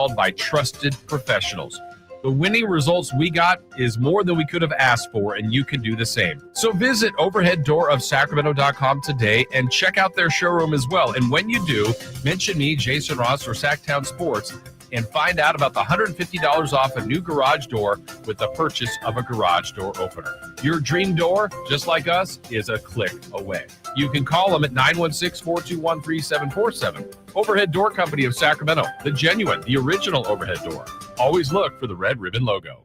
by trusted professionals. The winning results we got is more than we could have asked for, and you can do the same. So visit overheaddoorofsacramento.com today and check out their showroom as well. And when you do, mention me, Jason Ross, or Sacktown Sports, and find out about the $150 off a new garage door with the purchase of a garage door opener. Your dream door, just like us, is a click away. You can call them at 916-421-3747. Overhead Door Company of Sacramento, the genuine, the original overhead door. Always look for the red ribbon logo.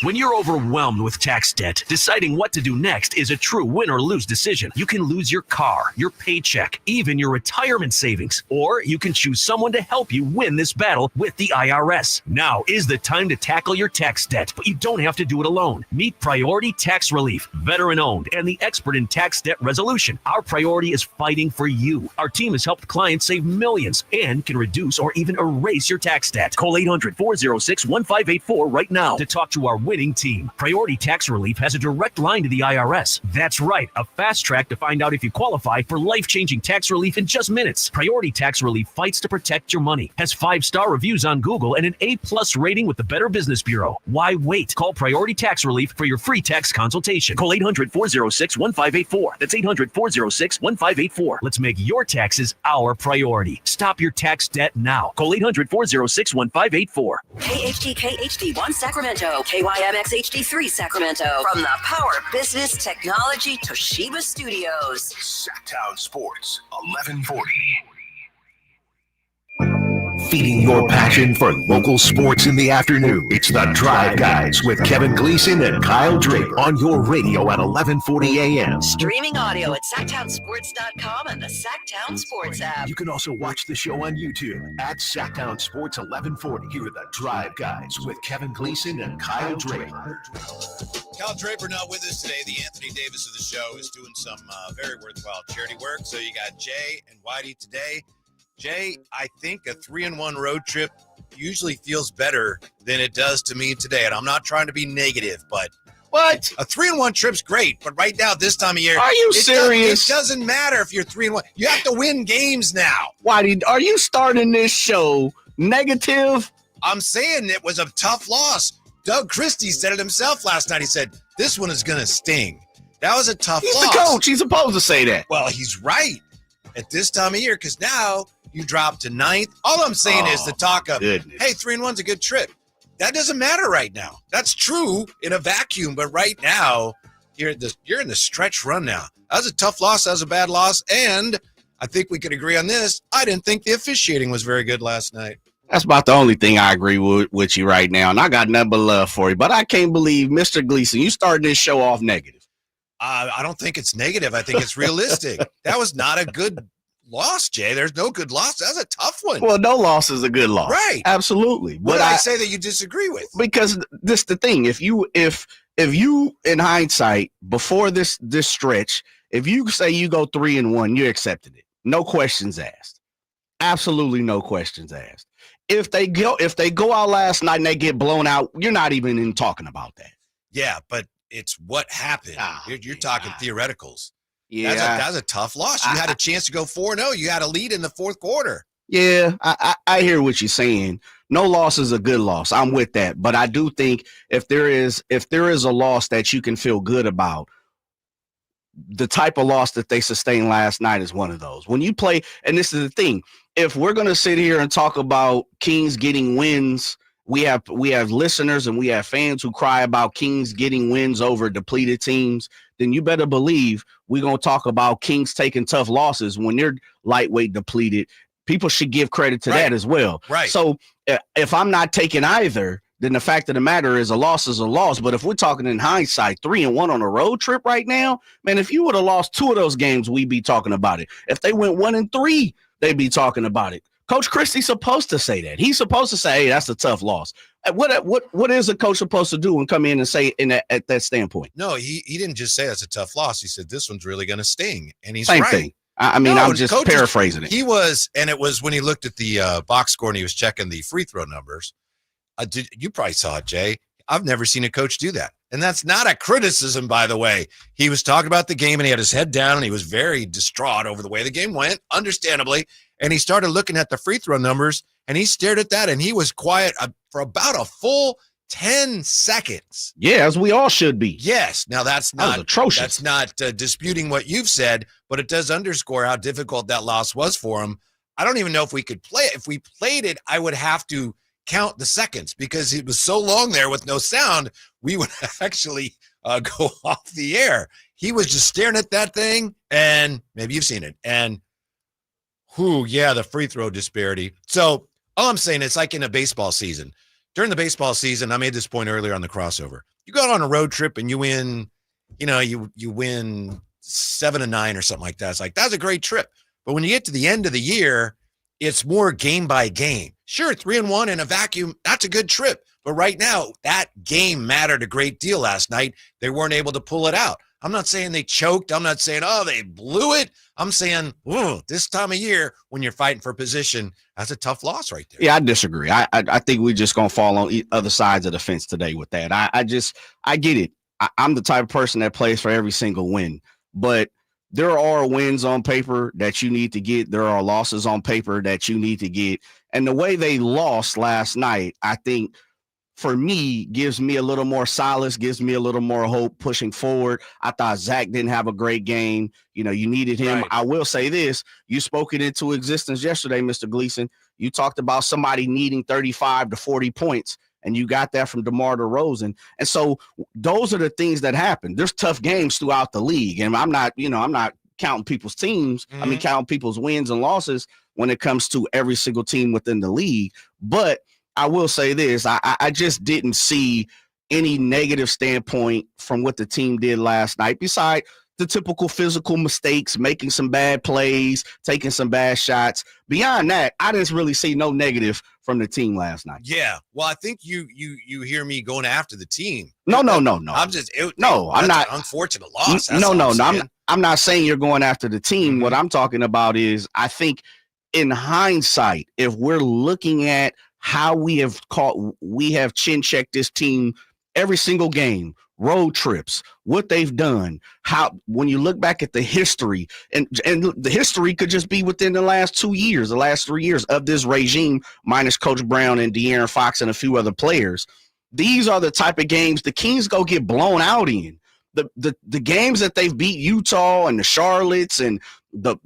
When you're overwhelmed with tax debt, deciding what to do next is a true win or lose decision. You can lose your car, your paycheck, even your retirement savings, or you can choose someone to help you win this battle with the IRS. Now is the time to tackle your tax debt, but you don't have to do it alone. Meet Priority Tax Relief, veteran-owned, and the expert in tax debt resolution. Our priority is fighting for you. Our team has helped clients save millions and can reduce or even erase your tax debt. Call 800-406-1584 right now to talk to our winning team. Priority Tax Relief has a direct line to the IRS. That's right, a fast track to find out if you qualify for life-changing tax relief in just minutes. Priority Tax Relief fights to protect your money, has 5-star reviews on Google, and an A+ rating with the Better Business Bureau. Why wait? Call Priority Tax Relief for your free tax consultation. Call 800-406-1584. That's 800-406-1584. Let's make your taxes our priority. Stop your tax debt now. Call 800-406-1584. KHD1 Sacramento, KYMX HD3 Sacramento. From the Power Business Technology Toshiba Studios. Sacktown Sports, 1140. Feeding your passion for local sports in the afternoon. It's the Drive Guys with Kevin Gleason and Kyle Draper on your radio at 1140 a.m. Streaming audio at SacktownSports.com and the Sacktown Sports app. You can also watch the show on YouTube at Sacktown Sports 1140. Here are the Drive Guys with Kevin Gleason and Kyle Draper. Kyle Draper not with us today. The Anthony Davis of the show is doing some very worthwhile charity work. So you got Jay and Whitey today. Jay, I think a 3-1 road trip usually feels better than it does to me today. And I'm not trying to be negative, but what? A 3-1 trip's great. But right now, this time of year, are you serious? It doesn't matter if you're 3-1. You have to win games now. Whitey, are you starting this show negative? I'm saying it was a tough loss. Doug Christie said it himself last night. He said, this one is going to sting. That was a tough loss. He's the coach. He's supposed to say that. Well, he's right at this time of year because now you drop to 9th. All I'm saying is the talk of, hey, 3-1's a good trip. That doesn't matter right now. That's true in a vacuum, but right now, you're in the stretch run now. That was a tough loss. That was a bad loss. And I think we could agree on this. I didn't think the officiating was very good last night. That's about the only thing I agree with you right now, and I got nothing but love for you. But I can't believe, Mr. Gleason, you started this show off negative. I don't think it's negative. I think it's realistic. That was not a good loss, Jay. There's no good loss. That's a tough one. Well, no loss is a good loss. Right. Absolutely. What did I say that you disagree with? Because this the thing. If you in hindsight, before this stretch, if you say you go 3-1, you're accepting it. No questions asked. Absolutely no questions asked. If they go out last night and they get blown out, you're not even talking about that. Yeah, but it's what happened. You're talking theoreticals. Yeah, that's a tough loss. You had a chance to go 4-0. You had a lead in the fourth quarter. Yeah, I hear what you're saying. No loss is a good loss. I'm with that. But I do think if there is a loss that you can feel good about, the type of loss that they sustained last night is one of those. When you play, and this is the thing, if we're going to sit here and talk about Kings getting wins, we have listeners and we have fans who cry about Kings getting wins over depleted teams, then you better believe we're going to talk about Kings taking tough losses when they're lightweight depleted. People should give credit to that as well. Right. So if I'm not taking either, then the fact of the matter is a loss is a loss. But if we're talking in hindsight, 3-1 on a road trip right now, man, if you would have lost 2 of those games, we'd be talking about it. If they went 1-3, they'd be talking about it. Coach Christie's supposed to say that. He's supposed to say, hey, that's a tough loss. What is a coach supposed to do and come in and say at that standpoint? No, he didn't just say that's a tough loss. He said this one's really going to sting. And he's Same right. thing. I'm just paraphrasing it. He was, and it was when he looked at the box score and he was checking the free throw numbers. You probably saw it, Jay. I've never seen a coach do that. And that's not a criticism, by the way. He was talking about the game and he had his head down and he was very distraught over the way the game went, understandably. And he started looking at the free throw numbers and he stared at that, and he was quiet for about a full 10 seconds. Yeah, as we all should be. Yes. Now that's That was not atrocious. That's not disputing what you've said, but it does underscore how difficult that loss was for him. I don't even know if we could play it. If we played it, I would have to count the seconds because it was so long there with no sound. We would actually go off the air. He was just staring at that thing, and maybe you've seen it. And the free throw disparity. So all I'm saying, it's like in a baseball season. During the baseball season, I made this point earlier on the crossover. You go out on a road trip and you win, you win 7-9 or something like that. It's like, that's a great trip. But when you get to the end of the year, it's more game by game. Sure, 3-1 in a vacuum, that's a good trip. But right now, that game mattered a great deal last night. They weren't able to pull it out. I'm not saying they choked. I'm not saying, they blew it. I'm saying, this time of year, when you're fighting for position, that's a tough loss right there. Yeah, I disagree. I think we're just going to fall on other sides of the fence today with that. I get it. I'm the type of person that plays for every single win. But there are wins on paper that you need to get. There are losses on paper that you need to get. And the way they lost last night, I think, for me, gives me a little more solace, gives me a little more hope pushing forward. I thought Zach didn't have a great game. You needed him. Right. I will say this. You spoke it into existence yesterday, Mr. Gleason. You talked about somebody needing 35 to 40 points, and you got that from DeMar DeRozan. And so those are the things that happen. There's tough games throughout the league, and I'm not counting people's teams. Mm-hmm. I mean, counting people's wins and losses when it comes to every single team within the league. But I will say this, I just didn't see any negative standpoint from what the team did last night, beside the typical physical mistakes, making some bad plays, taking some bad shots. Beyond that, I didn't really see no negative from the team last night. Yeah. Well, I think you hear me going after the team. No. I'm just I'm not. An unfortunate loss. I'm not saying you're going after the team. Mm-hmm. What I'm talking about is, I think in hindsight, if we're looking at how we have chin checked this team every single game, road trips, what they've done, how, when you look back at the history, and the history could just be within the last 2 years, the last 3 years of this regime, minus Coach Brown and De'Aaron Fox and a few other players. These are the type of games the Kings go get blown out in. The games that they've beat Utah and the Charlottes and the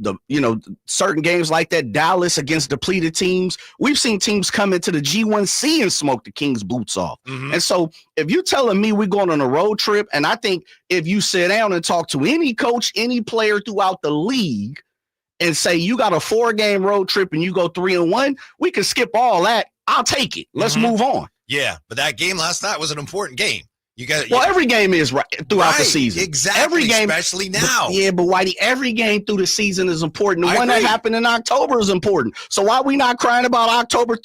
certain games like that, Dallas against depleted teams, we've seen teams come into the G1C and smoke the Kings' boots off. Mm-hmm. And so if you're telling me we're going on a road trip, and I think if you sit down and talk to any coach, any player throughout the league, and say you got a 4-game road trip and you go 3-1, we can skip all that. I'll take it. Let's move on. Yeah, but that game last night was an important game. Every game is right throughout the season. Exactly. Every game, especially now. But Whitey, every game through the season is important. The one that happened in October is important. So why are we not crying about October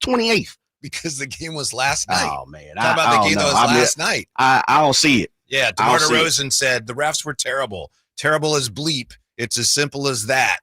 28th? Because the game was last night. Oh man, talk about the game that was last night. I don't see it. Yeah, DeMar DeRozan said the refs were terrible. Terrible as bleep. It's as simple as that.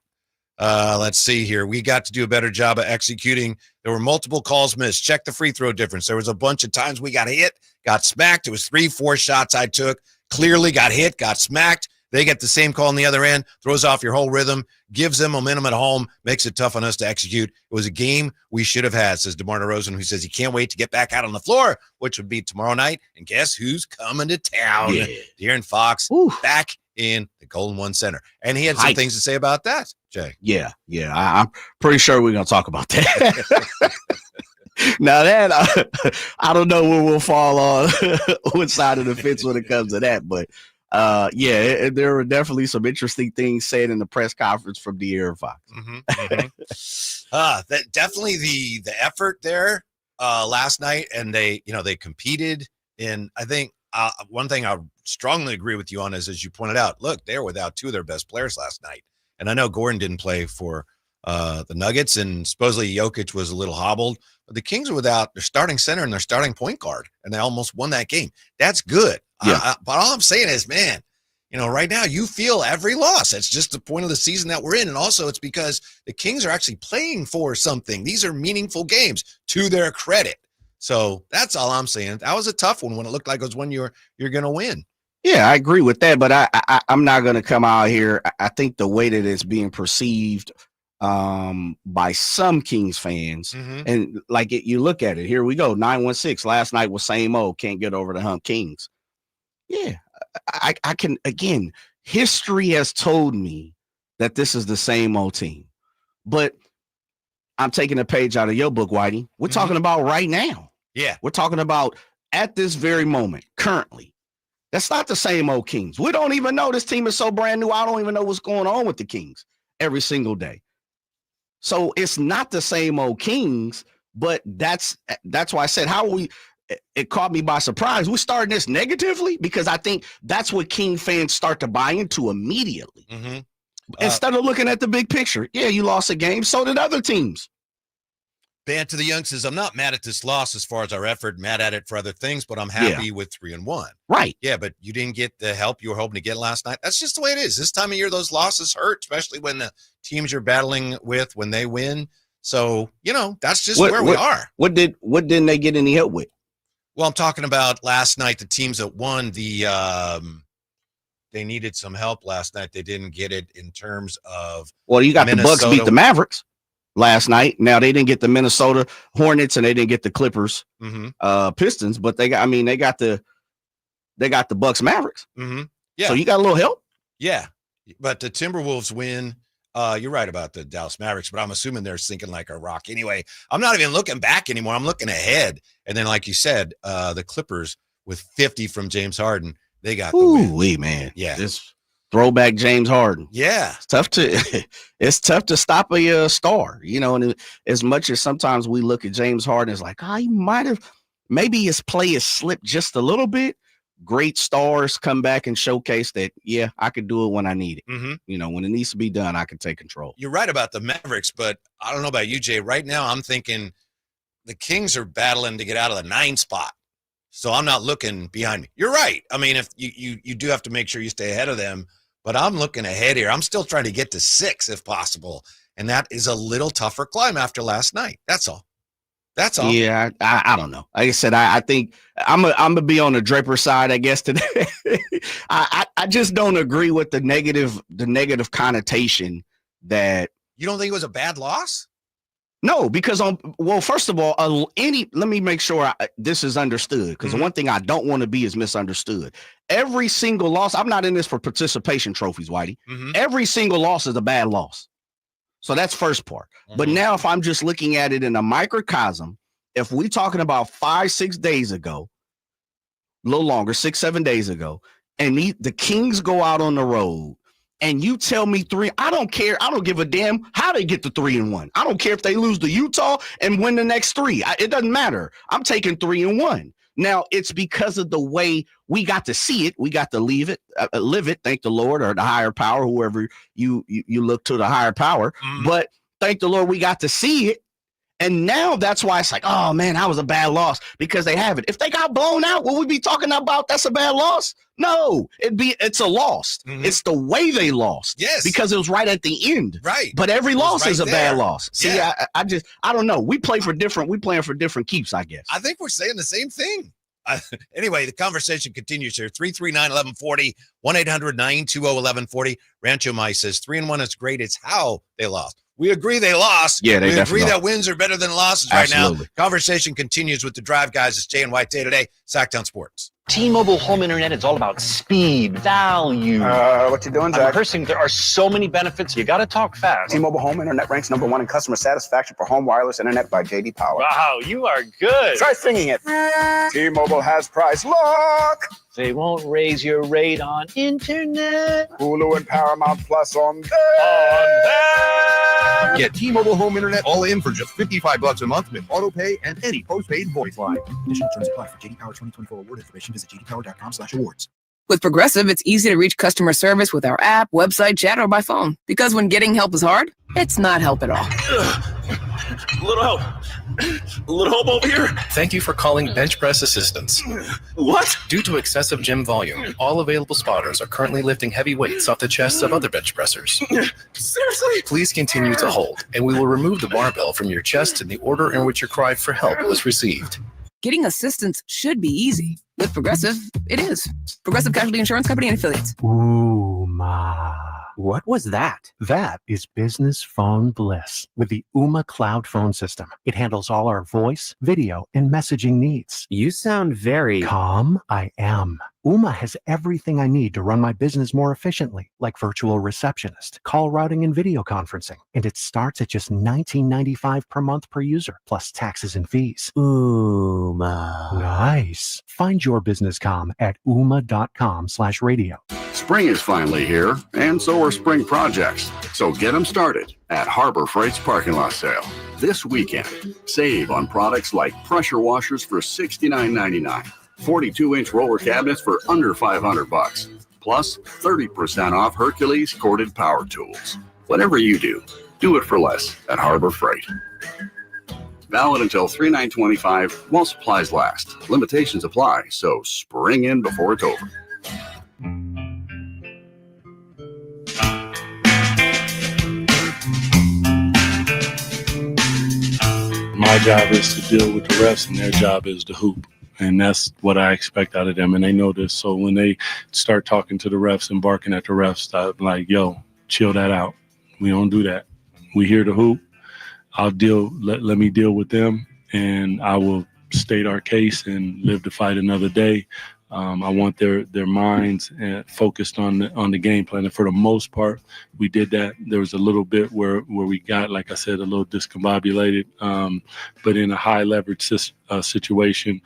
Let's see here. We got to do a better job of executing. There were multiple calls missed. Check the free throw difference. There was a bunch of times we got hit, got smacked. It was 3-4 shots I took. Clearly got hit, got smacked. They get the same call on the other end, throws off your whole rhythm, gives them momentum at home, makes it tough on us to execute. It was a game we should have had, says DeMar DeRozan, who says he can't wait to get back out on the floor, which would be tomorrow night. And guess who's coming to town? Yeah. De'Aaron Fox back in the Golden One Center. And he had some things to say about that, Jay. Yeah. I'm pretty sure we're going to talk about that. Now that I don't know where we'll fall on which side of the fence when it comes to that, but there were definitely some interesting things said in the press conference from De'Aaron Fox. That definitely the effort there last night, and they competed in. I think one thing I strongly agree with you on is, as you pointed out, look, they were without 2 of their best players last night, and I know Gordon didn't play for the Nuggets, and supposedly Jokic was a little hobbled. But the Kings were without their starting center and their starting point guard, and they almost won that game. That's good. Yeah. But all I'm saying is, man, right now you feel every loss. It's just the point of the season that we're in. And also it's because the Kings are actually playing for something. These are meaningful games to their credit. So that's all I'm saying. That was a tough one when it looked like it was one you're going to win. Yeah, I agree with that, but I'm not going to come out here. I think the way that it's being perceived by some Kings fans. Mhm. And like you look at it, here we go. 916 last night was same old, can't get over the hump Kings. Yeah, I can, again, history has told me that this is the same old team. But I'm taking a page out of your book, Whitey. We're talking about right now. Yeah. We're talking about at this very moment, currently. That's not the same old Kings. We don't even know. This team is so brand new. I don't even know what's going on with the Kings every single day. So it's not the same old Kings, but that's why I said it caught me by surprise. We're starting this negatively because I think that's what King fans start to buy into immediately. Mm-hmm. Instead of looking at the big picture. Yeah, you lost a game. So did other teams. Band to the Young says, I'm not mad at this loss as far as our effort, mad at it for other things, but I'm happy with 3-1. Right. Yeah, but you didn't get the help you were hoping to get last night. That's just the way it is. This time of year, those losses hurt, especially when the teams you're battling with, when they win. So, that's just where we are. What didn't they get any help with? Well, I'm talking about last night, the teams that won they needed some help last night. They didn't get it in terms of you got Minnesota. The Bucks beat the Mavericks last night. Now they didn't get the Minnesota Hornets and they didn't get the Clippers Pistons, but they got the Bucks Mavericks. Mm-hmm. Yeah. So you got a little help? Yeah. But the Timberwolves win. You're right about the Dallas Mavericks, but I'm assuming they're sinking like a rock. Anyway, I'm not even looking back anymore. I'm looking ahead. And then, like you said, the Clippers with 50 from James Harden, they got the win. Man. Yeah. This throwback James Harden. Yeah. It's tough to stop a star, and as much as sometimes we look at James Harden as like, he might have, maybe his play has slipped just a little bit. Great stars come back and showcase that, I could do it when I need it. Mm-hmm. When it needs to be done, I can take control. You're right about the Mavericks, but I don't know about you, Jay. Right now, I'm thinking the Kings are battling to get out of the 9 spot. So I'm not looking behind me. You're right. I mean, if you do have to make sure you stay ahead of them, but I'm looking ahead here. I'm still trying to get to 6 if possible. And that is a little tougher climb after last night. That's all. Yeah, I don't know. Like I said, I think I'm gonna be on the Draper side, I guess, today. I just don't agree with the negative connotation that. You don't think it was a bad loss? No, because first of all, let me make sure this is understood, because the one thing I don't want to be is misunderstood. Every single loss, I'm not in this for participation trophies, Whitey. Every single loss is a bad loss. So that's first part. But now if I'm just looking at it in a microcosm, if we're talking about 5-6 days ago, a little longer, 6-7 days ago, and the Kings go out on the road, and you tell me 3, I don't care. I don't give a damn how they get the 3-1. I don't care if they lose to Utah and win the next 3. It doesn't matter. I'm taking 3-1. Now, it's because of the way we got to see it. We got to live it, thank the Lord, or the higher power, whoever you look to the higher power. But thank the Lord we got to see it. And now that's why it's like, oh, man, that was a bad loss, because they have it. If they got blown out, will we be talking about that's a bad loss? No, it's a loss. It's the way they lost. Yes. Because it was right at the end. Right. But every loss is a bad loss. See, Yeah. I don't know. We playing for different keeps, I guess. I think we're saying the same thing. Anyway, the conversation continues here. 339-1140, 1-800-920-1140. Rancho Mai says 3-1 is great. It's how they lost. We agree they lost. Yeah, we agree that wins are better than losses Absolutely. right now. Conversation continues with the Drive Guys. It's Jay and White Day today, Sacktown Sports. T-Mobile home internet is all about speed, value. What you doing, Zach? I'm rehearsing. There are so many benefits. You got to talk fast. T-Mobile home internet ranks #1 in customer satisfaction for home wireless internet by J.D. Power. Wow, you are good. Try singing it. T-Mobile has price lock. They won't raise your rate on internet. Hulu and Paramount Plus on there. Get T-Mobile home internet all in for just $55 a month with auto pay and any postpaid voice line. Additional terms apply. For JD Power 2024 award information, visit jdpower.com/awards. With Progressive, it's easy to reach customer service with our app, website, chat, or by phone. Because when getting help is hard, it's not help at all. A little help. A little help over here. Thank you for calling Bench Press Assistance. What? Due to excessive gym volume, all available spotters are currently lifting heavy weights off the chests of other bench pressers. Seriously? Please continue to hold, and we will remove the barbell from your chest in the order in which your cry for help was received. Getting assistance should be easy. With Progressive, it is. Progressive Casualty Insurance Company and Affiliates. Ooh, ma. What was that? That is business phone bliss with the Ooma Cloud phone system. It handles all our voice, video, and messaging needs. You sound very calm. I am. Ooma has everything I need to run my business more efficiently, like virtual receptionist, call routing, and video conferencing. And it starts at just $19.95 per month per user, plus taxes and fees. Ooma. Nice. Find your business comm at ooma.com/radio. Spring is finally here, and so are spring projects. So get them started at Harbor Freight's parking lot sale. This weekend, save on products like pressure washers for $69.99. 42-inch roller cabinets for under $500, plus 30% off Hercules corded power tools. Whatever you do it for less at Harbor Freight. Valid until 3/9/25 while supplies last. Limitations apply, so spring in before it's over. My job is to deal with the refs, and their job is to hoop. And that's what I expect out of them. And they know this. So when they start talking to the refs and barking at the refs, I'm like, yo, chill that out. We don't do that. We here to hoop. I'll deal. Let me deal with them, and I will state our case and live to fight another day. I want their minds focused on the game plan. And for the most part, we did that. There was a little bit where we got, like I said, a little discombobulated. But in a high leverage situation,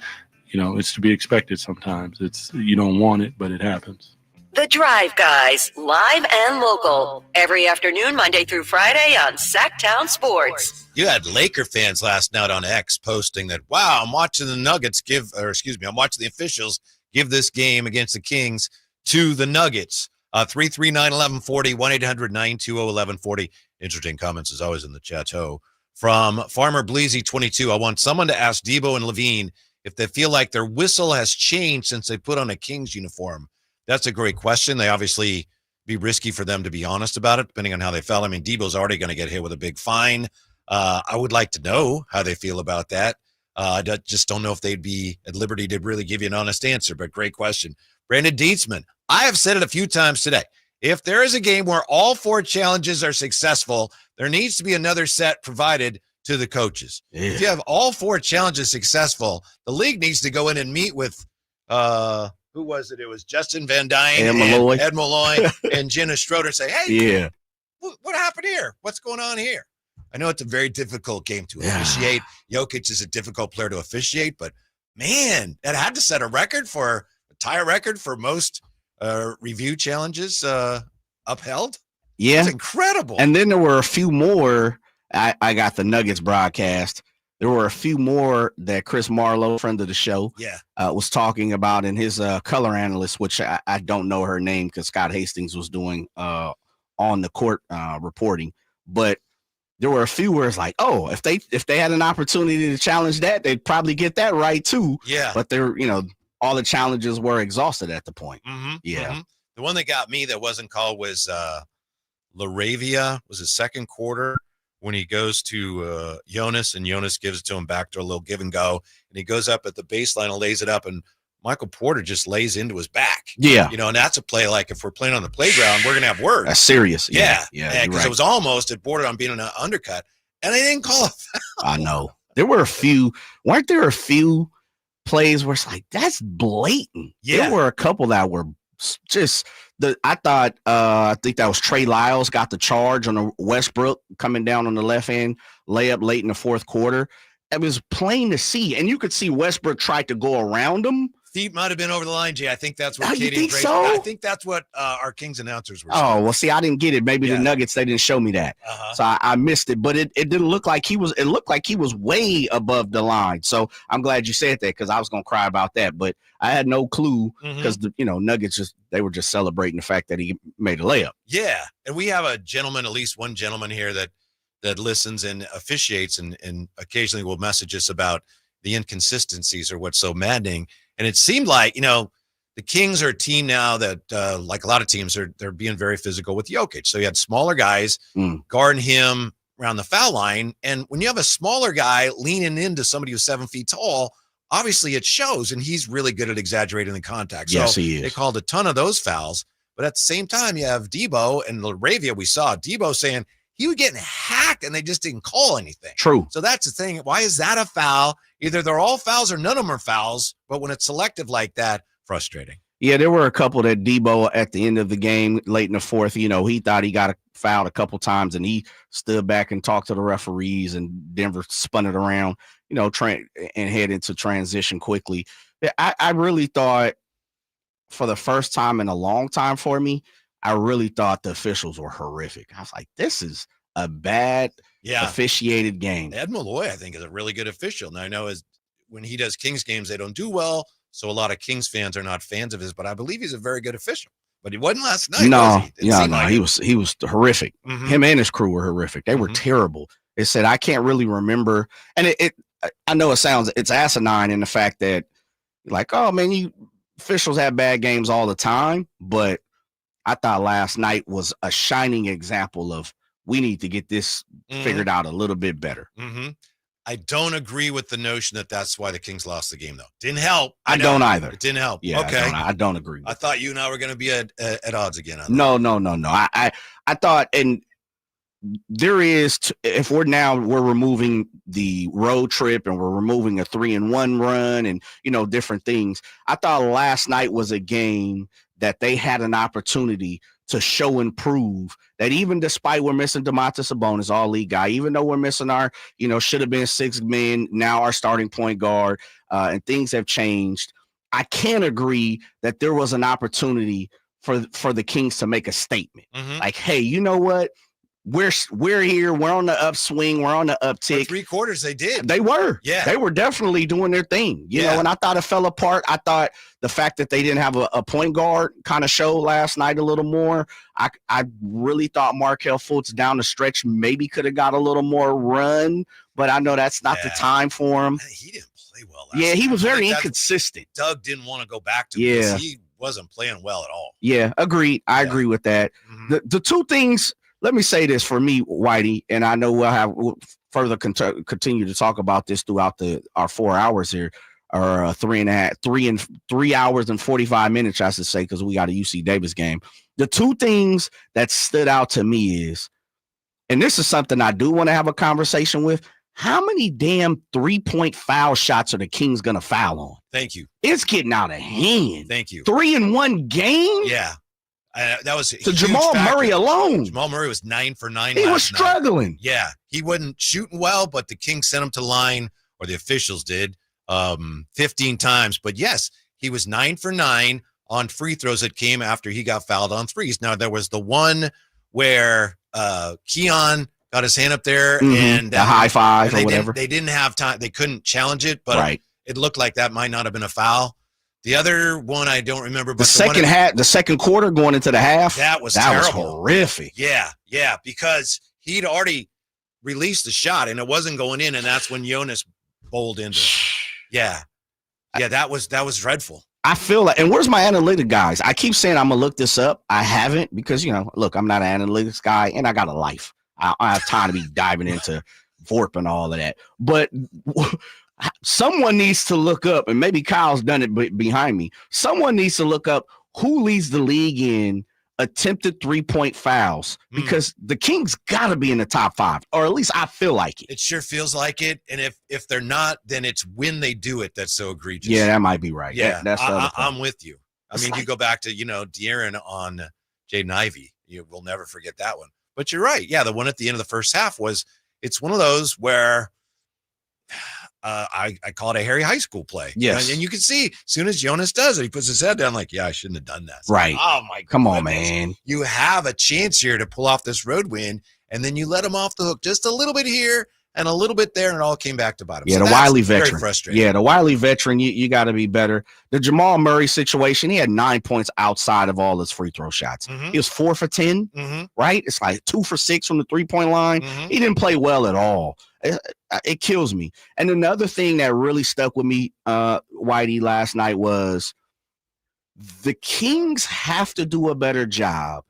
it's to be expected sometimes. You don't want it, but it happens. The Drive Guys, live and local, every afternoon, Monday through Friday on Sacktown Sports. You had Laker fans last night on X posting that, wow, I'm watching the Nuggets I'm watching the officials give this game against the Kings to the Nuggets. 339-1140, 1-800-920-1140. Interesting comments as always in the chateau. From Farmer Bleezy 22, I want someone to ask Debo and Levine if they feel like their whistle has changed since they put on a Kings uniform. That's a great question. They obviously be risky for them to be honest about it, depending on how they felt. I mean, Debo's already going to get hit with a big fine. I would like to know how they feel about that. I just don't know if they'd be at liberty to really give you an honest answer, but great question. Brandon Dietzman, I have said it a few times today. If there is a game where all 4 challenges are successful, there needs to be another set provided to the coaches. Yeah. If you have all 4 challenges successful, the league needs to go in and meet with who was it? It was Justin Van Dyne, Ed Malloy, and Jenna Schroeder say, hey, what happened here? What's going on here? I know it's a very difficult game to officiate. Jokic is a difficult player to officiate, but man, that had to set a tie record for most review challenges upheld. Yeah. It's incredible. And then there were a few more. I got the Nuggets broadcast. There were a few more that Chris Marlowe, friend of the show, was talking about in his color analyst, which I don't know her name because Scott Hastings was doing on the court reporting. But there were a few where it's like, oh, if they had an opportunity to challenge that, they'd probably get that right too. Yeah. But they're, all the challenges were exhausted at the point. Mm-hmm. Yeah. Mm-hmm. The one that got me that wasn't called was LaRavia, was his second quarter when he goes to Jonas, and Jonas gives it to him back to a little give and go, and he goes up at the baseline and lays it up, and Michael Porter just lays into his back. Yeah. And that's a play like if we're playing on the playground, we're going to have words. That's serious. Yeah. Yeah. Because it was almost at border on being an undercut, and they didn't call it. I know. Weren't there a few plays where it's like, that's blatant? Yeah. There were a couple that were just I think that was Trey Lyles got the charge on the Westbrook coming down on the left hand layup late in the fourth quarter. It was plain to see, and you could see Westbrook tried to go around him. Feet might have been over the line, Jay. I think that's what Katie. You think so? I think that's what our Kings announcers were saying. Oh, well, see, I didn't get it. Maybe the Nuggets, they didn't show me that. So I missed it, but it didn't look like he was. It looked like he was way above the line. So I'm glad you said that because I was going to cry about that, but I had no clue because Nuggets they were just celebrating the fact that he made a layup. Yeah, and we have at least one gentleman here that listens and officiates and occasionally will message us about the inconsistencies or what's so maddening. And it seemed like, the Kings are a team now that, like a lot of teams, they're being very physical with Jokic. So you had smaller guys guarding him around the foul line. And when you have a smaller guy leaning into somebody who's 7 feet tall, obviously it shows. And he's really good at exaggerating the contact. So yes, he is. They called a ton of those fouls. But at the same time, you have Debo and LaRavia. We saw Debo saying he was getting hacked and they just didn't call anything. True. So that's the thing. Why is that a foul? Either they're all fouls or none of them are fouls. But when it's selective like that, frustrating. Yeah, there were a couple that Debo at the end of the game, late in the fourth, he thought he got fouled a couple times and he stood back and talked to the referees and Denver spun it around, and head into transition quickly. I really thought for the first time in a long time for me, I really thought the officials were horrific. I was like, this is a bad officiated game. Ed Malloy, I think, is a really good official. Now, I know when he does Kings games, they don't do well. So a lot of Kings fans are not fans of his, but I believe he's a very good official. But he wasn't last night. He was horrific. Mm-hmm. Him and his crew were horrific. They were terrible. It said I can't really remember, and I know it's asinine in the fact that like, oh man, officials have bad games all the time, but I thought last night was a shining example of we need to get this figured out a little bit better. Mm-hmm. I don't agree with the notion that that's why the Kings lost the game, though. Didn't help. I don't either. It didn't help. Yeah, okay. I don't agree. I thought you and I were going to be at odds again on that. No. I thought, and there is, if we're removing the road trip and we're removing a 3-1 run and, different things. I thought last night was a game that they had an opportunity to show and prove that even despite we're missing Domantas Sabonis, all league guy, even though we're missing our, should have been 6 men, now our starting point guard, and things have changed. I can't agree that there was an opportunity for the Kings to make a statement. Like, hey, you know what? We're here. We're on the upswing. We're on the uptick. For 3/4, they did. They were. Yeah. They were definitely doing their thing. You know, and I thought it fell apart. I thought the fact that they didn't have a point guard kind of showed last night a little more. I really thought Markelle Fultz down the stretch maybe could have got a little more run, but I know that's not the time for him. He didn't play well last night. He was very inconsistent. Doug didn't want to go back to him because he wasn't playing well at all. Yeah, agreed. I agree with that. The two things. Let me say this for me, Whitey, and I know we'll further continue to talk about this throughout our 4 hours here, or 3 hours and 45 minutes, I should say, because we got a UC Davis game. The two things that stood out to me is, and this is something I do want to have a conversation with, how many damn 3-point foul shots are the Kings going to foul on? Thank you. It's getting out of hand. Thank you. 3-in-1 game? Yeah. That was to Jamal Murray alone. Jamal Murray was 9 for 9. He was struggling. Yeah, he wasn't shooting well, but the Kings sent him to line, or the officials did, 15 times. But yes, he was 9 for 9 on free throws that came after he got fouled on threes. Now there was the one where Keon got his hand up there and the high five or whatever. They didn't have time. They couldn't challenge it, but it looked like that might not have been a foul. The other one I don't remember, but the second quarter going into the half, that was terrible. Horrific. Yeah, because he'd already released the shot and it wasn't going in, and that's when Jonas bowled into it. Yeah, that was dreadful. I feel like, and where's my analytic guys? I keep saying I'm gonna look this up. I haven't because look, I'm not an analytics guy, and I got a life. I have time to be diving into VORP and all of that, but. Someone needs to look up, and maybe Kyle's done it behind me. Someone needs to look up who leads the league in attempted 3-point fouls, because the Kings got to be in the top 5, or at least I feel like it. It sure feels like it, and if they're not, then it's when they do it that's so egregious. Yeah, that might be right. Yeah, that's I'm with you. I mean, you go back to De'Aaron on Jaden Ivey. We'll never forget that one. But you're right. Yeah, the one at the end of the first half it's one of those where. I call it a Harry high school play. Yes. And you can see as soon as Jonas does it, he puts his head down like, I shouldn't have done that. Right. Oh my God. Come on, man. You have a chance here to pull off this road win, and then you let him off the hook just a little bit here and a little bit there, and it all came back to bite him. Yeah, so the Wiley veteran. Very frustrating. Yeah, the Wiley veteran, you got to be better. The Jamal Murray situation, he had 9 points outside of all his free throw shots. He was 4 for 10, right? It's like 2 for 6 from the 3-point line. He didn't play well at all. It kills me. And another thing that really stuck with me, Whitey, last night was the Kings have to do a better job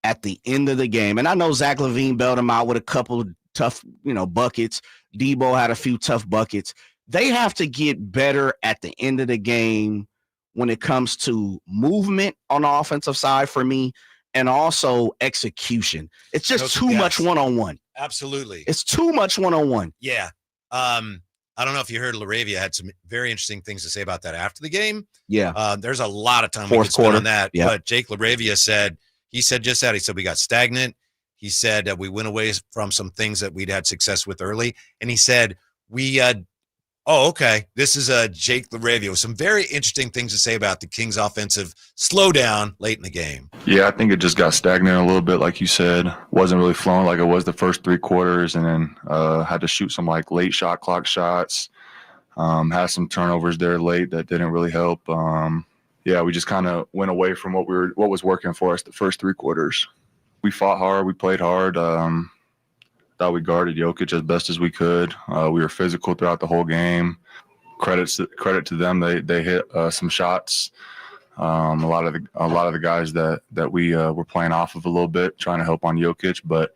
at the end of the game. And I know Zach LaVine bailed him out with a couple of tough, buckets. Debo had a few tough buckets. They have to get better at the end of the game when it comes to movement on the offensive side for me, and also execution. It's just too much one-on-one. Absolutely. It's too much one-on-one. Yeah. I don't know if you heard LaRavia had some very interesting things to say about that after the game. Yeah. There's a lot of time Fourth we could spend quarter. on that. Yeah. But Jake LaRavia said just that. He said we got stagnant. He said that we went away from some things that we'd had success with early. And he said this is Jake LaRavia with some very interesting things to say about the Kings offensive slowdown late in the game. Yeah, I think it just got stagnant a little bit, like you said. Wasn't really flowing like it was the first 3 quarters, and then had to shoot some like late shot clock shots. Had some turnovers there late that didn't really help. We just kind of went away from what was working for us the first 3 quarters. We fought hard, we played hard. Thought we guarded Jokic as best as we could. We were physical throughout the whole game. Credit to them. They hit some shots. A lot of the guys that we were playing off of a little bit, trying to help on Jokic. But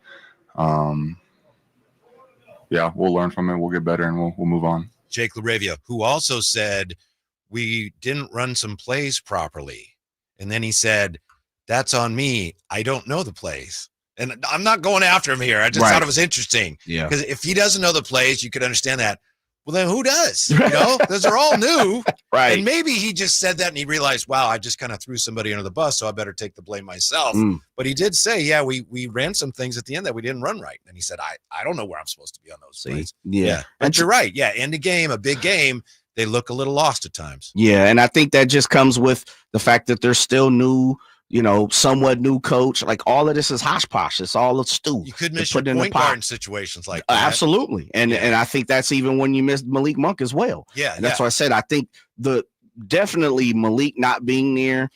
we'll learn from it. We'll get better and we'll move on. Jake LaRavia, who also said we didn't run some plays properly, and then he said, "That's on me. I don't know the plays." And I'm not going after him here. I just thought it was interesting. Yeah. Because if he doesn't know the plays, you could understand that. Well, then who does? You know, those are all new. Right. And maybe he just said that and he realized, wow, I just kind of threw somebody under the bus, so I better take the blame myself. But he did say, we ran some things at the end that we didn't run right. And he said, I don't know where I'm supposed to be on those plays. Yeah. But you're right. Yeah. End of game, a big game. They look a little lost at times. Yeah. And I think that just comes with the fact that they're still new, somewhat new coach. Like all of this is hosh posh. It's all a stew. You could miss your point guard in situations like that. Absolutely. And I think that's even when you missed Malik Monk as well. Yeah. And that's why I said, I think definitely Malik not being there,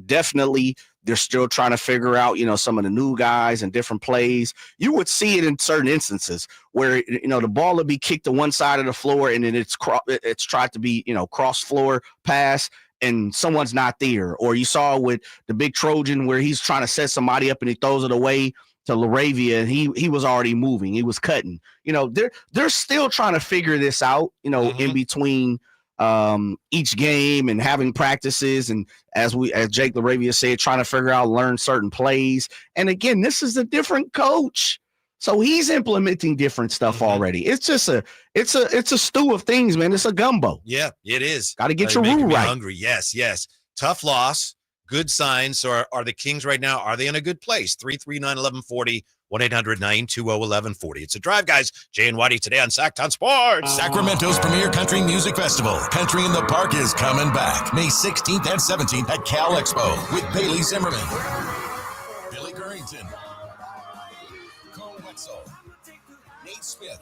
definitely they're still trying to figure out, some of the new guys and different plays. You would see it in certain instances where, the ball would be kicked to one side of the floor and then it's tried to be, cross floor pass, and someone's not there. Or you saw with the big Trojan where he's trying to set somebody up and he throws it away to LaRavia, and he was already moving. He was cutting. They're still trying to figure this out, in between each game and having practices. And as Jake LaRavia said, trying to figure out, learn certain plays. And again, this is a different coach. So he's implementing different stuff already. It's just it's a stew of things, man. It's a gumbo. Yeah, it is. Got to get your roux right. Hungry. Yes. Tough loss. Good signs. So are the Kings right now, are they in a good place? 339-1140, 1-800-920-1140. It's a drive, guys. Jay and Whitey today on Sacktown Sports. Sacramento's premier country music festival, Country in the Park, is coming back May 16th and 17th at Cal Expo with Bailey Zimmerman, Billy Currington, Nate Smith,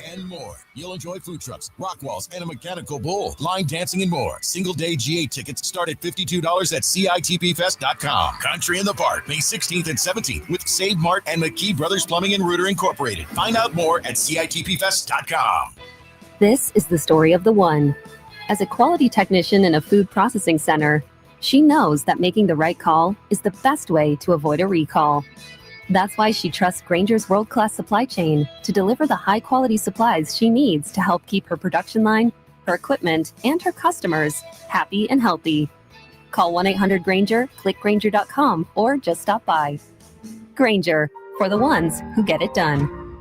and more. You'll enjoy food trucks, rock walls, and a mechanical bull, line dancing, and more. Single-day GA tickets start at $52 at CITPFest.com. Country in the Park, May 16th and 17th with Save Mart and McKee Brothers Plumbing and Rooter Incorporated. Find out more at CITPFest.com. This is the story of the one. As a quality technician in a food processing center, she knows that making the right call is the best way to avoid a recall. That's why she trusts Grainger's world-class supply chain to deliver the high-quality supplies she needs to help keep her production line, her equipment, and her customers happy and healthy. Call 1-800-GRAINGER, click Grainger.com, or just stop by. Grainger, for the ones who get it done.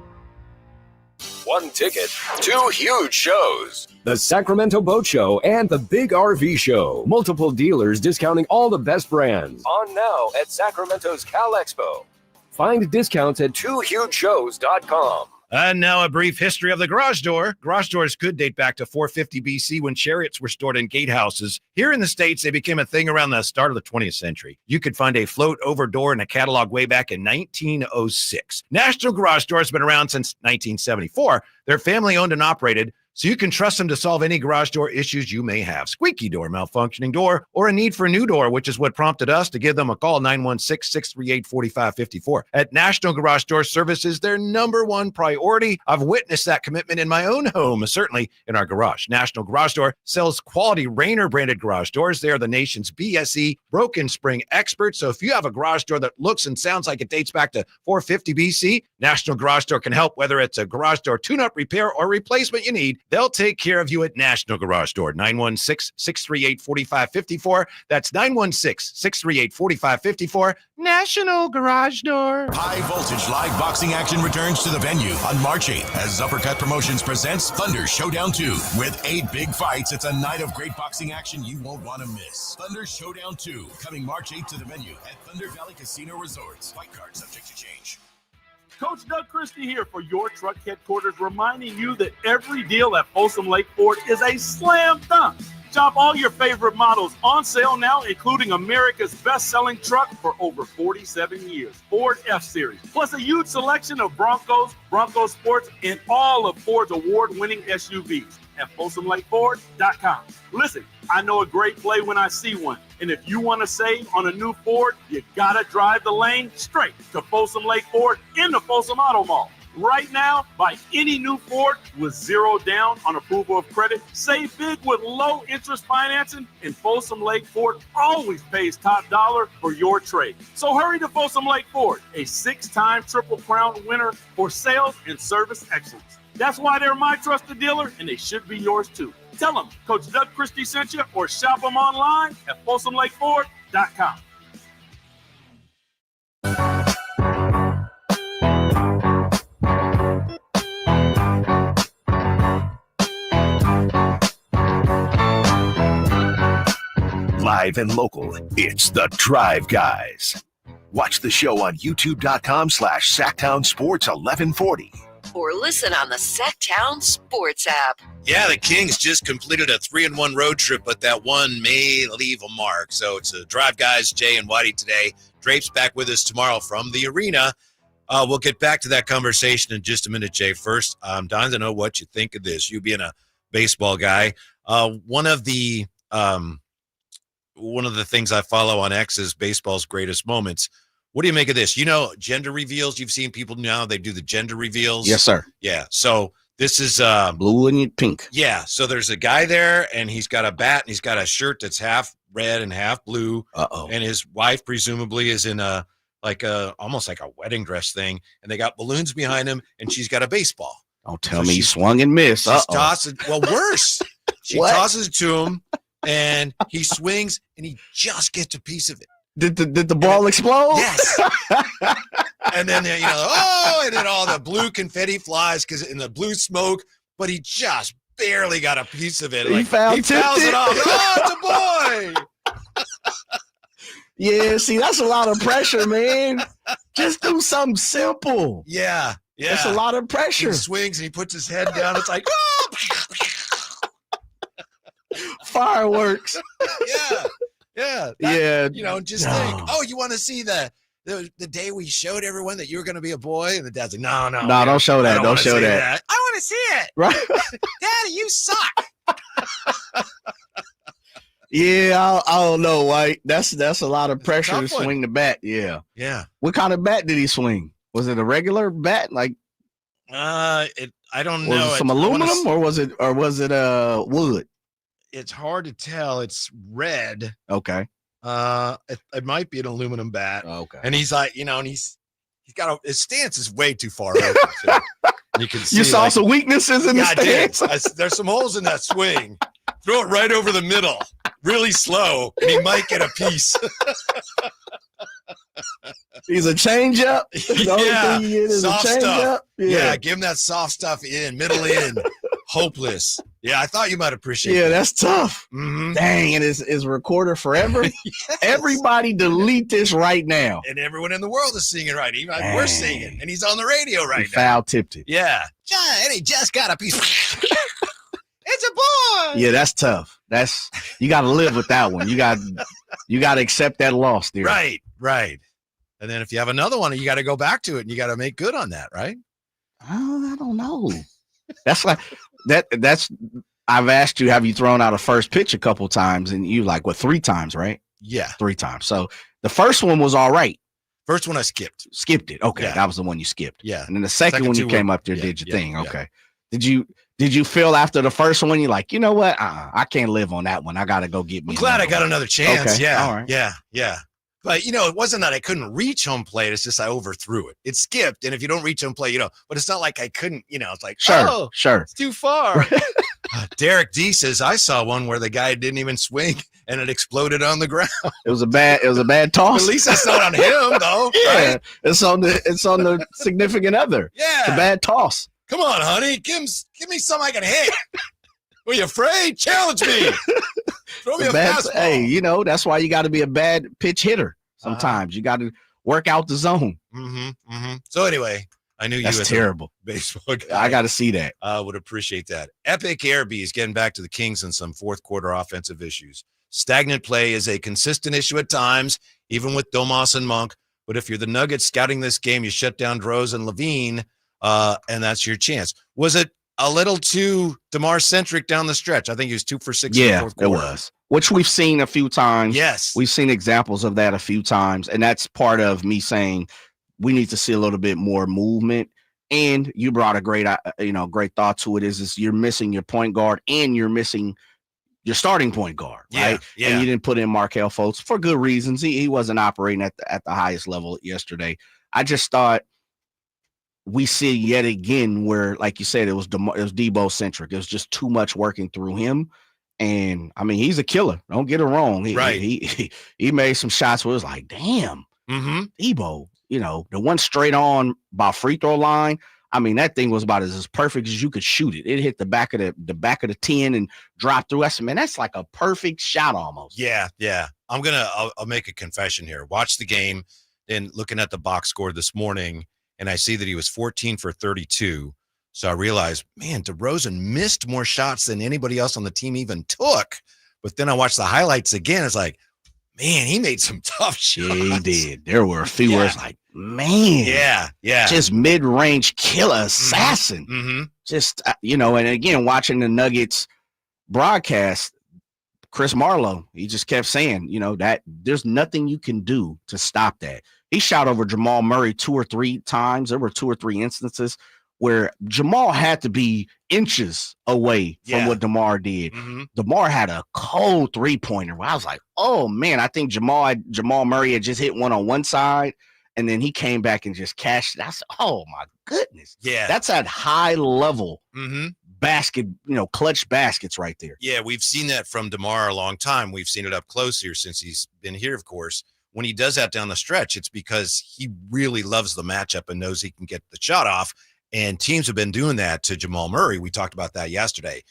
One ticket, two huge shows. The Sacramento Boat Show and the Big RV Show. Multiple dealers discounting all the best brands. On now at Sacramento's Cal Expo. Find discounts at twohugeshows.com. And now a brief history of the garage door. Garage doors could date back to 450 BC when chariots were stored in gatehouses. Here in the States, they became a thing around the start of the 20th century. You could find a float-over door in a catalog way back in 1906. National Garage Door has been around since 1974. They're family-owned and operated, so you can trust them to solve any garage door issues you may have. Squeaky door, malfunctioning door, or a need for a new door, which is what prompted us to give them a call, 916-638-4554. At National Garage Door Services, their number one priority. I've witnessed that commitment in my own home, certainly in our garage. National Garage Door sells quality Rainer-branded garage doors. They are the nation's BSE broken spring experts. So if you have a garage door that looks and sounds like it dates back to 450 BC, National Garage Door can help, whether it's a garage door tune-up, repair, or replacement you need. They'll take care of you at National Garage Door, 916-638-4554. That's 916-638-4554. National Garage Door. High voltage live boxing action returns to the venue on March 8th as Uppercut Promotions presents Thunder Showdown 2. With 8 big fights, it's a night of great boxing action you won't want to miss. Thunder Showdown 2, coming March 8th to the venue at Thunder Valley Casino Resorts. Fight card subject to change. Coach Doug Christie here for your truck headquarters, reminding you that every deal at Folsom Lake Ford is a slam dunk. Shop all your favorite models on sale now, including America's best-selling truck for over 47 years, Ford F-Series, plus a huge selection of Broncos, Bronco Sports, and all of Ford's award-winning SUVs at FolsomLakeFord.com. Listen, I know a great play when I see one, and if you want to save on a new Ford, you gotta drive the lane straight to Folsom Lake Ford in the Folsom Auto Mall. Right now, buy any new Ford with 0 down on approval of credit. Save big with low interest financing, and Folsom Lake Ford always pays top dollar for your trade. So hurry to Folsom Lake Ford, a 6-time Triple Crown winner for sales and service excellence. That's why they're my trusted dealer, and they should be yours too. Tell them Coach Doug Christie sent you, or shop them online at FolsomLakeFord.com. Live and local, it's the Drive Guys. Watch the show on youtube.com/SacktownSports1140. Or listen on the Sacktown Sports app. Yeah, the Kings just completed a 3-1 road trip, but that one may leave a mark. So it's a Drive Guys, Jay and Whitey today. Drape's back with us tomorrow from the arena. We'll get back to that conversation in just a minute, Jay. First, I'm dying to know what you think of this. You being a baseball guy, one of the things I follow on X is baseball's greatest moments. What do you make of this? You know, gender reveals. You've seen people now, they do the gender reveals. Yes, sir. Yeah. So this is blue and pink. Yeah. So there's a guy there, and he's got a bat, and he's got a shirt that's half red and half blue. And his wife presumably is in almost like a wedding dress thing, and they got balloons behind him, and she's got a baseball. Don't tell me he swung and missed. She's tossing. Well, worse. She tosses it to him, and he swings, and he just gets a piece of it. Did the ball explode? Yes. And then, and then all the blue confetti flies in the blue smoke, but he just barely got a piece of it. He fouls it off. Oh, it's a boy. Yeah, see, that's a lot of pressure, man. Just do something simple. Yeah. That's a lot of pressure. He swings and he puts his head down. It's like, fireworks. Yeah. Just think, you want to see the day we showed everyone that you were going to be a boy? And the dad's like, no, don't show that. Don't show that. I want to see it. Right. Daddy, you suck. Yeah, I don't know, White. That's a lot of pressure to swing the bat. Yeah. Yeah. What kind of bat did he swing? Was it a regular bat? Like, I don't know. Was it some aluminum or was it wood? It's hard to tell. It's red. Okay. It might be an aluminum bat. Okay. And he's like, and he's got his stance is way too far over. So you can see. You saw some weaknesses in the stance. There's some holes in that swing. Throw it right over the middle, really slow, and he might get a piece. He's a changeup. Soft stuff. Yeah, give him that soft stuff middle in. Hopeless. Yeah, I thought you might appreciate that. Yeah, that's tough. Mm-hmm. Dang, and is recorded forever. Yes. Everybody delete this right now. And everyone in the world is singing right. Even we're singing, and he's on the radio right now. Foul tipped it. Yeah. And he just got a piece. It's a boy. Yeah, that's tough. You got to live with that one. You got to accept that loss, dear. Right. And then if you have another one, you got to go back to it, and you got to make good on that, right? Oh, I don't know. That's like that's I've asked you, have you thrown out a first pitch a couple times, and you 3 times, right? Yeah, 3 times. So the first one was all right. First one I skipped it. Okay, yeah. That was the one you skipped. Yeah, and then the second one you came up there, did your thing. Okay, did you feel after the first one you're like, you know what? I can't live on that one. I got to go get me. I'm glad I got another chance. Okay. Yeah, all right. Yeah. But, it wasn't that I couldn't reach home plate. It's just I overthrew it. It skipped. And if you don't reach home plate, but it's not like I couldn't, it's like, sure. It's too far. Derek D says, I saw one where the guy didn't even swing and it exploded on the ground. It was a bad toss. At least that's not on him, though. Yeah, right? it's on the significant other. Yeah. It's a bad toss. Come on, honey. Give me something I can hit. Were you afraid? Challenge me. Throw me a fastball. Hey, that's why you got to be a bad pitch hitter. Sometimes you got to work out the zone. So anyway, I knew That's you as terrible. a baseball guy. I got to see that. Would appreciate that. Epic Airby is getting back to the Kings and some fourth quarter offensive issues. Stagnant play is a consistent issue at times, even with Domas and Monk. But if you're the Nuggets scouting this game, you shut down DeRozan and Levine, and that's your chance. Was it a little too DeMar-centric down the stretch? I think he was 2 for 6 in the fourth quarter. It was. Which we've seen a few times. Yes. We've seen examples of that a few times. And that's part of me saying we need to see a little bit more movement. And you brought a great thought to it is you're missing your point guard and you're missing your starting point guard, right? Yeah. And you didn't put in Markelle Fultz for good reasons. He wasn't operating at the highest level yesterday. I just thought we see yet again where, like you said, it was Debo centric. It was just too much working through him. And I mean, he's a killer. Don't get it wrong. He made some shots where it was like, damn, Debo, the one straight on by free throw line. I mean, that thing was about as perfect as you could shoot it. It hit the back of the 10 and dropped through. I said, man, that's like a perfect shot almost. Yeah. I'll make a confession here. Watch the game, then looking at the box score this morning, and I see that he was 14 for 32. So I realized, man, DeRozan missed more shots than anybody else on the team even took. But then I watched the highlights again. It's like, man, he made some tough shots. Yeah, he did. There were a few where it's like, man. Yeah. Just mid-range killer assassin. Just, and again, watching the Nuggets broadcast, Chris Marlowe, he just kept saying, that there's nothing you can do to stop that. He shot over Jamal Murray 2 or 3 times. There were 2 or 3 instances where Jamal had to be inches away from what DeMar did. DeMar had a cold 3-pointer where I was like, oh, man, I think Jamal Murray had just hit one on one side, and then he came back and just cashed it. I said, oh, my goodness. Yeah. That's at high level basket, clutch baskets right there. Yeah, we've seen that from DeMar a long time. We've seen it up close here since he's been here, of course. When he does that down the stretch, it's because he really loves the matchup and knows he can get the shot off. And teams have been doing that to Jamal Murray. We talked about that yesterday.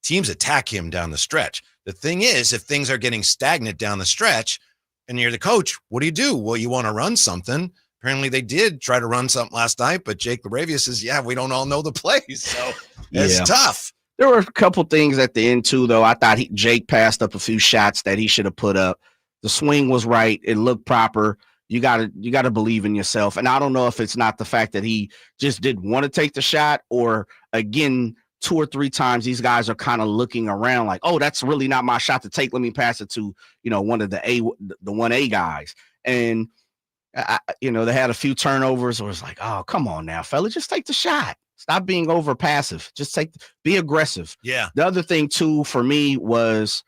Teams attack him down the stretch. The thing is, if things are getting stagnant down the stretch and you're the coach, what do? Well, you want to run something. Apparently they did try to run something last night, but Jake LaRavia says, we don't all know the plays. So it's tough. There were a couple things at the end, too, though. I thought Jake passed up a few shots that he should have put up. The swing was right. It looked proper. You gotta believe in yourself. And I don't know if it's not the fact that he just didn't want to take the shot, or again, 2 or 3 times these guys are kind of looking around like, oh, that's really not my shot to take. Let me pass it to, one of the 1A guys. And they had a few turnovers where it's like, oh, come on now, fella, just take the shot. Stop being over passive. Just be aggressive. Yeah. The other thing too for me was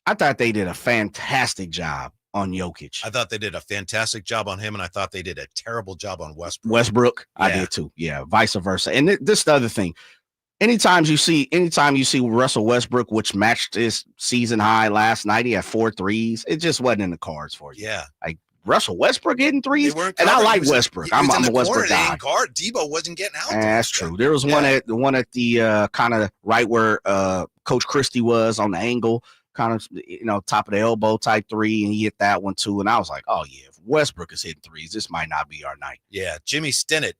I thought they did a fantastic job on Jokic. I thought they did a fantastic job on him, and I thought they did a terrible job on Westbrook. I did too. Yeah, vice versa. And this is the other thing. Anytime you see Russell Westbrook, which matched his season high last night, he had 4 threes. It just wasn't in the cards for you. Yeah. Like Russell Westbrook hitting threes, and I like Westbrook. I'm a Westbrook guy. Debo wasn't getting out. That's true. There was one at the kind of right where Coach Christie was on the angle, kind of top of the elbow type 3, and he hit that one too. And I was like, oh yeah, if Westbrook is hitting threes, this might not be our night. Yeah, Jimmy Stinnett,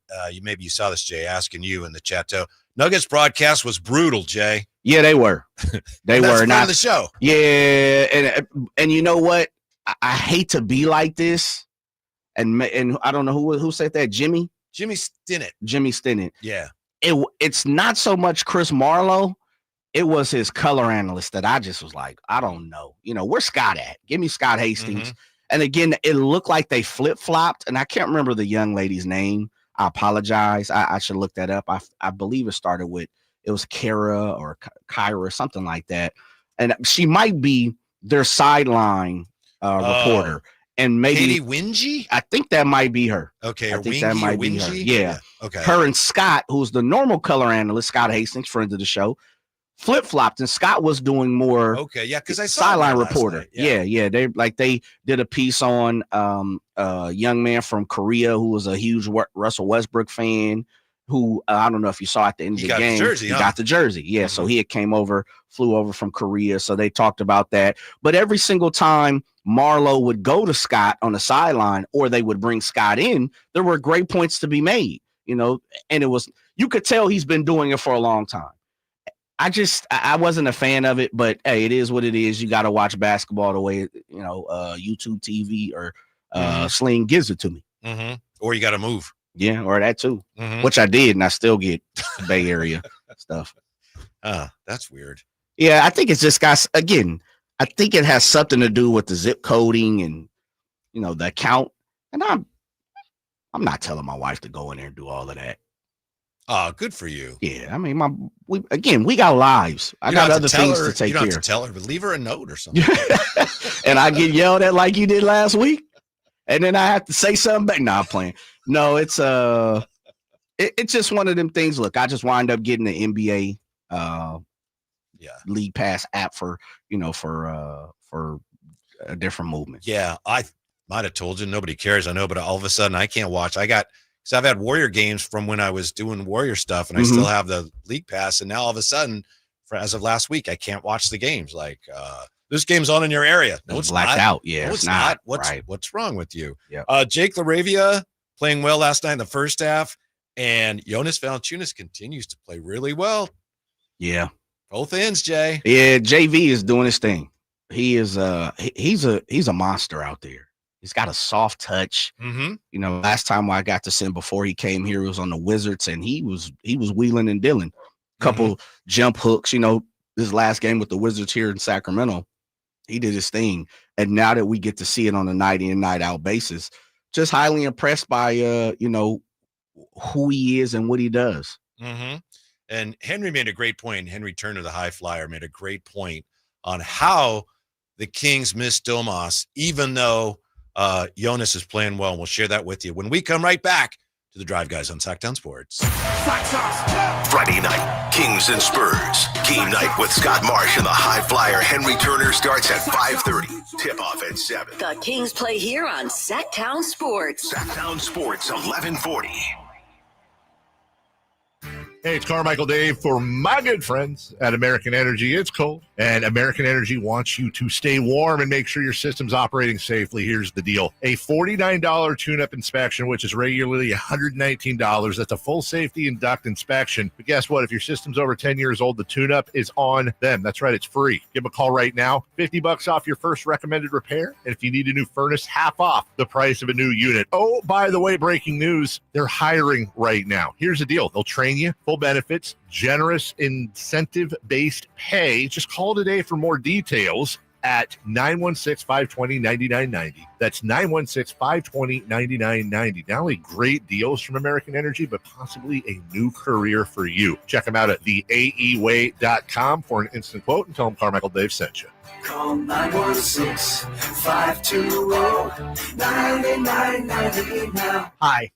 maybe you saw this, Jay, asking you in the chat too. Nuggets broadcast was brutal, Jay. Yeah, they were. They were not the show. Yeah, and you know what? I hate to be like this, and I don't know who said that. Jimmy Stinnett. Yeah. It's not so much Chris Marlowe. It was his color analyst that I just was like, I don't know. Where's Scott at? Give me Scott Hastings. And again, it looked like they flip-flopped, and I can't remember the young lady's name. I apologize. I should look that up. I believe it started with, it was Kara or Kyra, something like that. And she might be their sideline reporter. And maybe Katie Wingy? I think that might be her. Okay. I think that might be her. Yeah. Okay. Her and Scott, who's the normal color analyst, Scott Hastings, friend of the show, flip-flopped, and Scott was doing more. Okay, yeah, because I saw sideline that last reporter. night. Yeah. They did a piece on a young man from Korea who was a huge Russell Westbrook fan. Who I don't know if you saw at the end of the game. Jersey, he got the jersey. Yeah, so he had flew over from Korea. So they talked about that. But every single time Marlo would go to Scott on the sideline, or they would bring Scott in, there were great points to be made. And you could tell he's been doing it for a long time. I wasn't a fan of it, but hey, it is what it is. You got to watch basketball the way YouTube TV or Sling gives it to me. Mm-hmm. Or you got to move. Yeah, or that too, which I did, and I still get Bay Area stuff. That's weird. Yeah, I think it's just got, again, I think it has something to do with the zip coding and, the account. And I'm not telling my wife to go in there and do all of that. Oh, good for you. Yeah, I mean, we got lives. I got other things to take care of. You don't have to tell her, but leave her a note or something. And I get yelled at like you did last week. And then I have to say something back. No, I'm playing. No, it's just one of them things. Look, I just wind up getting the NBA League Pass app for a different movement. Yeah, I might have told you. Nobody cares, I know, but all of a sudden I can't watch. I've had Warrior games from when I was doing Warrior stuff, and I still have the League Pass. And now all of a sudden, as of last week, I can't watch the games. Like, this game's on in your area. No, it's blacked out. Yeah, no, it's not. What's wrong with you? Yeah. Jake LaRavia playing well last night in the first half, and Jonas Valanciunas continues to play really well. Yeah. Both ends, Jay. Yeah, JV is doing his thing. He is he's a monster out there. He's got a soft touch. Mm-hmm. Last time I got to see him before he came here, he was on the Wizards, and he was wheeling and dealing. Couple jump hooks. This last game with the Wizards here in Sacramento, he did his thing. And now that we get to see it on a night in, night out basis, just highly impressed by who he is and what he does. Mm-hmm. And Henry made a great point. Henry Turner, the high flyer, made a great point on how the Kings missed Domas, even though Jonas is playing well. And we'll share that with you when we come right back to the Drive Guys on Sacktown Sports. Friday night, Kings and Spurs. Game night with Scott Marsh and the high flyer Henry Turner starts at 5:30. Tip-off at 7. The Kings play here on Sacktown Sports. Sacktown Sports, 1140. Hey, it's Carmichael Dave for my good friends at American Energy. It's cold, and American Energy wants you to stay warm and make sure your system's operating safely. Here's the deal. A $49 tune-up inspection, which is regularly $119. That's a full safety and duct inspection. But guess what? If your system's over 10 years old, the tune-up is on them. That's right. It's free. Give them a call right now. $50 off your first recommended repair. And if you need a new furnace, half off the price of a new unit. Oh, by the way, breaking news, they're hiring right now. Here's the deal. They'll train you. Full benefits, generous incentive-based pay. Just call today for more details at 916-520-9990. That's 916-520-9990. Not only great deals from American Energy, but possibly a new career for you. Check them out at theaeway.com for an instant quote and tell them Carmichael Dave sent you. Call 916-520-9990 now. Hi.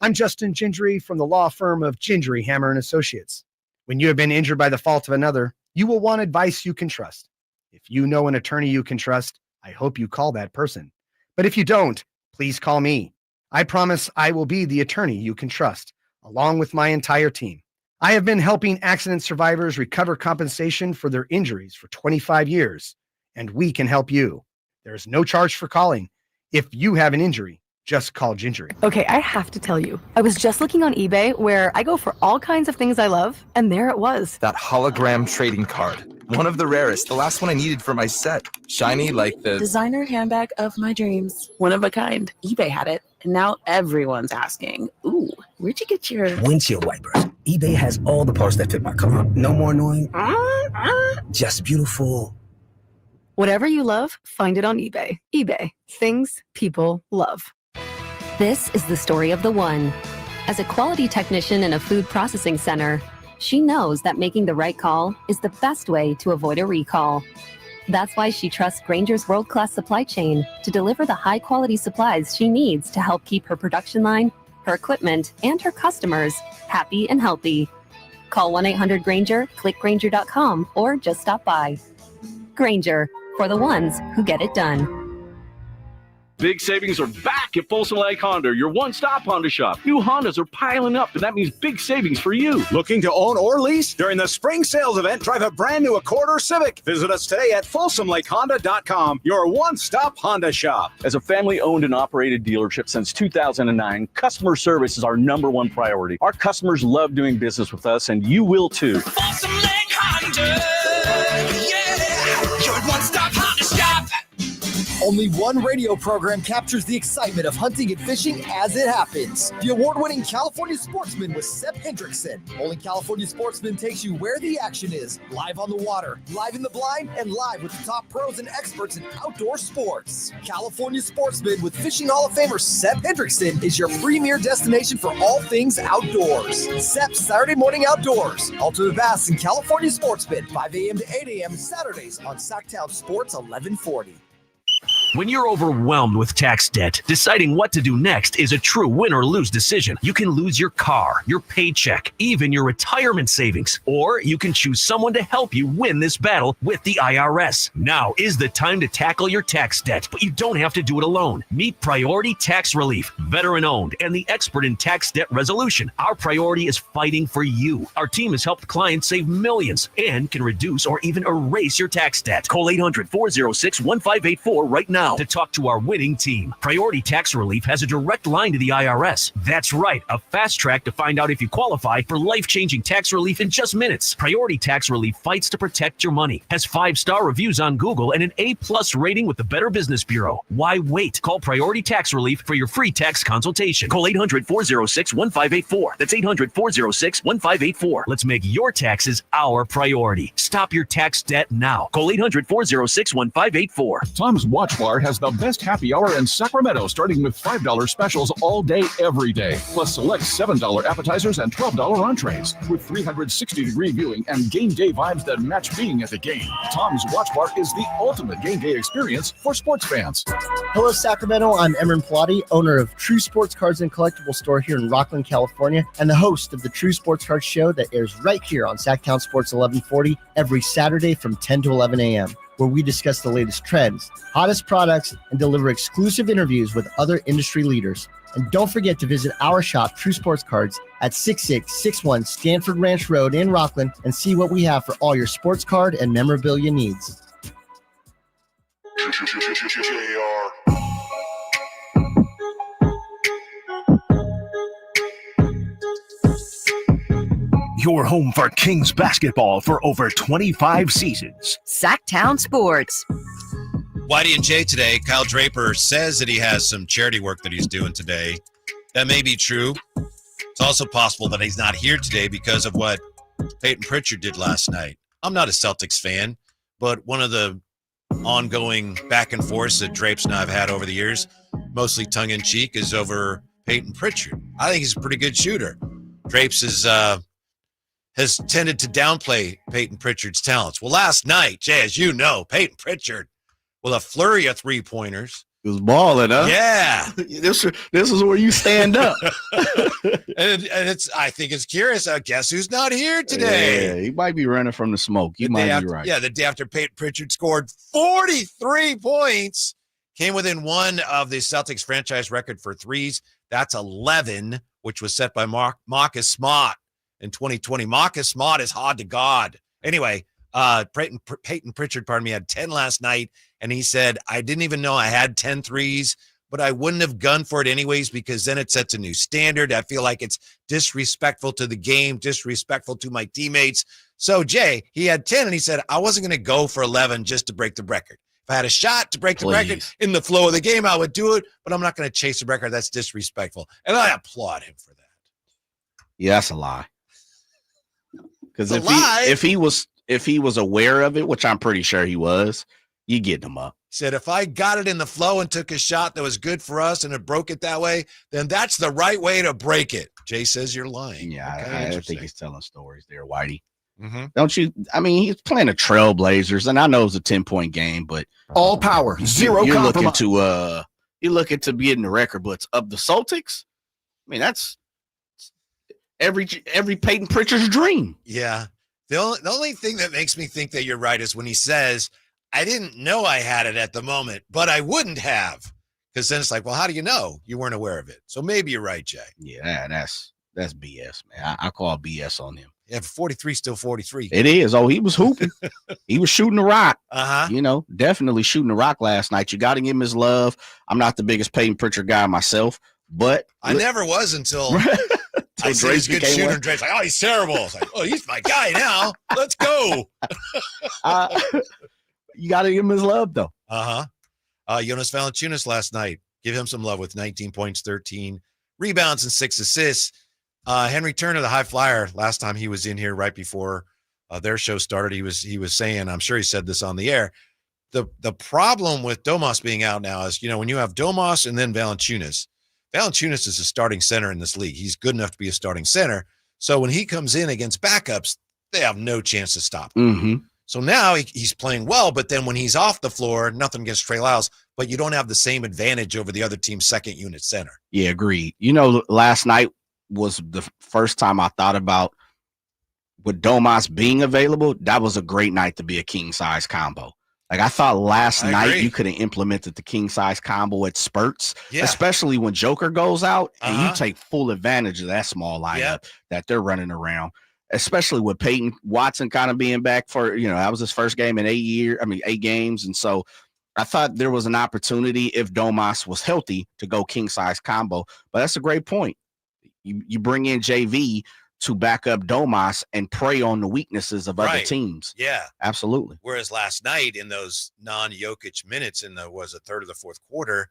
I'm Justin Gingery from the law firm of Gingery, Hammer & Associates. When you have been injured by the fault of another, you will want advice you can trust. If you know an attorney you can trust, I hope you call that person. But if you don't, please call me. I promise I will be the attorney you can trust, along with my entire team. I have been helping accident survivors recover compensation for their injuries for 25 years, and we can help you. There is no charge for calling. If you have an injury, just call Gingery. Okay, I have to tell you. I was just looking on eBay where I go for all kinds of things I love, and there it was. That hologram trading card. One of the rarest. The last one I needed for my set. Shiny like the... designer handbag of my dreams. One of a kind. eBay had it, and now everyone's asking, ooh, where'd you get your... windshield wipers. eBay has all the parts that fit my car. No more annoying. Just beautiful. Whatever you love, find it on eBay. eBay. Things people love. This is the story of the one. As a quality technician in a food processing center, she knows that making the right call is the best way to avoid a recall. That's why she trusts Grainger's world-class supply chain to deliver the high-quality supplies she needs to help keep her production line, her equipment, and her customers happy and healthy. Call 1-800-GRANGER, click Grainger.com, or just stop by. Grainger, for the ones who get it done. Big savings are back at Folsom Lake Honda, your one-stop Honda shop. New Hondas are piling up, and that means big savings for you. Looking to own or lease? During the spring sales event, drive a brand new Accord or Civic. Visit us today at FolsomLakeHonda.com, your one-stop Honda shop. As a family-owned and operated dealership since 2009, customer service is our #1 priority. Our customers love doing business with us, and you will too. Folsom Lake Honda, yeah, your one-stop Honda shop. Only one radio program captures the excitement of hunting and fishing as it happens. The award-winning California Sportsman with Sep Hendrickson. Only California Sportsman takes you where the action is, live on the water, live in the blind, and live with the top pros and experts in outdoor sports. California Sportsman with Fishing Hall of Famer Sep Hendrickson is your premier destination for all things outdoors. Sep's Saturday Morning Outdoors. Ultimate Bass and California Sportsman, 5 a.m. to 8 a.m. Saturdays on Sacktown Sports 1140. When you're overwhelmed with tax debt, deciding what to do next is a true win or lose decision. You can lose your car, your paycheck, even your retirement savings, or you can choose someone to help you win this battle with the IRS. Now is the time to tackle your tax debt, but you don't have to do it alone. Meet Priority Tax Relief, veteran-owned and the expert in tax debt resolution. Our priority is fighting for you. Our team has helped clients save millions and can reduce or even erase your tax debt. Call 800-406-1584 right now to talk to our winning team. Priority Tax Relief has a direct line to the IRS. That's right, a fast track to find out if you qualify for life-changing tax relief in just minutes. Priority Tax Relief fights to protect your money, has 5-star reviews on Google and an A+ rating with the Better Business Bureau. Why wait? Call Priority Tax Relief for your free tax consultation. Call 800-406-1584. That's 800-406-1584. Let's make your taxes our priority. Stop your tax debt now. Call 800-406-1584. Tom's Watch Bar has the best happy hour in Sacramento, starting with $5 specials all day, every day, plus select $7 appetizers and $12 entrees, with 360-degree viewing and game day vibes that match being at the game. Tom's Watch Bar is the ultimate game day experience for sports fans. Hello, Sacramento. I'm Emran Plati, owner of True Sports Cards and Collectible Store here in Rockland, California, and the host of the True Sports Cards Show that airs right here on Sacktown Sports 1140 every Saturday from 10 to 11 a.m., where we discuss the latest trends, hottest products, and deliver exclusive interviews with other industry leaders. And don't forget to visit our shop, True Sports Cards, at 6661 Stanford Ranch Road in Rockland, and see what we have for all your sports card and memorabilia needs. Your home for Kings basketball for over 25 seasons. Sacktown Sports. Whitey and Jay today. Kyle Draper says that he has some charity work that he's doing today. That may be true. It's also possible that he's not here today because of what Payton Pritchard did last night. I'm not a Celtics fan, but one of the ongoing back and forths that Drapes and I have had over the years, mostly tongue-in-cheek, is over Payton Pritchard. I think he's a pretty good shooter. Drapes has tended to downplay Payton Pritchard's talents. Well, last night, Jay, as you know, Payton Pritchard with a flurry of three-pointers. He was balling, huh? Yeah. This is where you stand up. and I think it's curious. Guess who's not here today? Yeah, he might be running from the smoke. You might be right. Yeah, the day after Payton Pritchard scored 43 points, came within one of the Celtics franchise record for threes. That's 11, which was set by Marcus Smart in 2020. Marcus Smart is hard to guard. Anyway, Payton Pritchard, had 10 last night, and he said, I didn't even know I had 10 threes, but I wouldn't have gone for it anyways because then it sets a new standard. I feel like it's disrespectful to the game, disrespectful to my teammates. So, Jay, he had 10, and he said, I wasn't going to go for 11 just to break the record. If I had a shot to break the record in the flow of the game, I would do it, but I'm not going to chase the record. That's disrespectful. And I applaud him for that. Yeah, that's a lie. Because if he was aware of it, which I'm pretty sure he was, you get him up. He said, if I got it in the flow and took a shot that was good for us and it broke it that way, then that's the right way to break it. Jay says you're lying. Yeah, Okay, I think he's telling stories there, Whitey. Mm-hmm. Don't you? I mean, he's playing the Trailblazers, and I know it's a 10-point game, but all power, zero you're compromise. You're looking to be in the record books of the Celtics. I mean, that's every Payton Pritchard's dream. Yeah. The only thing that makes me think that you're right is when he says, I didn't know I had it at the moment, but I wouldn't have. Because then it's like, well, how do you know? You weren't aware of it. So maybe you're right, Jay. Yeah, that's BS, man. I call BS on him. Yeah, 43 still 43. It is. Oh, he was hooping. He was shooting the rock. Uh-huh. Definitely shooting the rock last night. You got to give him his love. I'm not the biggest Payton Pritchard guy myself, but I never was until I said he's a good shooter. And Drake's like, oh, he's terrible. It's like, oh, he's my guy now. Let's go. You got to give him his love, though. Jonas Valanciunas last night. Give him some love with 19 points, 13 rebounds, and 6 assists. Henry Turner, the high flyer, last time he was in here right before their show started, he was saying, I'm sure he said this on the air, the problem with Domas being out now is, when you have Domas and then Valanciunas is a starting center in this league. He's good enough to be a starting center. So when he comes in against backups, they have no chance to stop him. Mm-hmm. So now he's playing well, but then when he's off the floor, nothing against Trey Lyles, but you don't have the same advantage over the other team's second unit center. Yeah, agreed. Last night was the first time I thought about with Domas being available. That was a great night to be a king size combo. Like I thought last night you could have implemented the king size combo at spurts, especially when Joker goes out and you take full advantage of that small lineup that they're running around, especially with Peyton Watson kind of being back for, that was his first game in 8 games. And so I thought there was an opportunity if Domas was healthy to go king size combo, but that's a great point. You bring in JV to back up Domas and prey on the weaknesses of other teams. Yeah, absolutely. Whereas last night in those non-Jokic minutes in the third or the fourth quarter,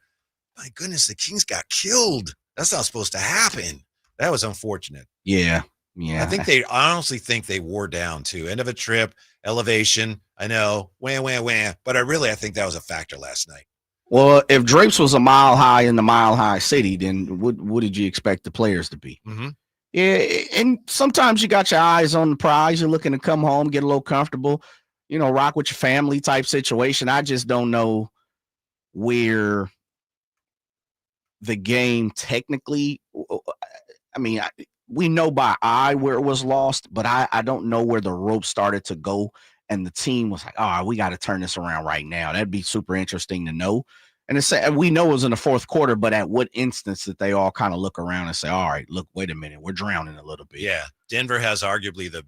my goodness, the Kings got killed. That's not supposed to happen. That was unfortunate. Yeah. I honestly think they wore down too. End of a trip, elevation. I know, but I think that was a factor last night. Well, if Drapes was a mile high in the Mile High City, then what did you expect the players to be? Mm-hmm. Yeah, and sometimes you got your eyes on the prize. You're looking to come home, get a little comfortable, rock with your family type situation. I just don't know where the game technically, we know by eye where it was lost, but I don't know where the rope started to go. And the team was like, all right, we got to turn this around right now. That'd be super interesting to know. And we know it was in the fourth quarter, but at what instance did they all kind of look around and say, all right, look, wait a minute, we're drowning a little bit. Yeah. Denver has arguably the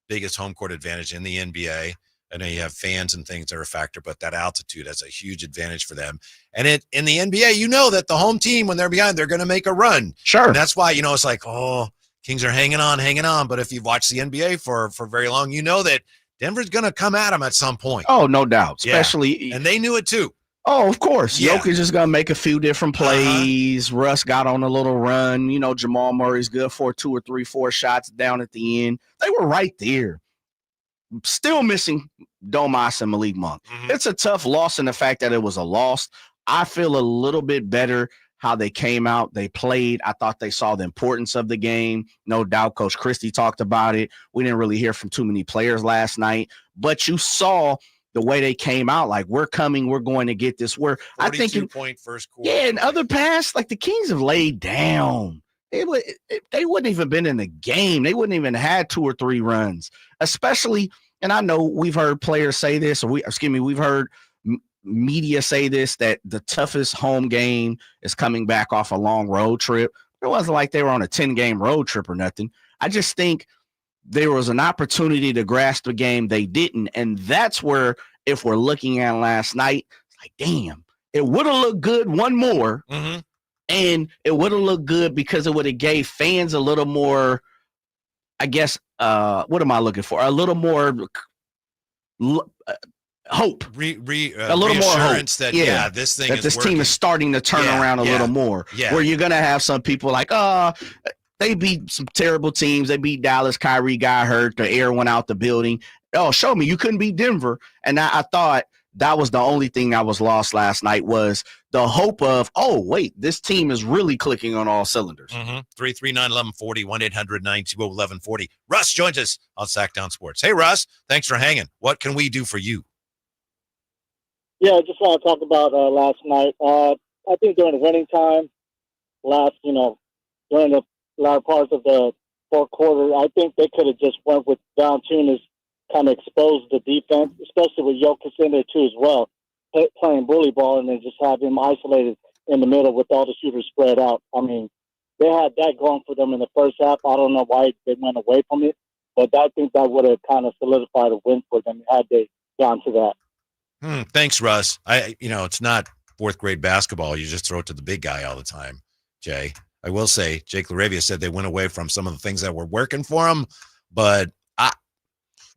biggest home court advantage in the NBA. I know you have fans and things that are a factor, but that altitude has a huge advantage for them. And in the NBA, that the home team, when they're behind, they're going to make a run. Sure. And that's why, it's like, Kings are hanging on. But if you've watched the NBA for very long, that Denver's going to come at them at some point. Oh, no doubt. Especially. And they knew it too. Oh, of course. Yeah. Jokic is going to make a few different plays. Russ got on a little run. Jamal Murray's good for 2 or 3, 4 shots down at the end. They were right there. Still missing Domas and Malik Monk. Mm-hmm. It's a tough loss in the fact that it was a loss. I feel a little bit better how they came out. They played. I thought they saw the importance of the game. No doubt, Coach Christie talked about it. We didn't really hear from too many players last night, but you saw the way they came out, like we're coming, we're going to get this. I think 42-point first quarter. Yeah, in other past, like the Kings have laid down. They wouldn't even been in the game. They wouldn't even had 2 or 3 runs, especially. And I know we've heard players say this, we've heard media say this, that the toughest home game is coming back off a long road trip. It wasn't like they were on a 10-game road trip or nothing. I just think there was an opportunity to grasp the game. They didn't. And that's where, if we're looking at last night, it's like, damn, it would have looked good one more. Mm-hmm. And it would have looked good because it would have gave fans a little more, I guess, what am I looking for? A little more hope. A little more hope that this thing that is this working. Team is starting to turn around a little more. Yeah. Where you're going to have some people like, they beat some terrible teams. They beat Dallas. Kyrie got hurt. The air went out the building. Oh, show me you couldn't beat Denver. And I thought that was the only thing that was lost last night, was the hope of, oh, wait, this team is really clicking on all cylinders. 339-1140, 1-800-920-1140. Russ joins us on Sacktown Sports. Hey, Russ, thanks for hanging. What can we do for you? Yeah, I just want to talk about last night. I think during the running time, during the latter parts of the fourth quarter. I think they could have just went with Valanciunas, kind of exposed the defense, especially with Jokic in there too as well, playing bully ball, and then just have him isolated in the middle with all the shooters spread out. I mean, they had that going for them in the first half. I don't know why they went away from it, but I think that would have kind of solidified a win for them had they gone to that. Thanks, Russ. It's not fourth grade basketball. You just throw it to the big guy all the time, Jay. I will say, Jake LaRavia said they went away from some of the things that were working for them, but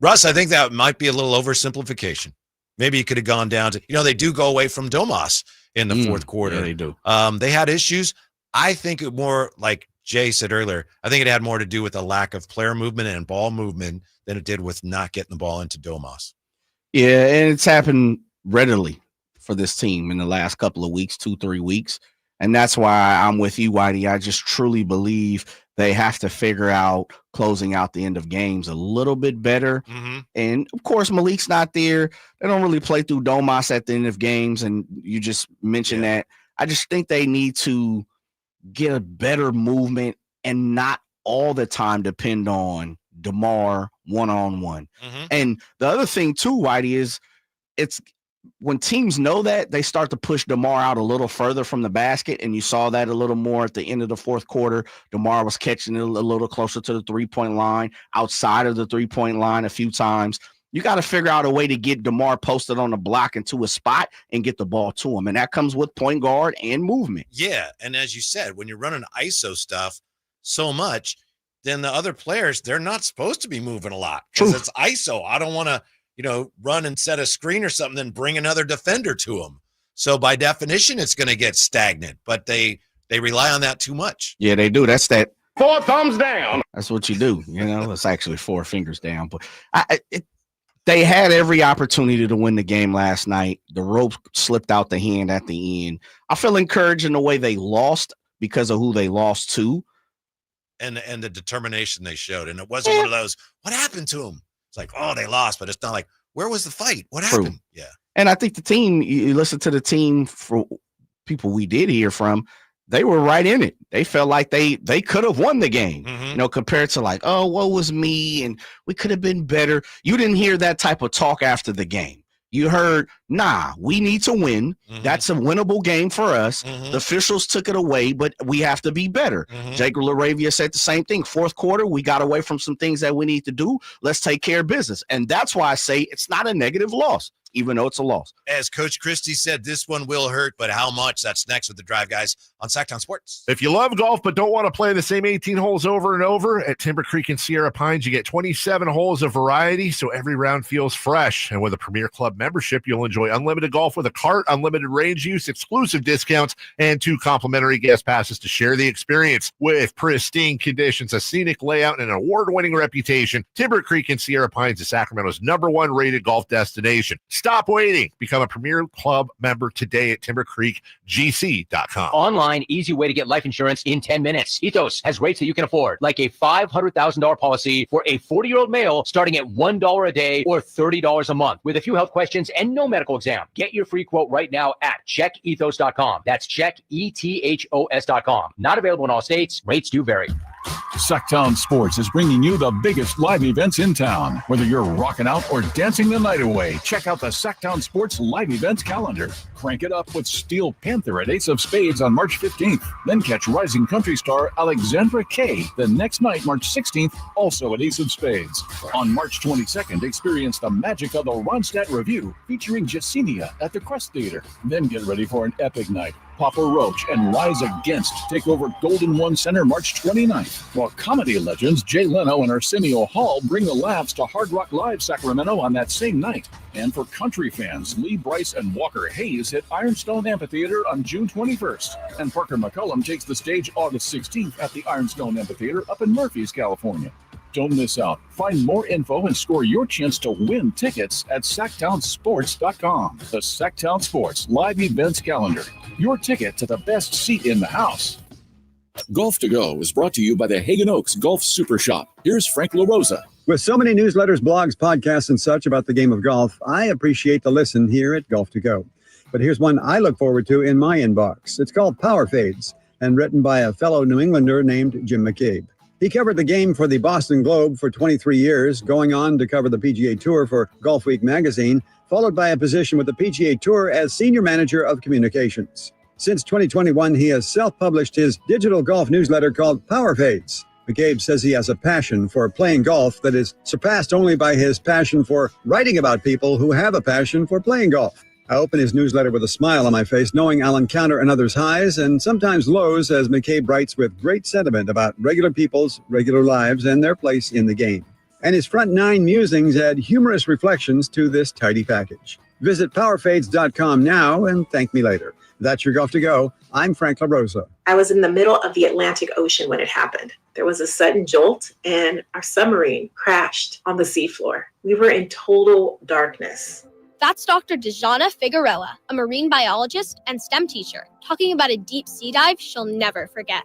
Russ, I think that might be a little oversimplification. Maybe you could have gone down to, they do go away from Domas in the fourth quarter. Yeah, they do. They had issues. I think it more, like Jay said earlier, I think it had more to do with a lack of player movement and ball movement than it did with not getting the ball into Domas. Yeah, and it's happened readily for this team in the last couple of weeks, 2-3 weeks. And that's why I'm with you, Whitey. I just truly believe they have to figure out closing out the end of games a little bit better. Mm-hmm. And, of course, Malik's not there. They don't really play through Domas at the end of games, and you just mentioned that. I just think they need to get a better movement and not all the time depend on DeMar one-on-one. Mm-hmm. And the other thing, too, Whitey, is it's – when teams know that, they start to push DeMar out a little further from the basket, and you saw that a little more at the end of the fourth quarter. DeMar was catching it a little closer to the three-point line, outside of the three-point line a few times. You got to figure out a way to get DeMar posted on the block into a spot and get the ball to him, and that comes with point guard and movement. Yeah, and as you said, when you're running ISO stuff so much, then the other players, they're not supposed to be moving a lot because it's ISO. I don't want to run and set a screen or something, then bring another defender to them. So by definition, it's going to get stagnant, but they rely on that too much. Yeah, they do. That's that 4 thumbs down. That's what you do. It's actually 4 fingers down, but they had every opportunity to win the game last night. The rope slipped out the hand at the end. I feel encouraged in the way they lost because of who they lost to. And the determination they showed. And it wasn't one of those, what happened to them? It's like, oh, they lost, but it's not like, where was the fight? What happened? Yeah. And I think the team, you listen to the team for people we did hear from, they were right in it. They felt like they could have won the game, compared to like, oh, woe was me, and we could have been better. You didn't hear that type of talk after the game. You heard, we need to win. That's a winnable game for us. The officials took it away, but we have to be better. Jake LaRavia said the same thing. Fourth quarter, we got away from some things that we need to do. Let's take care of business. And that's why I say it's not a negative loss, even though it's a loss. As Coach Christie said, this one will hurt, but how much? That's next with the Drive Guys on Sacktown Sports. If you love golf but don't want to play the same 18 holes over and over, at Timber Creek and Sierra Pines, you get 27 holes of variety, so every round feels fresh. And with a Premier Club membership, you'll enjoy unlimited golf with a cart, unlimited range use, exclusive discounts, and 2 complimentary guest passes to share the experience. With pristine conditions, a scenic layout, and an award-winning reputation, Timber Creek and Sierra Pines is Sacramento's #1 rated golf destination. Stop waiting. Become a Premier Club member today at timbercreekgc.com. Online, easy way to get life insurance in 10 minutes. Ethos has rates that you can afford, like a $500,000 policy for a 40-year-old male starting at $1 a day or $30 a month with a few health questions and no medical exam. Get your free quote right now at checkethos.com. That's checkethos.com. Not available in all states. Rates do vary. Sacktown Sports is bringing you the biggest live events in town. Whether you're rocking out or dancing the night away, check out the Sacktown Sports live events calendar. Crank it up with Steel Panther at Ace of Spades on March 15th. Then catch rising country star Alexandra Kay the next night, March 16th, also at Ace of Spades. On March 22nd, experience the magic of the Ronstadt Review featuring Jacinia at the Crest Theater. Then get ready for an epic night. Papa Roach and Rise Against take over Golden One Center March 29th, while comedy legends Jay Leno and Arsenio Hall bring the laughs to Hard Rock Live Sacramento on that same night. And for country fans, Lee Brice and Walker Hayes hit Ironstone Amphitheater on June 21st, and Parker McCullum takes the stage August 16th at the Ironstone Amphitheater up in Murphys, California. Don't miss out. Find more info and score your chance to win tickets at SacktownSports.com. The Sacktown Sports Live Events Calendar. Your ticket to the best seat in the house. Golf to Go is brought to you by the Hagen Oaks Golf Super Shop. Here's Frank LaRosa. With so many newsletters, blogs, podcasts, and such about the game of golf, I appreciate the listen here at Golf to Go. But here's one I look forward to in my inbox. It's called Power Fades, and written by a fellow New Englander named Jim McCabe. He covered the game for the Boston Globe for 23 years, going on to cover the PGA Tour for Golf Week magazine, followed by a position with the PGA Tour as Senior Manager of Communications. Since 2021, he has self-published his digital golf newsletter called Power Fades. McCabe says he has a passion for playing golf that is surpassed only by his passion for writing about people who have a passion for playing golf. I open his newsletter with a smile on my face, knowing I'll encounter another's highs and sometimes lows, as McCabe writes with great sentiment about regular people's regular lives and their place in the game. And his front 9 musings add humorous reflections to this tidy package. Visit powerfades.com now and thank me later. That's your Golf to Go. I'm Frank LaRosa. I was in the middle of the Atlantic Ocean when it happened. There was a sudden jolt and our submarine crashed on the seafloor. We were in total darkness. That's Dr. Dejana Figueroa, a marine biologist and STEM teacher, talking about a deep sea dive she'll never forget.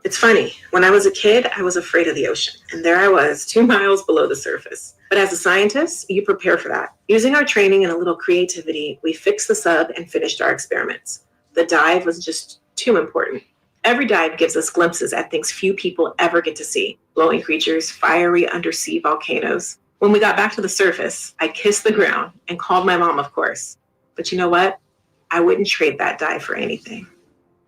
It's funny, when I was a kid, I was afraid of the ocean, and there I was, 2 miles below the surface. But as a scientist, you prepare for that. Using our training and a little creativity, we fixed the sub and finished our experiments. The dive was just too important. Every dive gives us glimpses at things few people ever get to see. Glowing creatures, fiery undersea volcanoes. When we got back to the surface, I kissed the ground and called my mom, of course. But you know what? I wouldn't trade that dive for anything.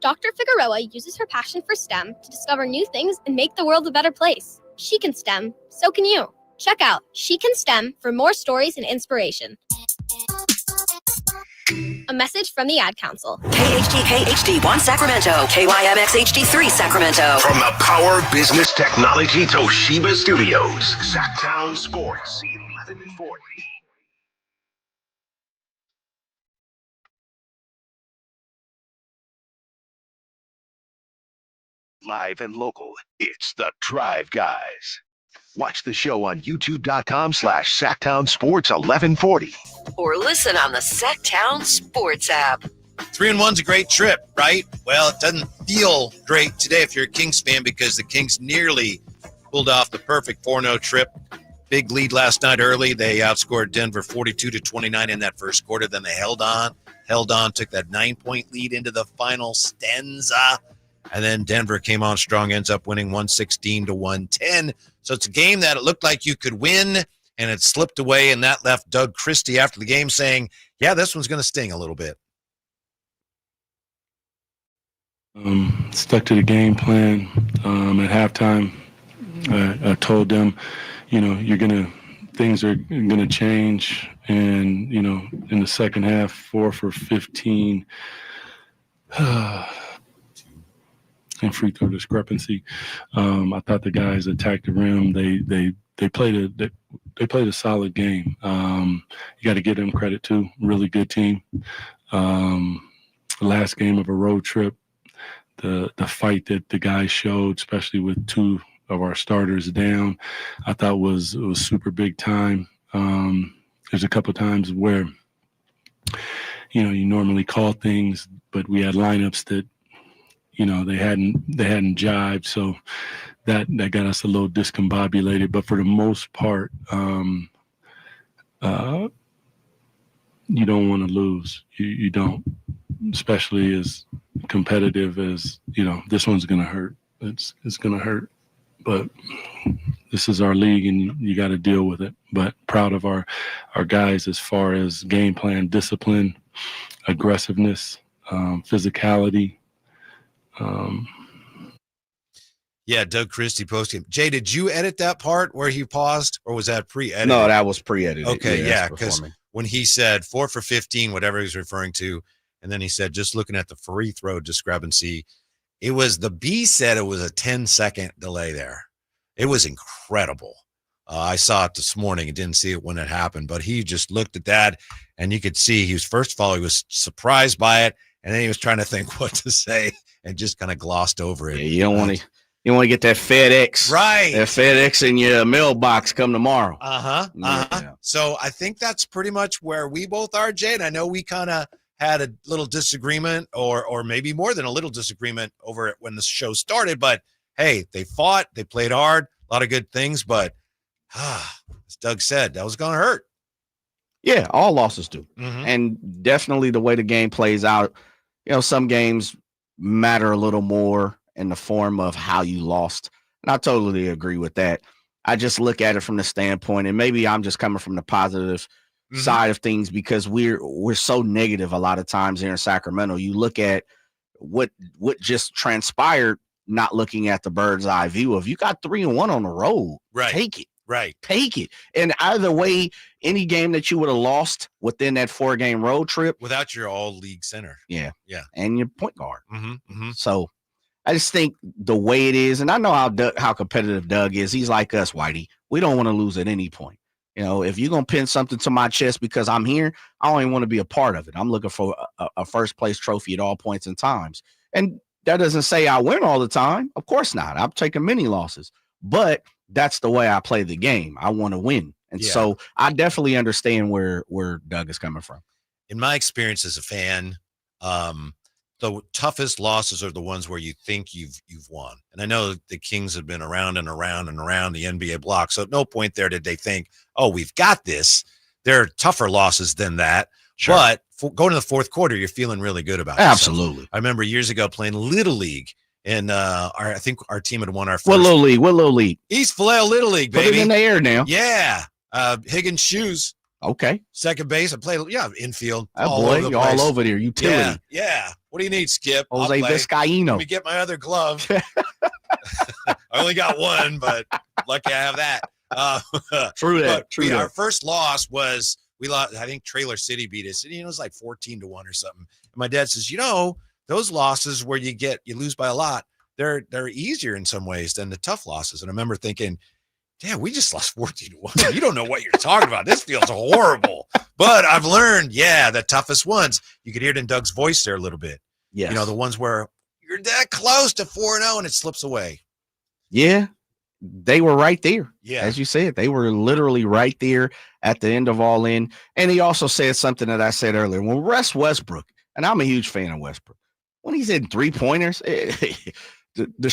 Dr. Figueroa uses her passion for STEM to discover new things and make the world a better place. She can STEM, so can you. Check out She Can STEM for more stories and inspiration. A message from the Ad Council. KHTK HD1 Sacramento, KYMX HD3 Sacramento. From the Power Business Technology Toshiba Studios, Sacktown Sports 1140. Live and local, it's the Drive Guys. Watch the show on youtube.com/Sacktown Sports 1140. Or listen on the Sacktown Sports app. 3-1's a great trip, right? Well, it doesn't feel great today if you're a Kings fan because the Kings nearly pulled off the perfect 4-0 trip. Big lead last night early. They outscored Denver 42-29 in that first quarter. Then they held on, took that 9-point lead into the final stanza. And then Denver came on strong, ends up winning 116-110. So it's a game that it looked like you could win, and it slipped away, and that left Doug Christie after the game saying, yeah, this one's going to sting a little bit. Stuck to the game plan. At halftime, I told them, things are going to change. And, in the second half, 4 for 15. And free throw discrepancy. I thought the guys attacked the rim. They played a solid game. You got to give them credit too. Really good team. Last game of a road trip, the fight that the guys showed, especially with 2 of our starters down, I thought was super big time. There's a couple times where you normally call things, but we had lineups that they hadn't jived, so that got us a little discombobulated. But for the most part, you don't want to lose. You don't, especially as competitive as this one's gonna hurt. It's gonna hurt, but this is our league, and you got to deal with it. But proud of our guys as far as game plan, discipline, aggressiveness, physicality. Yeah, Doug Christie posted. Jay, did you edit that part where he paused, or was that pre-edited? No, that was pre-edited. Okay, yeah, because when he said 4 for 15, whatever he was referring to, and then he said, just looking at the free throw discrepancy, it was the B said it was a 10-second delay there. It was incredible. I saw it this morning. I didn't see it when it happened, but he just looked at that, and you could see he was, first of all, he was surprised by it, and then he was trying to think what to say and just kind of glossed over it. Yeah, you don't want to get that FedEx. Right. That FedEx in your mailbox come tomorrow. Yeah. So I think that's pretty much where we both are, Jay. And I know we kind of had a little disagreement or maybe more than a little disagreement over it when the show started. But, hey, they fought. They played hard. A lot of good things. But, as Doug said, that was going to hurt. Yeah, all losses do. Mm-hmm. And definitely the way the game plays out, some games matter a little more in the form of how you lost. And I totally agree with that. I just look at it from the standpoint, and maybe I'm just coming from the positive side of things, because we're so negative a lot of times here in Sacramento. You look at what just transpired, not looking at the bird's eye view of, you got 3-1 on the road. Right. Take it. Right. Take it. And either way, any game that you would have lost within that 4-game road trip. Without your all-league center. Yeah. Yeah. And your point guard. Mm-hmm. So I just think the way it is, and I know how competitive Doug is. He's like us, Whitey. We don't want to lose at any point. You know, if you're going to pin something to my chest because I'm here, I don't even want to be a part of it. I'm looking for a first-place trophy at all points and times. And that doesn't say I win all the time. Of course not. I'm taking many losses. But that's the way I play the game. I want to win. And so I definitely understand where Doug is coming from. In my experience as a fan, the toughest losses are the ones where you think you've won. And I know the Kings have been around and around and around the NBA block. So at no point there did they think, oh, we've got this. There are tougher losses than that. Sure. But going to the fourth quarter, you're feeling really good about it. Absolutely. I remember years ago playing Little League, and I think our team had won our first. What little league? East Vallejo Little League, baby. Put it in the air now. Yeah. Higgins Shoes. Okay. Second base. I played, infield. You're all over there. Utility. Yeah. What do you need, Skip? Jose Vizcaíno. Let me get my other glove. I only got one, but lucky I have that. True that. Our first loss was, we lost, I think Trailer City beat us. And, it was like 14-1 or something. And my dad says, those losses where you lose by a lot, they're easier in some ways than the tough losses. And I remember thinking, damn, we just lost 14-1. You don't know what you're talking about. This feels horrible. But I've learned, the toughest ones, you could hear it in Doug's voice there a little bit. Yes. The ones where you're that close to 4-0 and it slips away. Yeah. They were right there. Yeah. As you said, they were literally right there at the end of all in. And he also said something that I said earlier. When Russ Westbrook, and I'm a huge fan of Westbrook, when he's in 3-pointers, the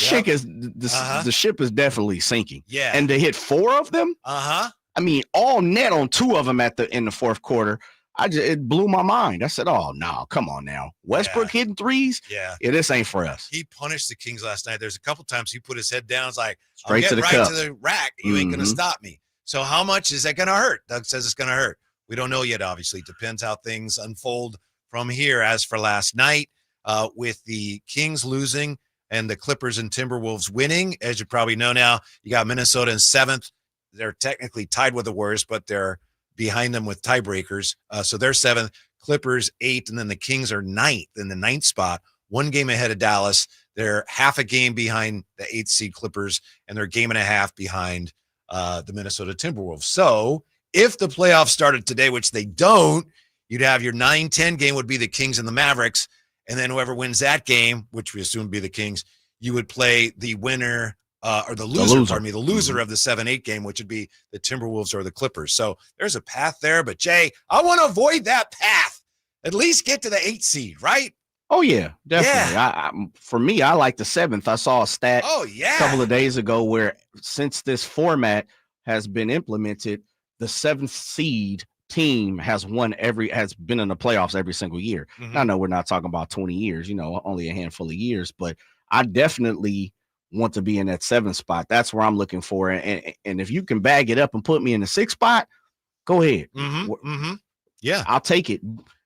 ship is definitely sinking. Yeah. And to hit 4 of them, I mean, all net on 2 of them in the fourth quarter. It blew my mind. I said, oh no, come on now. Westbrook hitting threes? Yeah. This ain't for us. He punished the Kings last night. There's a couple times he put his head down. It's like, straight to the cup. To the rack. You ain't gonna stop me. So how much is that gonna hurt? Doug says it's gonna hurt. We don't know yet, obviously. It depends how things unfold from here. As for last night, with the Kings losing and the Clippers and Timberwolves winning, as you probably know now, you got Minnesota in 7th. They're technically tied with the Warriors, but they're behind them with tiebreakers. So they're 7th, Clippers 8th, and then the Kings are 9th in the 9th spot, 1 game ahead of Dallas. They're half a game behind the 8th seed Clippers, and they're a game and a half behind the Minnesota Timberwolves. So if the playoffs started today, which they don't, you'd have your 9-10 game would be the Kings and the Mavericks, and then whoever wins that game, which we assume would be the Kings, you would play the winner the loser of the 7-8 game, which would be the Timberwolves or the Clippers. So there's a path there. But, Jay, I want to avoid that path. At least get to the 8th seed, right? Oh, yeah, definitely. Yeah. For me, I like the 7th. I saw a stat a couple of days ago where since this format has been implemented, the 7th seed team has been in the playoffs every single year. Mm-hmm. I know we're not talking about 20 years, only a handful of years, but I definitely want to be in that 7th spot. That's where I'm looking for. And if you can bag it up and put me in the 6th spot, go ahead. Yeah. I'll take it.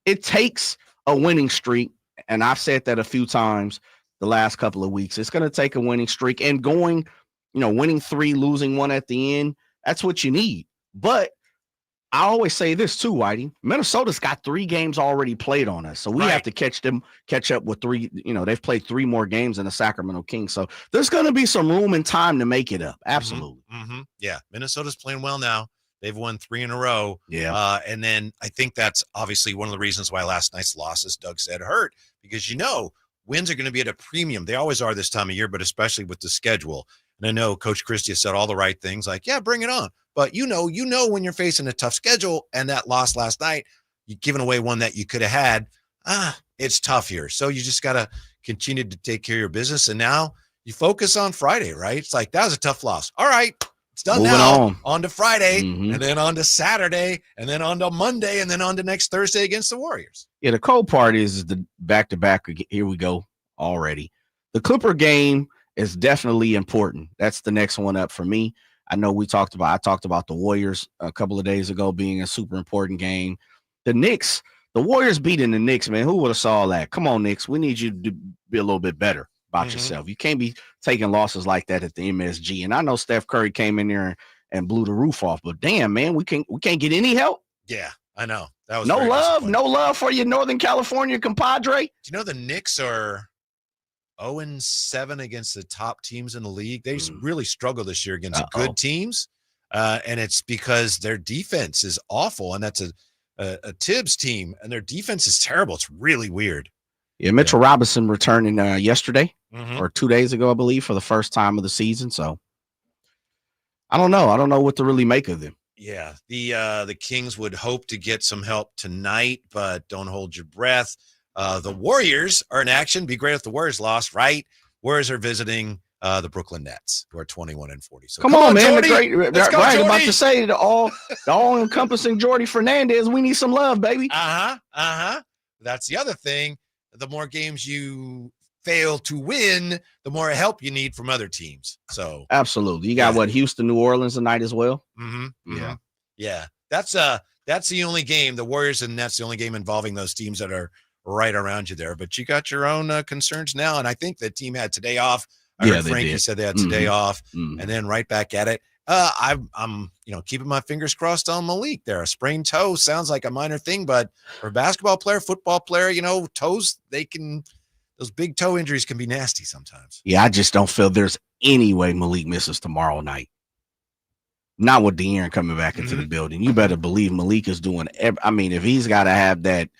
It takes a winning streak. And I've said that a few times the last couple of weeks. It's going to take a winning streak and winning 3, losing 1 at the end. That's what you need. But I always say this too, Whitey. Minnesota's got 3 games already played on us. So we have to catch up with 3. They've played 3 more games than the Sacramento Kings. So there's going to be some room and time to make it up. Absolutely. Yeah. Minnesota's playing well now. They've won 3 in a row. Yeah. And then I think that's obviously one of the reasons why last night's losses, Doug said, hurt, because wins are going to be at a premium. They always are this time of year, but especially with the schedule. And I know Coach Christie has said all the right things, like, yeah, bring it on. But you know when you're facing a tough schedule, and that loss last night, you're giving away one that you could have had. It's tough here. So you just got to continue to take care of your business. And now you focus on Friday, right? It's like, that was a tough loss. All right, it's done. Moving now. On to Friday, Mm-hmm. and then on to Saturday, and then on to Monday, and then on to next Thursday against the Warriors. Yeah, the cold part is the back-to-back. Here we go. already. The Clipper game is definitely important. That's the next one up for me. I know I talked about the Warriors a couple of days ago being a super important game. The Knicks, the Warriors beating the Knicks, man. Who would have saw that? Come on, Knicks. We need you to be a little bit better about yourself. You can't be taking losses like that at the MSG. And I know Steph Curry came in there and blew the roof off, but damn, man, we can't get any help. Yeah, I know. That was no love for your Northern California compadre. Do you know the Knicks are 0-7 against the top teams in the league? They really struggle this year against good teams, and it's because their defense is awful, and that's a Tibbs team, and their defense is terrible. It's really weird. Yeah, Mitchell Robinson returning yesterday or 2 days ago, I believe, for the first time of the season. So I don't know. I don't know what to really make of them. Yeah, the Kings would hope to get some help tonight, but don't hold your breath. The Warriors are in action. Be great if the Warriors lost, right? Warriors are visiting the Brooklyn Nets, who are 21-40. So come on, man. Jordy. Let's go, right, Jordy. about to say the all-encompassing Jordy Fernandez. We need some love, baby. That's the other thing. The more games you fail to win, the more help you need from other teams. So absolutely, you got Houston, New Orleans tonight as well. Yeah. That's the only game. The Warriors and Nets, the only game involving those teams that are right around you there. But you got your own concerns now, and I think the team had today off. I heard Frankie said they had today off, and then right back at it. I'm keeping my fingers crossed on Malik there. A sprained toe sounds like a minor thing, but for a basketball player, football player, toes, those big toe injuries can be nasty sometimes. Yeah, I just don't feel there's any way Malik misses tomorrow night. Not with De'Aaron coming back into the building. You better believe Malik is doing if he's got to have that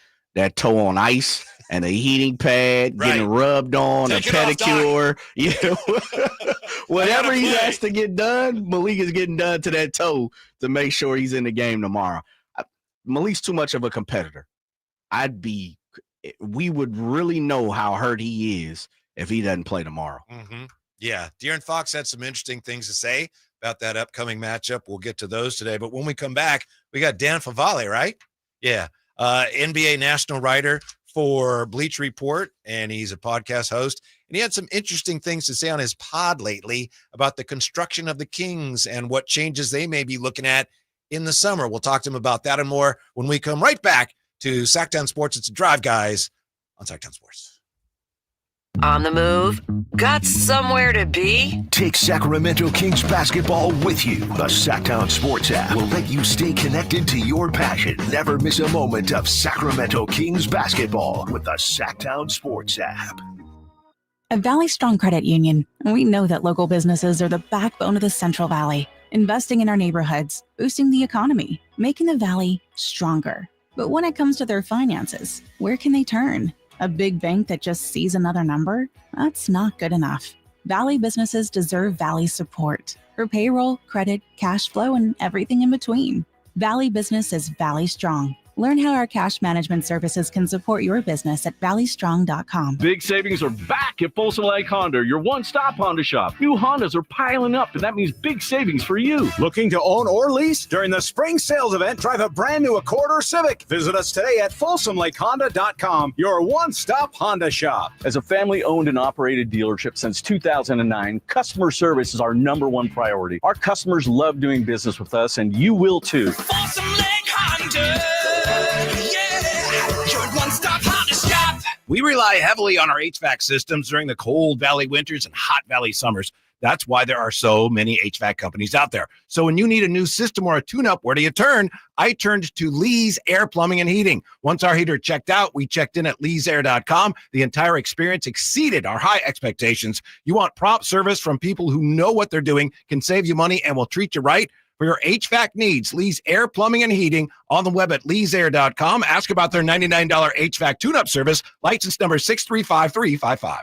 toe on ice and a heating pad, getting rubbed on, a pedicure, whatever he has to get done, Malik is getting done to that toe to make sure he's in the game tomorrow. Malik's too much of a competitor. We would really know how hurt he is if he doesn't play tomorrow. Yeah, De'Aaron Fox had some interesting things to say about that upcoming matchup. We'll get to those today. But when we come back, we got Dan Favale, right? Yeah, NBA national writer for Bleach Report, and he's a podcast host. And he had some interesting things to say on his pod lately about the construction of the Kings and what changes they may be looking at in the summer. We'll talk to him about that and more when we come right back to Sacktown Sports. It's a Drive, guys, on Sacktown Sports. On the move? Got somewhere to be? Take Sacramento Kings basketball with you. The Sacktown Sports app will let you stay connected to your passion. Never miss a moment of Sacramento Kings basketball with the Sacktown Sports app. At Valley Strong Credit Union, we know that local businesses are the backbone of the Central Valley, investing in our neighborhoods, boosting the economy, making the Valley stronger. But when it comes to their finances, where can they turn? A big bank that just sees another number? That's not good enough. Valley businesses deserve Valley support for payroll, credit, cash flow, and everything in between. Valley Business is Valley Strong. Learn how our cash management services can support your business at valleystrong.com. Big savings are back at Folsom Lake Honda, your one-stop Honda shop. New Hondas are piling up, and that means big savings for you. Looking to own or lease? During the spring sales event, drive a brand new Accord or Civic. Visit us today at folsomlakehonda.com, your one-stop Honda shop. As a family-owned and operated dealership since 2009, customer service is our number one priority. Our customers love doing business with us, and you will too. Folsom Lake Honda. We rely heavily on our HVAC systems during the cold valley winters and hot valley summers. That's why there are so many HVAC companies out there. So when you need a new system or a tune-up, where do you turn? I turned to Lee's Air Plumbing and Heating. Once our heater checked out, we checked in at leesair.com. The entire experience exceeded our high expectations. You want prompt service from people who know what they're doing, can save you money, and will treat you right. For your HVAC needs, Lee's Air Plumbing and Heating, on the web at leesair.com. Ask about their $99 HVAC tune-up service, license number 6355355.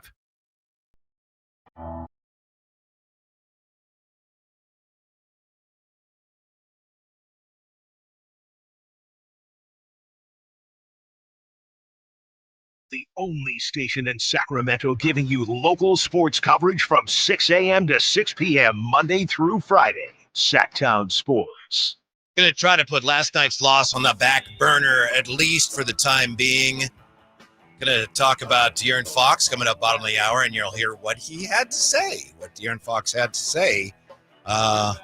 The only station in Sacramento giving you local sports coverage from 6 a.m. to 6 p.m. Monday through Friday. Sacktown Sports. Going to try to put last night's loss on the back burner, at least for the time being. Going to talk about De'Aaron Fox coming up bottom of the hour, and you'll hear what he had to say, what De'Aaron Fox had to say about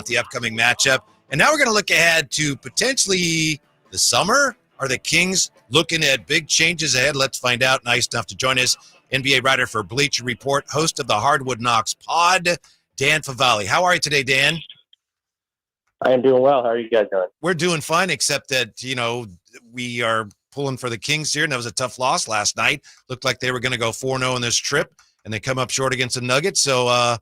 the upcoming matchup. And now we're going to look ahead to potentially the summer. Are the Kings looking at big changes ahead? Let's find out. Nice enough to join us, NBA writer for Bleacher Report, host of the Hardwood Knocks pod, Dan Favale. How are you today, Dan? I am doing well. How are you guys doing? We're doing fine, except that, we are pulling for the Kings here, and that was a tough loss last night. Looked like they were going to go 4-0 in this trip, and they come up short against the Nuggets. So,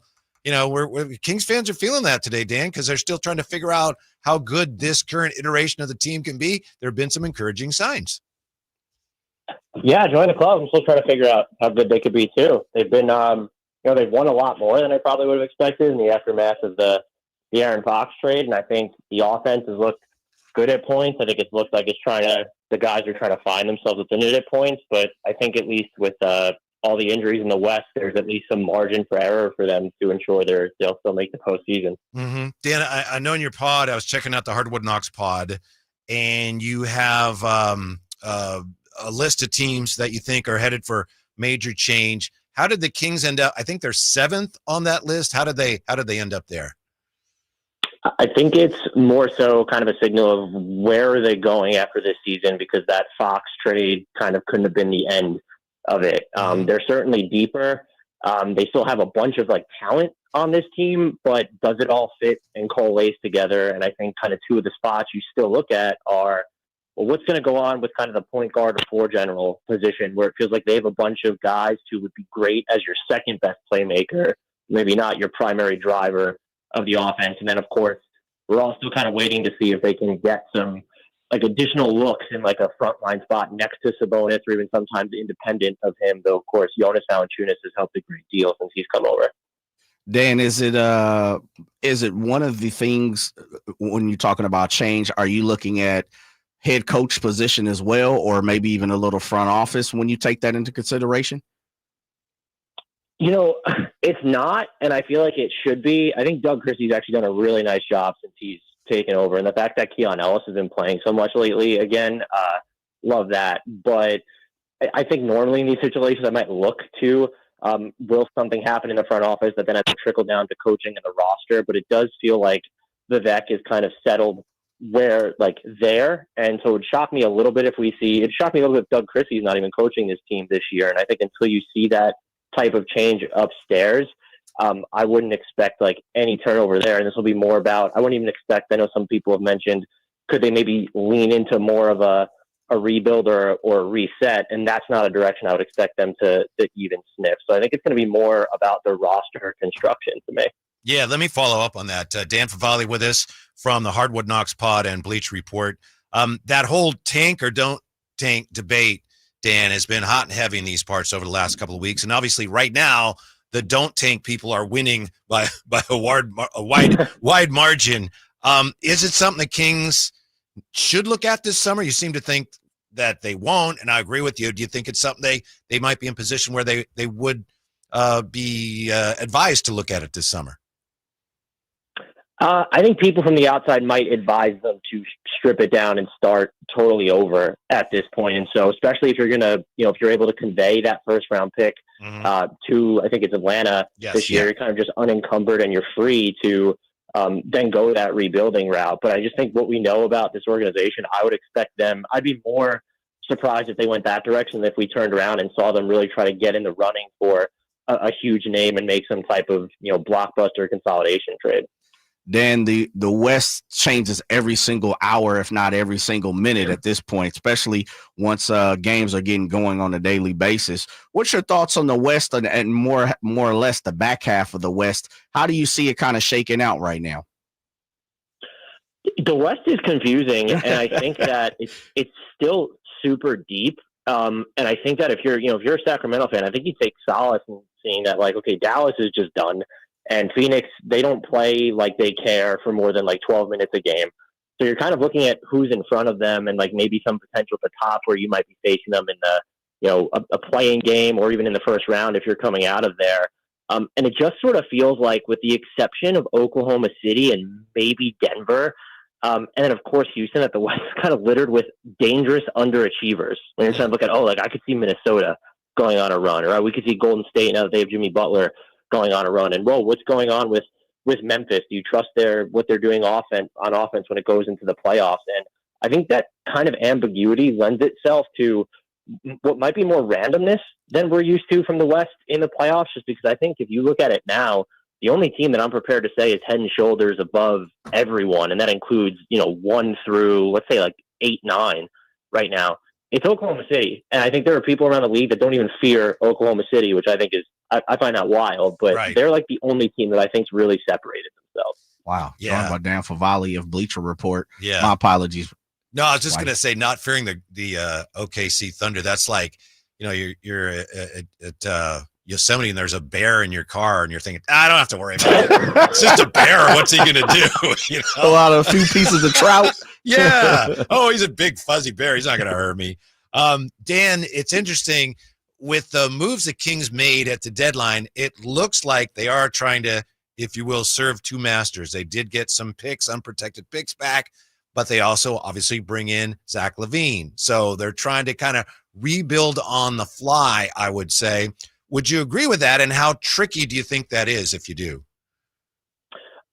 we're Kings fans are feeling that today, Dan, because they're still trying to figure out how good this current iteration of the team can be. There have been some encouraging signs. Yeah, join the club. I'm still trying to figure out how good they could be too. They've been, they've won a lot more than I probably would have expected in the aftermath of the De'Aaron Fox trade, and I think the offense has looked good at points. I think it looks like the guys are trying to find themselves within it at points, but I think at least with all the injuries in the West, there's at least some margin for error for them to ensure they'll still make the postseason. Mm-hmm. Dan, I know in your pod, I was checking out the Hardwood Knocks pod, and you have a list of teams that you think are headed for major change. How did the Kings end up? I think they're 7th on that list. How did they end up there? I think it's more so kind of a signal of where are they going after this season, because that Fox trade kind of couldn't have been the end of it. They're certainly deeper. They still have a bunch of talent on this team, but does it all fit and coalesce together? And I think kind of two of the spots you still look at are, well, what's going to go on with kind of the point guard or floor general position, where it feels like they have a bunch of guys who would be great as your second best playmaker, maybe not your primary driver of the offense. And then, of course, we're all still kind of waiting to see if they can get some additional looks in a frontline spot next to Sabonis, or even sometimes independent of him. Though, of course, Jonas Valanciunas has helped a great deal since he's come over. Dan, is it one of the things when you're talking about change? Are you looking at head coach position as well, or maybe even a little front office when you take that into consideration? It's not, and I feel like it should be. I think Doug Christie's actually done a really nice job since he's taken over, and the fact that Keon Ellis has been playing so much lately, again, love that. But I think normally in these situations, I might look to will something happen in the front office that then has to trickle down to coaching and the roster. But it does feel like Vivek is kind of settled where there, and so it would shock me a little bit if Doug Christie's not even coaching this team this year. And I think until you see that type of change upstairs, I wouldn't expect any turnover there. And this will be more about, I wouldn't even expect, I know some people have mentioned, could they maybe lean into more of a rebuild or a reset? And that's not a direction I would expect them to even sniff. So I think it's going to be more about the roster construction to me. Yeah, let me follow up on that. Dan Favale with us from the Hardwood Knocks pod and Bleach Report. That whole tank or don't tank debate, Dan, has been hot and heavy in these parts over the last couple of weeks. And obviously right now, the don't tank people are winning by a wide margin. Is it something the Kings should look at this summer? You seem to think that they won't, and I agree with you. Do you think it's something they might be in position where they would be advised to look at it this summer? I think people from the outside might advise them to strip it down and start totally over at this point. And so, especially if you're going to, if you're able to convey that first round pick to, I think it's Atlanta this year, you're kind of just unencumbered and you're free to then go that rebuilding route. But I just think what we know about this organization, I would expect them, I'd be more surprised if they went that direction than if we turned around and saw them really try to get in the running for a huge name and make some type of, blockbuster consolidation trade. Dan, the West changes every single hour, if not every single minute at this point, especially once games are getting going on a daily basis. What's your thoughts on the West and more or less the back half of the West? How do you see it kind of shaking out right now? The West is confusing, and I think that it's still super deep. And I think that if you're a Sacramento fan, I think you take solace in seeing that, okay, Dallas is just done. And Phoenix, they don't play like they care for more than 12 minutes a game. So you're kind of looking at who's in front of them and maybe some potential at the top where you might be facing them in the, a playing game or even in the first round if you're coming out of there. And it just sort of feels like, with the exception of Oklahoma City and maybe Denver, And then, of course, Houston at the West is kind of littered with dangerous underachievers. When you're trying to look at, I could see Minnesota going on a run, or we could see Golden State now that they have Jimmy Butler going on a run. And, what's going on with Memphis? Do you trust what they're doing on offense when it goes into the playoffs? And I think that kind of ambiguity lends itself to what might be more randomness than we're used to from the West in the playoffs, just because I think if you look at it now, the only team that I'm prepared to say is head and shoulders above everyone, and that includes, 1 through, let's say, like 8, 9 right now, it's Oklahoma City. And I think there are people around the league that don't even fear Oklahoma City, which I think is, I find that wild, but they're like the only team that I think's really separated themselves. Wow. Yeah. Talking about Dan Favale of Bleacher Report. Yeah. My apologies. No, I was just going to say, not fearing the OKC Thunder. That's like, you're at Yosemite and there's a bear in your car and you're thinking, I don't have to worry about it. It's just a bear. What's he going to do? Pull out a few pieces of trout. Yeah. Oh, he's a big fuzzy bear. He's not going to hurt me. Dan, it's interesting with the moves the Kings made at the deadline. It looks like they are trying to, if you will, serve two masters. They did get some picks, unprotected picks back, but they also obviously bring in Zach LaVine. So they're trying to kind of rebuild on the fly, I would say. Would you agree with that? And how tricky do you think that is if you do?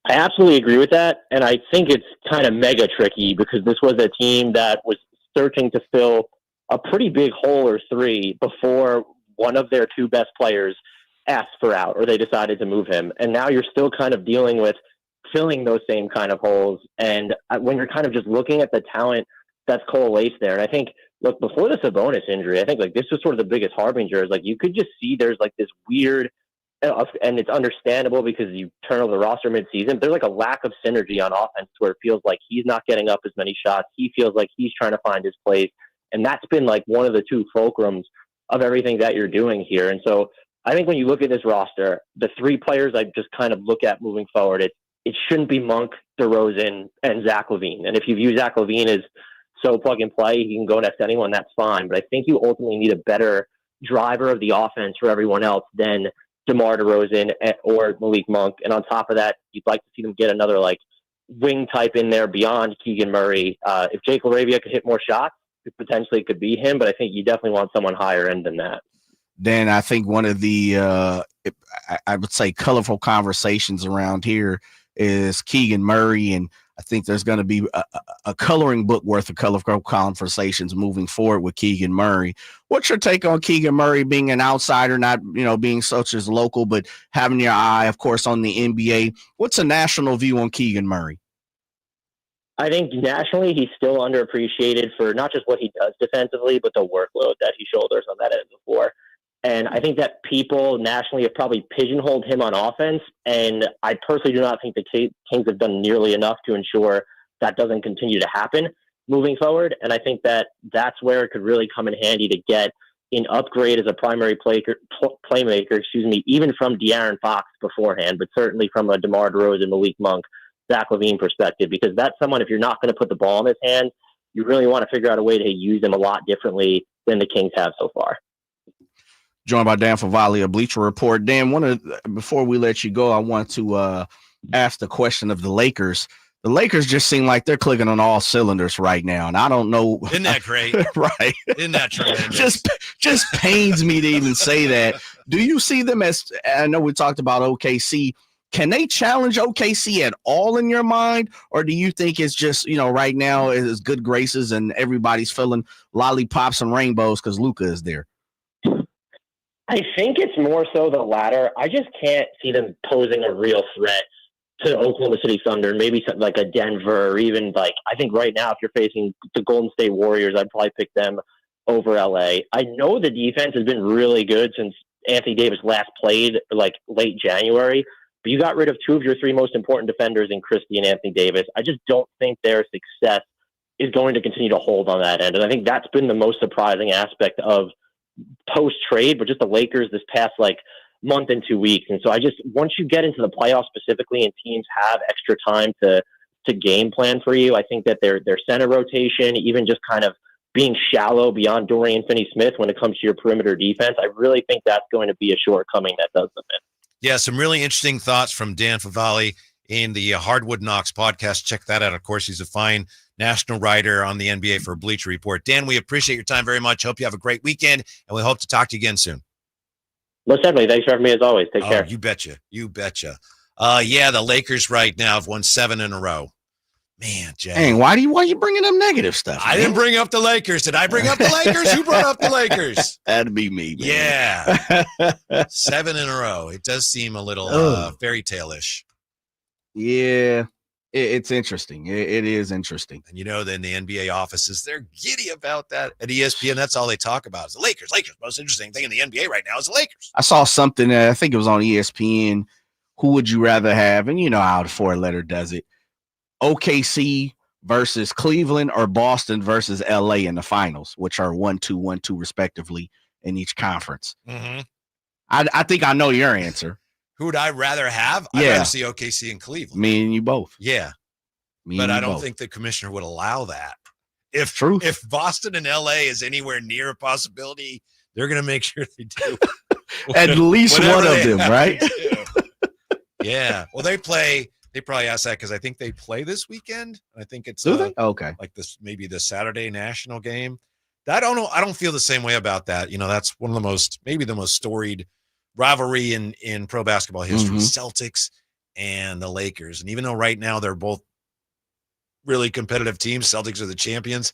I absolutely agree with that. And I think it's kind of mega tricky because this was a team that was searching to fill a pretty big hole or three before one of their two best players asked for out or they decided to move him. And now you're still kind of dealing with filling those same kind of holes. And when you're kind of just looking at the talent that's coalesced there, and I think, look, before the Sabonis injury, I think like this was sort of the biggest harbinger. Is like you could just see there's like this weird, and it's understandable because you turn over the roster midseason. There's like a lack of synergy on offense where it feels like he's not getting up as many shots. He feels like he's trying to find his place, and that's been like one of the two fulcrums of everything that you're doing here. And so I think when you look at this roster, the three players I just kind of look at moving forward, it shouldn't be Monk, DeRozan, and Zach LaVine. And if you view Zach LaVine as so plug and play, he can go next to anyone, that's fine. But I think you ultimately need a better driver of the offense for everyone else than DeMar DeRozan or Malik Monk. And on top of that, you'd like to see them get another like wing type in there beyond Keegan Murray. If Jake LaRavia could hit more shots, potentially it could be him, but I think you definitely want someone higher end than that. Dan, I think one of the, I would say, colorful conversations around here is Keegan Murray, and I think there's going to be a coloring book worth of colorful conversations moving forward with Keegan Murray. What's your take on Keegan Murray being an outsider, not being such as local, but having your eye, of course, on the NBA? What's a national view on Keegan Murray? I think nationally he's still underappreciated for not just what he does defensively, but the workload that he shoulders on that end of the floor. And I think that people nationally have probably pigeonholed him on offense. And I personally do not think the Kings have done nearly enough to ensure that doesn't continue to happen moving forward. And I think that that's where it could really come in handy to get an upgrade as a primary playmaker, even from De'Aaron Fox beforehand, but certainly from a DeMar DeRozan, Malik Monk, Zach LaVine perspective, because that's someone, if you're not going to put the ball in his hands, you really want to figure out a way to use him a lot differently than the Kings have so far. Joined by Dan Favale of Bleacher Report. Dan, before we let you go, I want to ask the question of the Lakers. The Lakers just seem like they're clicking on all cylinders right now, and I don't know. Isn't that great? Right? Isn't that tremendous? just pains me to even say that. Do you see them as? I know we talked about OKC. Can they challenge OKC at all in your mind, or do you think it's just right now it's good graces and everybody's feeling lollipops and rainbows because Luka is there? I think it's more so the latter. I just can't see them posing a real threat to Oklahoma City Thunder, maybe something like a Denver, or even like, I think right now, if you're facing the Golden State Warriors, I'd probably pick them over LA. I know the defense has been really good since Anthony Davis last played like late January, but you got rid of two of your three most important defenders in Christie and Anthony Davis. I just don't think their success is going to continue to hold on that end. And I think that's been the most surprising aspect of post-trade, but just the Lakers this past like month and 2 weeks. And so once you get into the playoffs specifically and teams have extra time to game plan for you, I think that their center rotation, even just kind of being shallow beyond Dorian Finney-Smith when it comes to your perimeter defense, I really think that's going to be a shortcoming that does them in. Yeah, some really interesting thoughts from Dan Favale. in the Hardwood Knocks podcast. Check that out. Of course, he's a fine national writer on the NBA for Bleacher Report. Dan, we appreciate your time very much. Hope you have a great weekend, and we hope to talk to you again soon. Most definitely. Thanks for having me as always. Take care. You betcha. You betcha. The Lakers right now have won 7 in a row. Man, Jay. Hey, why you bringing up negative stuff? I didn't bring up the Lakers. Did I bring up the Lakers? Who brought up the Lakers? That'd be me, man. Yeah. 7 in a row. It does seem a little fairy tale-ish. Yeah. It's interesting. It is interesting. And then the NBA offices, they're giddy about that. At ESPN, that's all they talk about is the Lakers. Most interesting thing in the NBA right now is the Lakers. I saw something, I think it was on ESPN. Who would you rather have? And you know how the 4-letter does it. OKC versus Cleveland or Boston versus LA in the finals, which are 1-2, 1-2 respectively in each conference. Mm-hmm. I think I know your answer. Who would I rather have? Yeah. I'd rather see OKC and Cleveland. Me and you both. Yeah. But I don't think the commissioner would allow that. If Boston and LA is anywhere near a possibility, they're going to make sure they do. At least one of them, right? Yeah. Well, they probably asked that because I think they play this weekend. I think it's okay. Like this, maybe the Saturday national game. I don't know. I don't feel the same way about that. That's one of the most storied rivalry in pro basketball history, Celtics and the Lakers. And even though right now they're both really competitive teams, Celtics are the champions,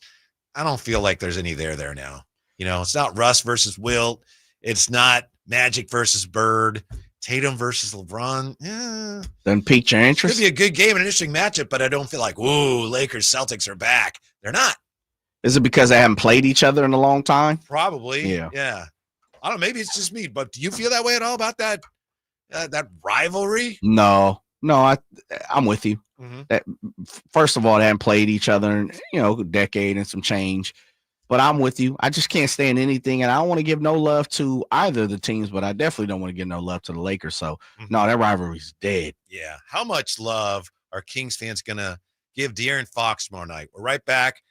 I don't feel like there's any there now. It's not Russ versus Wilt. It's not Magic versus Bird, Tatum versus LeBron. Then pique your interest. Could be a good game, an interesting matchup, but I don't feel like, whoa, Lakers, Celtics are back. They're not. Is it because they haven't played each other in a long time? Probably. Yeah. I don't know. Maybe it's just me, but do you feel that way at all about that rivalry? No, I'm with you. Mm-hmm. That first of all, they haven't played each other in a decade and some change. But I'm with you. I just can't stand anything, and I don't want to give no love to either of the teams. But I definitely don't want to give no love to the Lakers. So no, that rivalry's dead. Yeah. How much love are Kings fans gonna give De'Aaron Fox tomorrow night? We're right back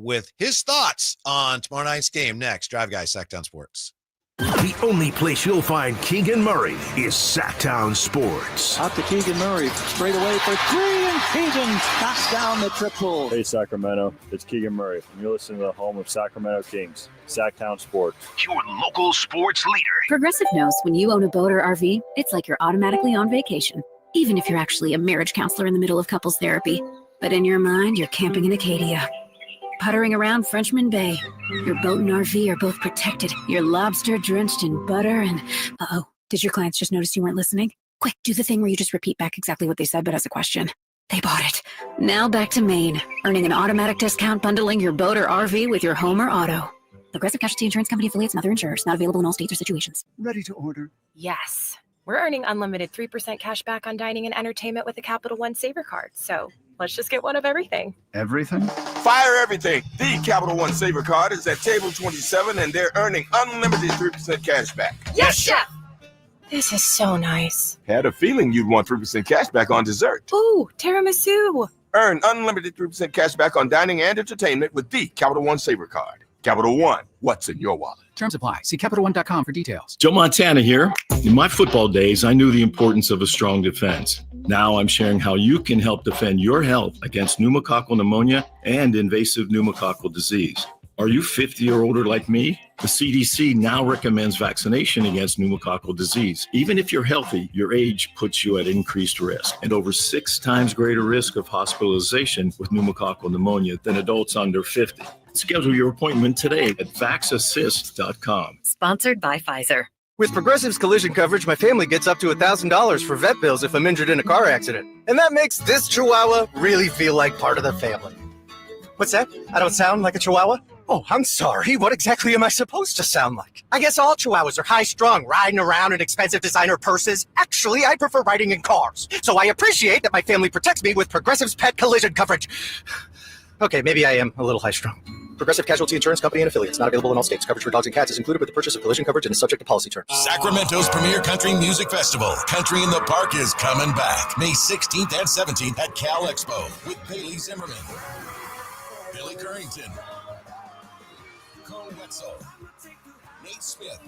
with his thoughts on tomorrow night's game next. Drive Guys, Sacktown Sports. The only place you'll find Keegan Murray is Sacktown Sports. Out to Keegan Murray, straight away for 3, and Keegan knocks down the triple. Hey, Sacramento, it's Keegan Murray, and you're listening to the home of Sacramento Kings, Sacktown Sports. Your local sports leader. Progressive knows when you own a boat or RV, it's like you're automatically on vacation, even if you're actually a marriage counselor in the middle of couples therapy. But in your mind, you're camping in Acadia, puttering around Frenchman Bay. Your boat and RV are both protected. You're lobster drenched in butter and... Uh-oh, did your clients just notice you weren't listening? Quick, do the thing where you just repeat back exactly what they said, but as a question. They bought it. Now back to Maine, earning an automatic discount bundling your boat or RV with your home or auto. Progressive Casualty Insurance Company affiliates and other insurers. Not available in all states or situations. Ready to order? Yes. We're earning unlimited 3% cash back on dining and entertainment with a Capital One Saver card. So let's just get one of everything. Everything? Fire everything. The Capital One Saver card is at table 27, and they're earning unlimited 3% cash back. Yes, chef! This is so nice. Had a feeling you'd want 3% cash back on dessert. Ooh, tiramisu. Earn unlimited 3% cash back on dining and entertainment with the Capital One Saver card. Capital One, what's in your wallet? Terms apply. See CapitalOne.com for details. Joe Montana here. In my football days, I knew the importance of a strong defense. Now I'm sharing how you can help defend your health against pneumococcal pneumonia and invasive pneumococcal disease. Are you 50 or older like me? The CDC now recommends vaccination against pneumococcal disease. Even if you're healthy, your age puts you at increased risk and over 6 times greater risk of hospitalization with pneumococcal pneumonia than adults under 50. Schedule your appointment today at vaxassist.com. Sponsored by Pfizer. With Progressive's collision coverage, my family gets up to $1,000 for vet bills if I'm injured in a car accident. And that makes this Chihuahua really feel like part of the family. What's that? I don't sound like a Chihuahua? Oh, I'm sorry. What exactly am I supposed to sound like? I guess all Chihuahuas are high-strung, riding around in expensive designer purses. Actually, I prefer riding in cars. So I appreciate that my family protects me with Progressive's pet collision coverage. Okay, maybe I am a little high-strung. Progressive Casualty Insurance Company and affiliates. Not available in all states. Coverage for dogs and cats is included with the purchase of collision coverage and is subject to policy terms. Sacramento's premier country music festival, Country in the Park, is coming back. May 16th and 17th at Cal Expo with Bailey Zimmerman, Billy Currington, Cole Wetzel, Nate Smith,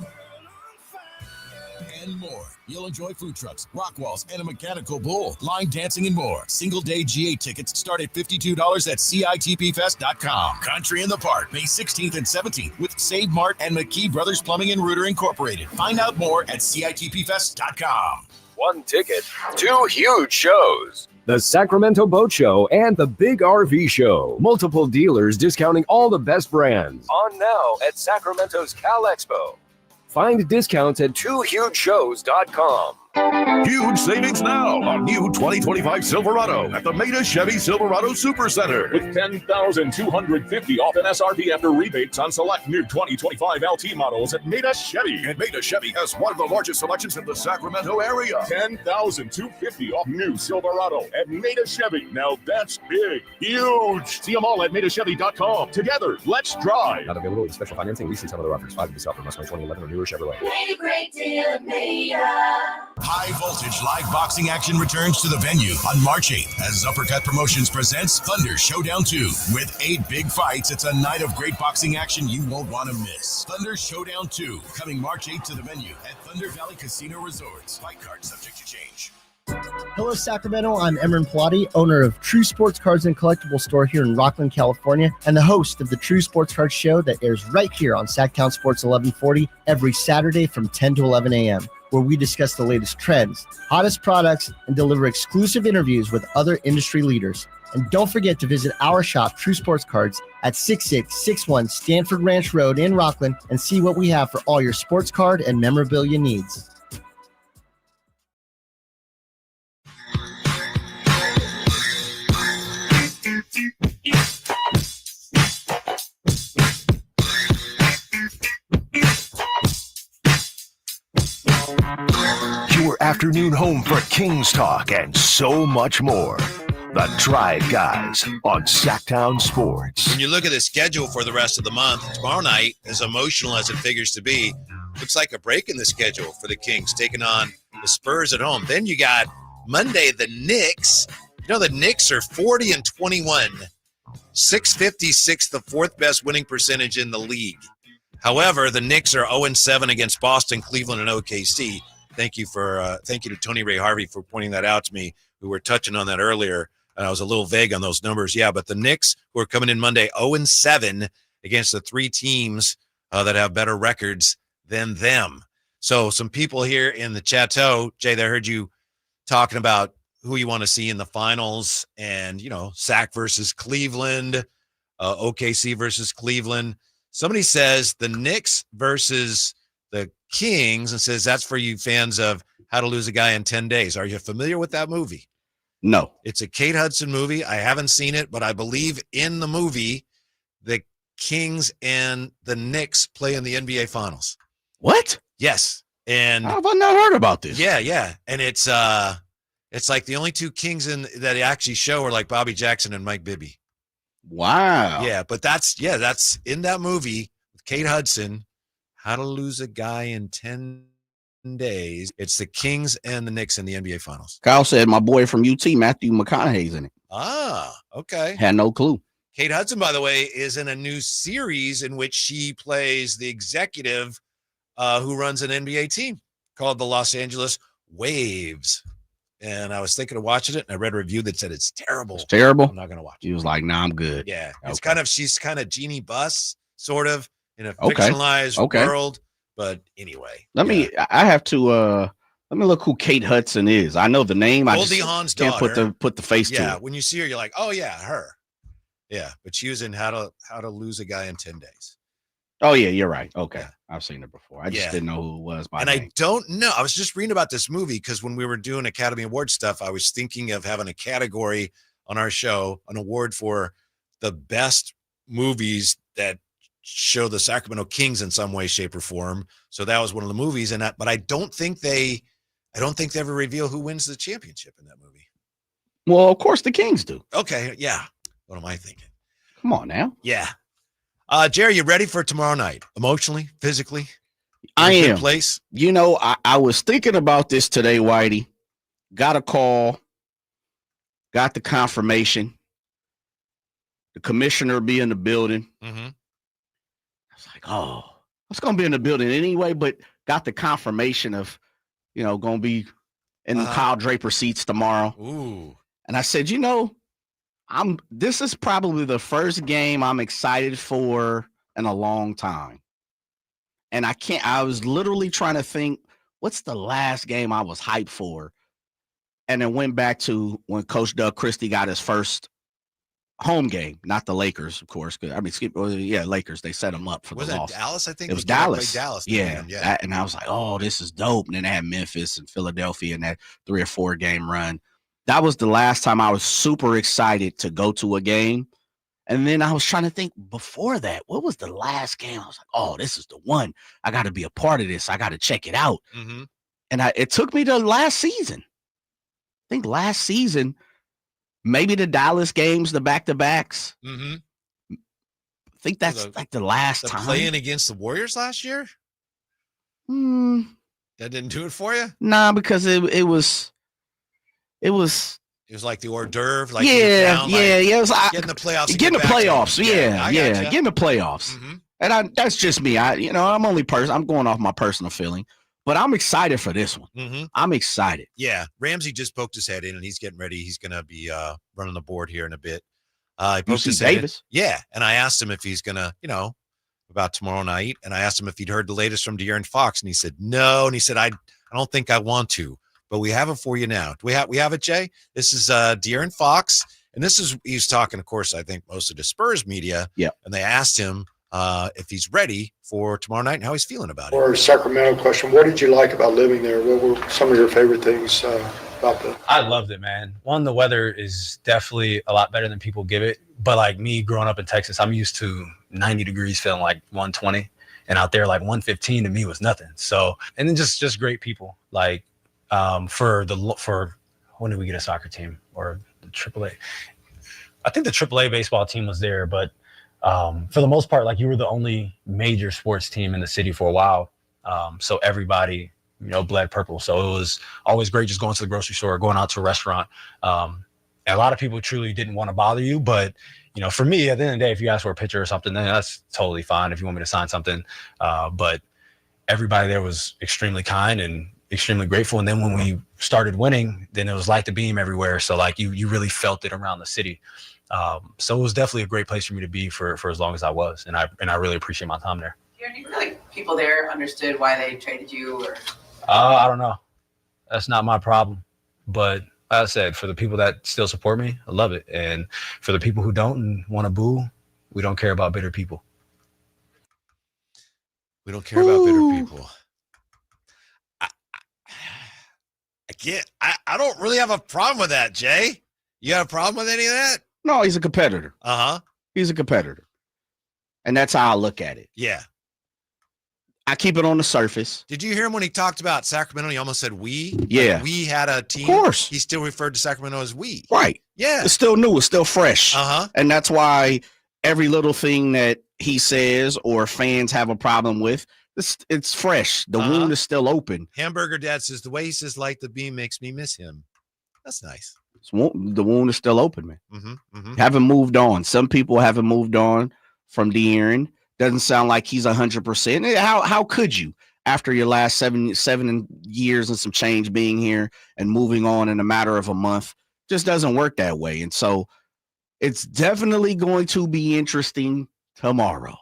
and more. You'll enjoy food trucks, rock walls, and a mechanical bull, line dancing, and more. Single-day GA tickets start at $52 at CITPFest.com. Country in the Park, May 16th and 17th with Save Mart and McKee Brothers Plumbing and Rooter Incorporated. Find out more at CITPFest.com. One ticket, 2 huge shows. The Sacramento Boat Show and the Big RV Show. Multiple dealers discounting all the best brands. On now at Sacramento's Cal Expo. Find discounts at 2hugeshows.com. Huge savings now on new 2025 Silverado at the Maida Chevy Silverado Supercenter. With $10,250 off MSRP after rebates on select new 2025 LT models at Maida Chevy. And Maida Chevy has one of the largest selections in the Sacramento area. $10,250 off new Silverado at Maida Chevy. Now that's big, huge. See them all at MaidaChevy.com. Together, let's drive. Not available with special financing, leasing, some other offers. 5 of this offer must be 2011 or newer Chevrolet. Made a great deal at Maida. High voltage live boxing action returns to the venue on March 8th as Uppercut Promotions presents Thunder Showdown 2. With 8 big fights, it's a night of great boxing action you won't want to miss. Thunder Showdown 2, coming March 8th to the venue at Thunder Valley Casino Resorts. Fight card subject to change. Hello, Sacramento. I'm Emran Pilati, owner of True Sports Cards and Collectible Store here in Rockland, California, and the host of the True Sports Cards Show that airs right here on Sacktown Sports 1140 every Saturday from 10 to 11 a.m., where we discuss the latest trends, hottest products, and deliver exclusive interviews with other industry leaders. And don't forget to visit our shop, True Sports Cards, at 6661 Stanford Ranch Road in Rockland and see what we have for all your sports card and memorabilia needs. Your afternoon home for Kings talk and so much more. The Drive Guys on Sacktown Sports. When you look at the schedule for the rest of the month, tomorrow night, as emotional as it figures to be, looks like a break in the schedule for the Kings, taking on the Spurs at home. Then you got Monday, the Knicks. You know, the Knicks are 40-21, 656, the fourth best winning percentage in the league. However, the Knicks are 0-7 against Boston, Cleveland, and OKC. Thank you to Tony Ray Harvey for pointing that out to me. We were touching on that earlier, and I was a little vague on those numbers. Yeah, but the Knicks, who are coming in Monday, 0-7 against the 3 teams that have better records than them. So some people here in the chateau, Jay, they heard you talking about who you want to see in the finals, and, you know, Sac versus Cleveland, OKC versus Cleveland. Somebody says the Knicks versus the Kings and says that's for you fans of How to Lose a Guy in 10 Days. Are you familiar with that movie? No. It's a Kate Hudson movie. I haven't seen it, but I believe in the movie the Kings and the Knicks play in the NBA Finals. What? Yes. And how have I not heard about this? Yeah. And it's like the only 2 Kings that actually show are like Bobby Jackson and Mike Bibby. Wow. Yeah, but that's in that movie with Kate Hudson, How to Lose a Guy in 10 Days. It's the Kings and the Knicks in the NBA Finals. Kyle said my boy from UT, Matthew McConaughey's in it. Ah, okay. Had no clue. Kate Hudson, by the way, is in a new series in which she plays the executive who runs an NBA team called the Los Angeles Waves. And I was thinking of watching it, and I read a review that said it's terrible. It's terrible? I'm not going to watch it. He was like, nah, I'm good. Yeah. It's okay. she's kind of Jeannie Buss, sort of, in a fictionalized world. But anyway. I have to, let me look who Kate Hudson is. I know the name. Goldie Hawn's daughter. Can't put the face to it. Yeah. When you see her, you're like, oh, yeah, her. Yeah. But she was in How to Lose a Guy in 10 Days. Oh, yeah, you're right. Okay. Yeah. I've seen her before. I just didn't know who it was by name. I don't know. I was just reading about this movie because when we were doing Academy Award stuff, I was thinking of having a category on our show, an award for the best movies that show the Sacramento Kings in some way, shape, or form. So that was one of the movies in that. But I don't think they ever reveal who wins the championship in that movie. Well, of course the Kings do. Okay. Yeah. What am I thinking? Come on now. Yeah. Jerry, you ready for tomorrow night? Emotionally, physically? I am. Place? You know, I was thinking about this today, Whitey. Got a call. Got the confirmation. The commissioner be in the building. Mm-hmm. I was like, oh, I was going to be in the building anyway, but got the confirmation of going to be in Kyle Draper seats tomorrow. Ooh. And I said, this is probably the first game I'm excited for in a long time. And I was literally trying to think, what's the last game I was hyped for? And then went back to when Coach Doug Christie got his first home game, not the Lakers, of course. Lakers. They set him up for the loss. Was it Dallas? I think it was they played Dallas. Dallas. Yeah. And I was like, oh, this is dope. And then they had Memphis and Philadelphia in that 3 or 4 game run. That was the last time I was super excited to go to a game. And then I was trying to think before that, what was the last game? I was like, oh, this is the one. I got to be a part of this. I got to check it out. Mm-hmm. And it took me to last season. I think last season, maybe the Dallas games, the back-to-backs. Mm-hmm. I think that's like the last time. Playing against the Warriors last year? That didn't do it for you? Nah, because it was It was like the hors d'oeuvre. Like it was like getting the playoffs. Getting the playoffs. Yeah, getting the playoffs. Mm-hmm. And that's just me. I'm going off my personal feeling, but I'm excited for this one. Mm-hmm. I'm excited. Yeah, Ramsey just poked his head in, and he's getting ready. He's going to be running the board here in a bit. He poked his head in. Yeah, and I asked him if he's going to, about tomorrow night, and I asked him if he'd heard the latest from De'Aaron Fox, and he said no, and he said I don't think I want to. But we have it for you now. We have it, Jay. This is De'Aaron Fox, and he's talking, of course, I think most of the Spurs media. Yeah. And they asked him if he's ready for tomorrow night and how he's feeling about it. Or a Sacramento question: what did you like about living there? What were some of your favorite things about that? I loved it, man. One, the weather is definitely a lot better than people give it. But like me growing up in Texas, I'm used to 90 degrees feeling like 120, and out there like 115 to me was nothing. So, and then just great people like. For when did we get a soccer team or the AAA? I think the AAA baseball team was there, but for the most part, like you were the only major sports team in the city for a while. So everybody, bled purple. So it was always great just going to the grocery store, going out to a restaurant. And a lot of people truly didn't want to bother you, but for me, at the end of the day, if you ask for a picture or something, then that's totally fine. If you want me to sign something, but everybody there was extremely kind and extremely grateful. And then when we started winning, then it was like the beam everywhere. So like you really felt it around the city. So it was definitely a great place for me to be for as long as I was. And I really appreciate my time there. Do you feel like people there understood why they traded you? Or I don't know. That's not my problem. But as I said, for the people that still support me, I love it. And for the people who don't and want to boo, we don't care about bitter people. We don't care about bitter people. I don't really have a problem with that, Jay. You have a problem with any of that? No, he's a competitor. Uh-huh. He's a competitor. And that's how I look at it. Yeah. I keep it on the surface. Did you hear him when he talked about Sacramento? He almost said we. Yeah. Like we had a team. Of course. He still referred to Sacramento as we. Right. Yeah. It's still new. It's still fresh. Uh-huh. And that's why every little thing that he says or fans have a problem with, it's fresh. The wound is still open. Hamburger Dad says the way he says "like the beam" makes me miss him. That's nice. The wound is still open, man. Mm-hmm, mm-hmm. Haven't moved on. Some people haven't moved on from De'Aaron. Doesn't sound like he's 100%. How could you after your last seven years and some change being here and moving on in a matter of a month? Just doesn't work that way. And so it's definitely going to be interesting tomorrow.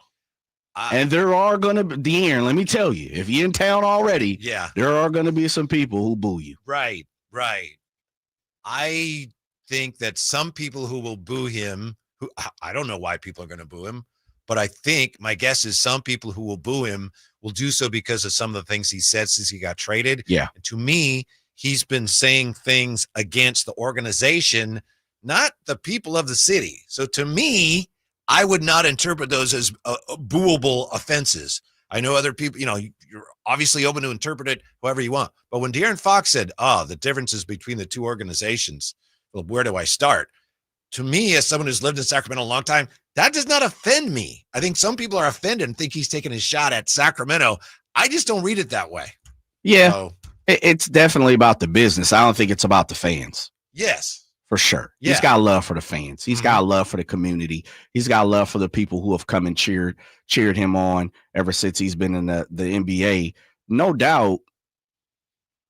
And there are going to be, De'Aaron, let me tell you, if you're in town already, there are going to be some people who boo you. Right. I think that some people who will boo him, who I don't know why people are going to boo him, but I think my guess is some people who will boo him will do so because of some of the things he said since he got traded. Yeah. And to me, he's been saying things against the organization, not the people of the city. So to me, I would not interpret those as booable offenses. I know other people, you're obviously open to interpret it however you want. But when De'Aaron Fox said, the differences between the two organizations, well, where do I start? To me, as someone who's lived in Sacramento a long time, that does not offend me. I think some people are offended and think he's taking a shot at Sacramento. I just don't read it that way. Yeah, so, it's definitely about the business. I don't think it's about the fans. Yes. For sure. Yeah. He's got love for the fans. He's got love for the community. He's got love for the people who have come and cheered him on ever since he's been in the NBA. No doubt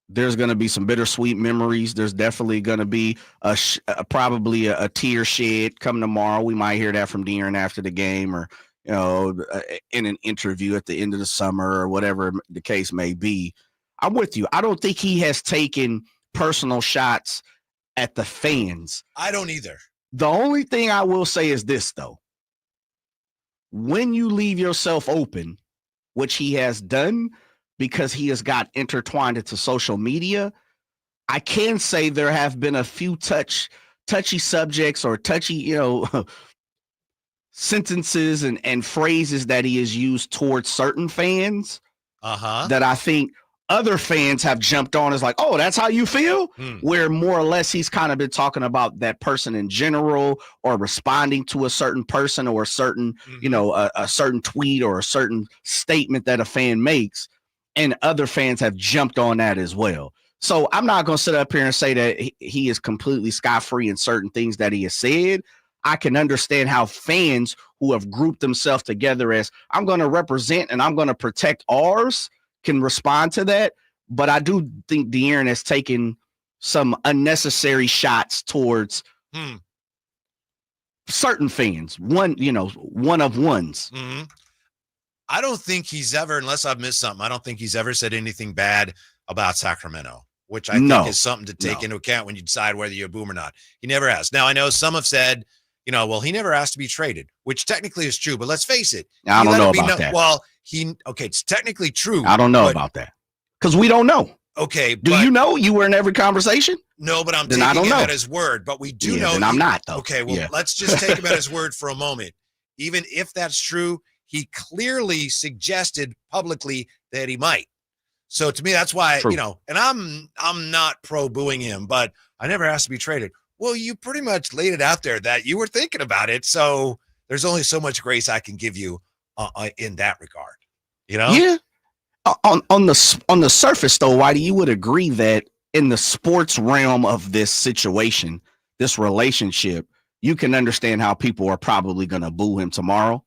There's going to be some bittersweet memories. There's definitely going to be probably a tear shed come tomorrow. We might hear that from De'Aaron after the game, or in an interview at the end of the summer, or whatever the case may be. I'm with you. I don't think he has taken personal shots at the fans. I don't either. The only thing I will say is this, though. When you leave yourself open, which he has done because he has got intertwined into social media, I can say there have been a few touchy subjects or touchy, sentences and phrases that he has used towards certain fans that I think other fans have jumped on as like, oh, that's how you feel? Where more or less he's kind of been talking about that person in general, or responding to a certain person, or a certain, a certain tweet or a certain statement that a fan makes. And other fans have jumped on that as well. So I'm not going to sit up here and say that he is completely scot-free in certain things that he has said. I can understand how fans who have grouped themselves together as, I'm going to represent and I'm going to protect ours, can respond to that. But I do think De'Aaron has taken some unnecessary shots towards certain fans, one of ones. I don't think he's ever, unless I've missed something, I don't think he's ever said anything bad about Sacramento, which I think is something to take into account when you decide whether you're a boom or not. He never has. Now, I know some have said, well, he never asked to be traded, which technically is true, but let's face it. I don't know about that. Well, it's technically true. I don't know about that because we don't know. Okay. Do you know you were in every conversation? No, but I'm taking him at his word, but we do know. Then I'm not, though. Okay. Well, let's just take him at his word for a moment. Even if that's true, he clearly suggested publicly that he might. So to me, that's why, and I'm not pro booing him, but I never asked to be traded. Well, you pretty much laid it out there that you were thinking about it. So there's only so much grace I can give you in that regard, Yeah. On the surface, though, Whitey, you would agree that in the sports realm of this situation, this relationship, you can understand how people are probably going to boo him tomorrow.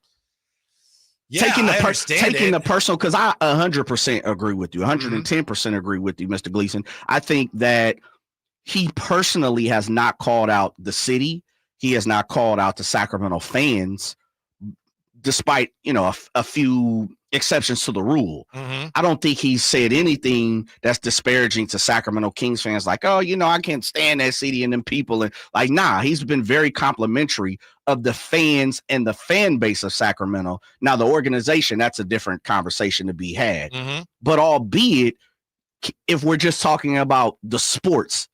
Yeah, taking the personal, because I 100% agree with you, 110% agree with you, Mr. Gleason. I think that he personally has not called out the city. He has not called out the Sacramento fans, despite, a few exceptions to the rule. I don't think he's said anything that's disparaging to Sacramento Kings fans, like, oh, I can't stand that city and them people. And like, nah, he's been very complimentary of the fans and the fan base of Sacramento. Now, the organization, that's a different conversation to be had. But albeit, if we're just talking about the sports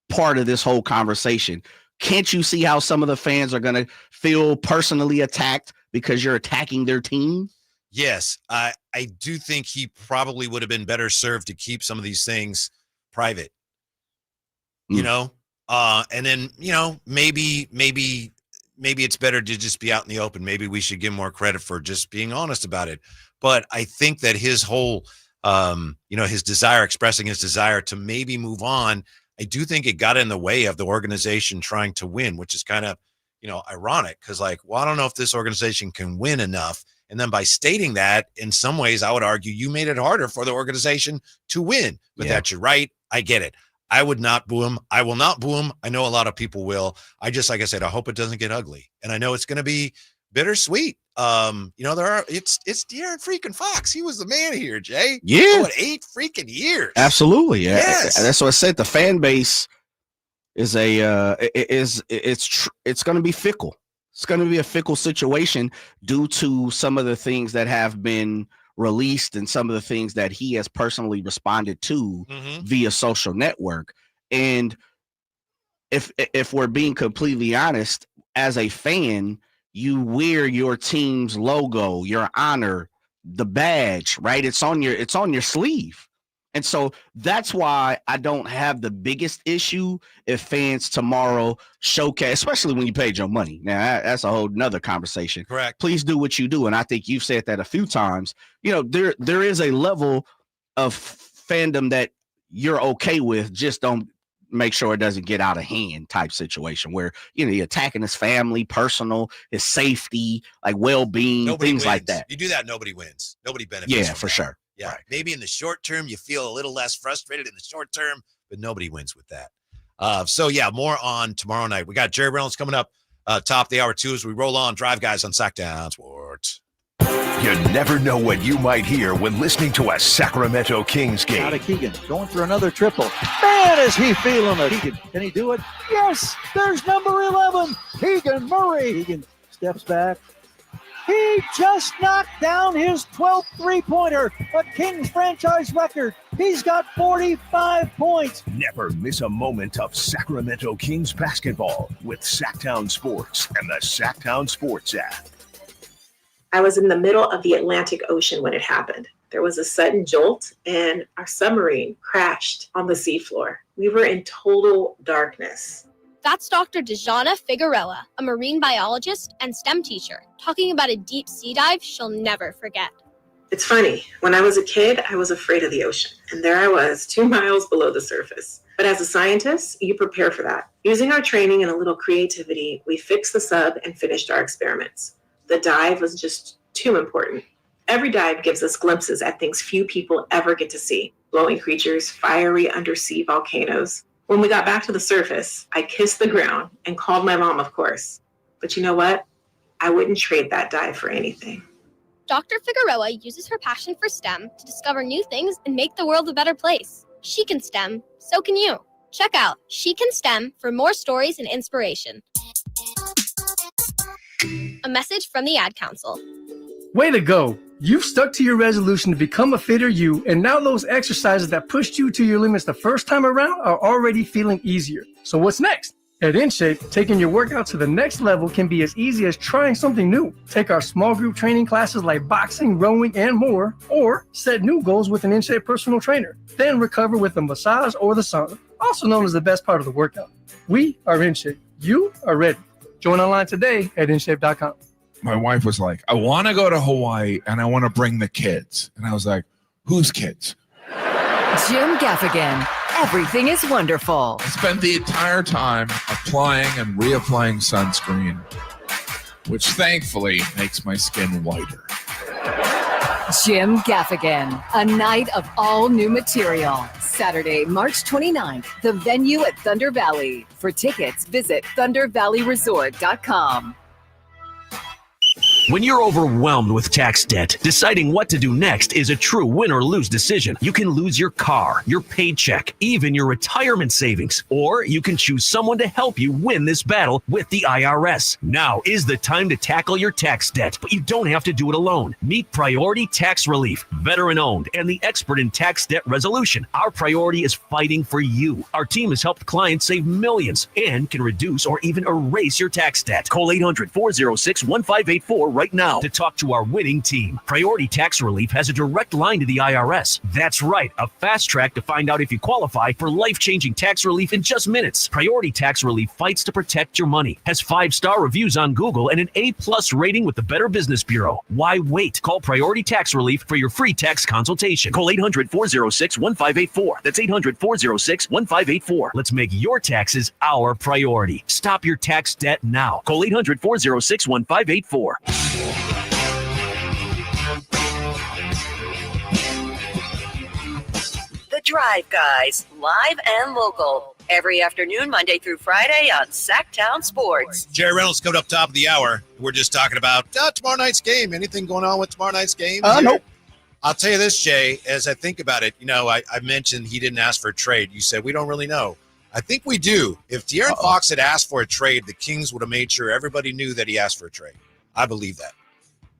part of this whole conversation, can't you see how some of the fans are going to feel personally attacked because you're attacking their team? Yes, I do think he probably would have been better served to keep some of these things private, and then, maybe it's better to just be out in the open. Maybe we should give him more credit for just being honest about it. But I think that his whole, expressing his desire to maybe move on, I do think it got in the way of the organization trying to win, which is kind of, ironic because I don't know if this organization can win enough. And then by stating that, in some ways, I would argue you made it harder for the organization to win. But that you're right. I get it. I would not boo him. I will not boo him. I know a lot of people will. I just, like I said, I hope it doesn't get ugly. And I know it's going to be bittersweet. It's De'Aaron freaking Fox. He was the man here, Jay. Yeah. 8 freaking years. Absolutely. Yeah. Yes. That's what I said. The fan base is it's going to be fickle. It's going to be a fickle situation due to some of the things that have been released and some of the things that he has personally responded to via social network. And if we're being completely honest, as a fan, you wear your team's logo, your honor, the badge, right? It's on your sleeve. And so that's why I don't have the biggest issue if fans tomorrow showcase, especially when you paid your money. Now, that's a whole nother conversation. Correct. Please do what you do. And I think you've said that a few times. There is a level of fandom that you're okay with. Just don't make sure it doesn't get out of hand type situation where, you're attacking his family, personal, his safety, like well-being, things like that. You do that, nobody wins. Nobody benefits. Yeah, for sure. Yeah, maybe in the short term, you feel a little less frustrated in the short term, but nobody wins with that. More on tomorrow night. We got Jerry Reynolds coming up top of the hour, too, as we roll on Drive Guys on Sacktown Sports. You never know what you might hear when listening to a Sacramento Kings game. Out of Keegan, going for another triple. Man, is he feeling it. Keegan, can he do it? Yes, there's number 11, Keegan Murray. Keegan steps back. He just knocked down his 12th three-pointer, a Kings franchise record. He's got 45 points. Never miss a moment of Sacramento Kings basketball with Sacktown Sports and the Sacktown Sports app. I was in the middle of the Atlantic Ocean when it happened. There was a sudden jolt and our submarine crashed on the seafloor. We were in total darkness. That's Dr. Dejana Figueroa, a marine biologist and STEM teacher, talking about a deep sea dive she'll never forget. It's funny, when I was a kid, I was afraid of the ocean, and there I was, 2 miles below the surface. But as a scientist, you prepare for that. Using our training and a little creativity, we fixed the sub and finished our experiments. The dive was just too important. Every dive gives us glimpses at things few people ever get to see. Glowing creatures, fiery undersea volcanoes. When we got back to the surface, I kissed the ground and called my mom, of course. But you know what? I wouldn't trade that dive for anything. Dr. Figueroa uses her passion for STEM to discover new things and make the world a better place. She can STEM, so can you. Check out She Can STEM for more stories and inspiration. A message from the Ad Council. Way to go. You've stuck to your resolution to become a fitter you, and now those exercises that pushed you to your limits the first time around are already feeling easier. So what's next? At InShape, taking your workout to the next level can be as easy as trying something new. Take our small group training classes like boxing, rowing, and more, or set new goals with an InShape personal trainer. Then recover with a massage or the sauna, also known as the best part of the workout. We are InShape. You are ready. Join online today at InShape.com. My wife was like, I want to go to Hawaii and I want to bring the kids. And I was like, whose kids? Jim Gaffigan. Everything is wonderful. I spent the entire time applying and reapplying sunscreen, which thankfully makes my skin whiter. Jim Gaffigan. A night of all new material. Saturday, March 29th. The venue at Thunder Valley. For tickets, visit thundervalleyresort.com. When you're overwhelmed with tax debt, deciding what to do next is a true win or lose decision. You can lose your car, your paycheck, even your retirement savings, or you can choose someone to help you win this battle with the IRS. Now is the time to tackle your tax debt, but you don't have to do it alone. Meet Priority Tax Relief, veteran-owned and the expert in tax debt resolution. Our priority is fighting for you. Our team has helped clients save millions and can reduce or even erase your tax debt. Call 800-406-1584 right now to talk to our winning team. Priority Tax Relief has a direct line to the IRS. That's right, a fast track to find out if you qualify for life-changing tax relief in just minutes. Priority Tax Relief fights to protect your money, has 5-star reviews on Google and an A+ rating with the Better Business Bureau. Why wait? Call Priority Tax Relief for your free tax consultation. Call 800-406-1584. That's 800-406-1584. Let's make your taxes our priority. Stop your tax debt now. Call 800-406-1584. The Drive Guys, live and local. Every afternoon, Monday through Friday on Sacktown Sports. Jerry Reynolds coming up top of the hour. We're just talking about tomorrow night's game. Anything going on with tomorrow night's game? Nope. I'll tell you this, Jay, as I think about it, I mentioned he didn't ask for a trade. You said we don't really know. I think we do. If De'Aaron Fox had asked for a trade, the Kings would have made sure everybody knew that he asked for a trade. I believe that.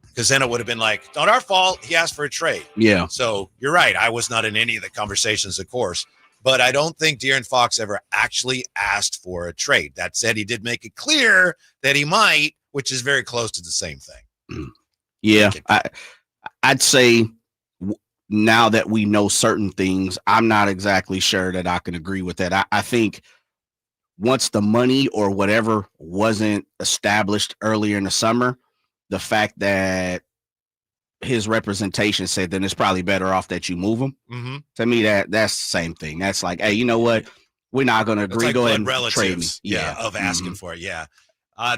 Because then it would have been like, not our fault. He asked for a trade. Yeah. So you're right. I was not in any of the conversations, of course. But I don't think De'Aaron Fox ever actually asked for a trade. That said, he did make it clear that he might, which is very close to the same thing. Yeah. I'd say now that we know certain things, I'm not exactly sure that I can agree with that. I think once the money or whatever wasn't established earlier in the summer, the fact that his representation said, then it's probably better off that you move him. Mm-hmm. To me, that's the same thing. That's like, hey, you know what? We're not going to agree. Like go ahead and relatives, trade me. of asking for it. Yeah.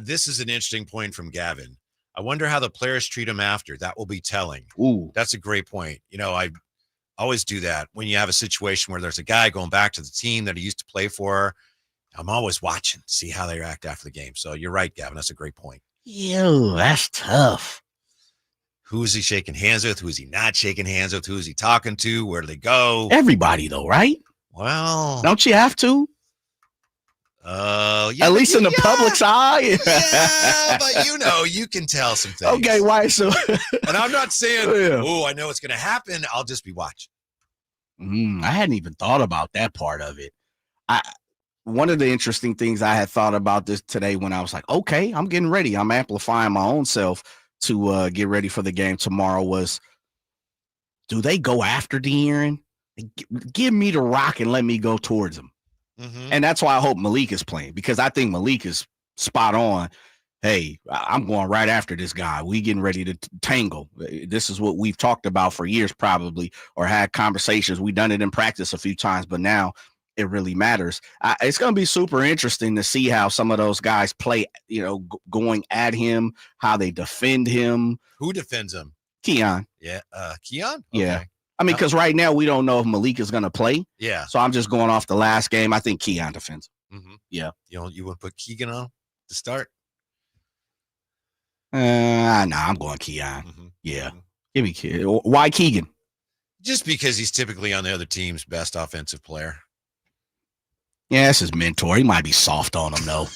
This is an interesting point from Gavin. I wonder how the players treat him after. That will be telling. Ooh, that's a great point. Always do that when you have a situation where there's a guy going back to the team that he used to play for. I'm always watching, see how they react after the game. So you're right, Gavin. That's a great point. Yo, that's tough. Who is he shaking hands with? Who is he not shaking hands with? Who is he talking to? Where do they go? Everybody, though, right? Well, don't you have to? Yeah, at least in the public's eye. Yeah, but you can tell some things. Okay, why so? And I'm not saying, Yeah. oh, I know what's going to happen. I'll just be watching. I hadn't even thought about that part of it. One of the interesting things I had thought about this today when I was like, okay, I'm getting ready. I'm amplifying my own self to get ready for the game tomorrow was, do they go after De'Aaron? Give me the rock and let me go towards him. And that's why I hope Malik is playing, because I think Malik is spot on. Hey, I'm going right after this guy. We getting ready to tangle. This is what we've talked about for years probably, or had conversations. We've done it in practice a few times, but now it really matters. It's going to be super interesting to see how some of those guys play, going at him, how they defend him. Who defends him? Keon. Yeah. Keon? Okay. Yeah. I mean, because right now we don't know if Malik is going to play. Yeah. So I'm just going off the last game. I think Keon defends him. Yeah. You want to put Keegan on to start? Nah, I'm going Keon. Yeah. Give me Keegan. Why Keegan? Just because he's typically on the other team's best offensive player. Yeah, that's his mentor. He might be soft on him, though.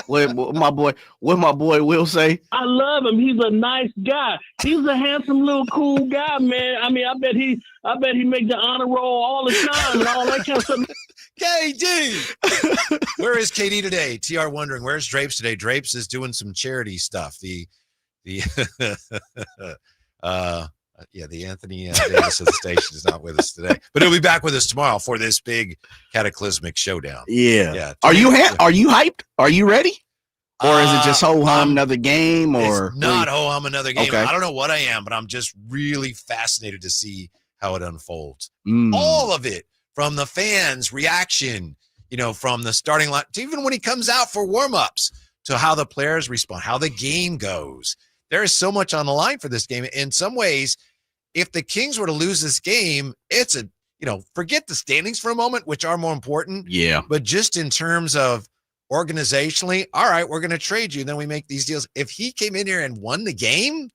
What my boy Will say? I love him. He's a nice guy. He's a handsome little cool guy, man. I mean, I bet he make the honor roll all the time and all that kind of stuff. KD! Where is KD today? TR wondering, where's Drapes today? Drapes is doing some charity stuff. The Anthony Davis of the station is not with us today, but he'll be back with us tomorrow for this big cataclysmic showdown. Yeah. Are you hyped? Are you ready? Or is it just ho-hum another game? Or it's not ho-hum another game. Okay. I don't know what I am, but I'm just really fascinated to see how it unfolds. Mm. All of it, from the fans' reaction, from the starting line, to even when he comes out for warm-ups, to how the players respond, how the game goes. There is so much on the line for this game. In some ways, if the Kings were to lose this game, it's forget the standings for a moment, which are more important. Yeah. But just in terms of organizationally, all right, we're going to trade you. Then we make these deals. If he came in here and won the game,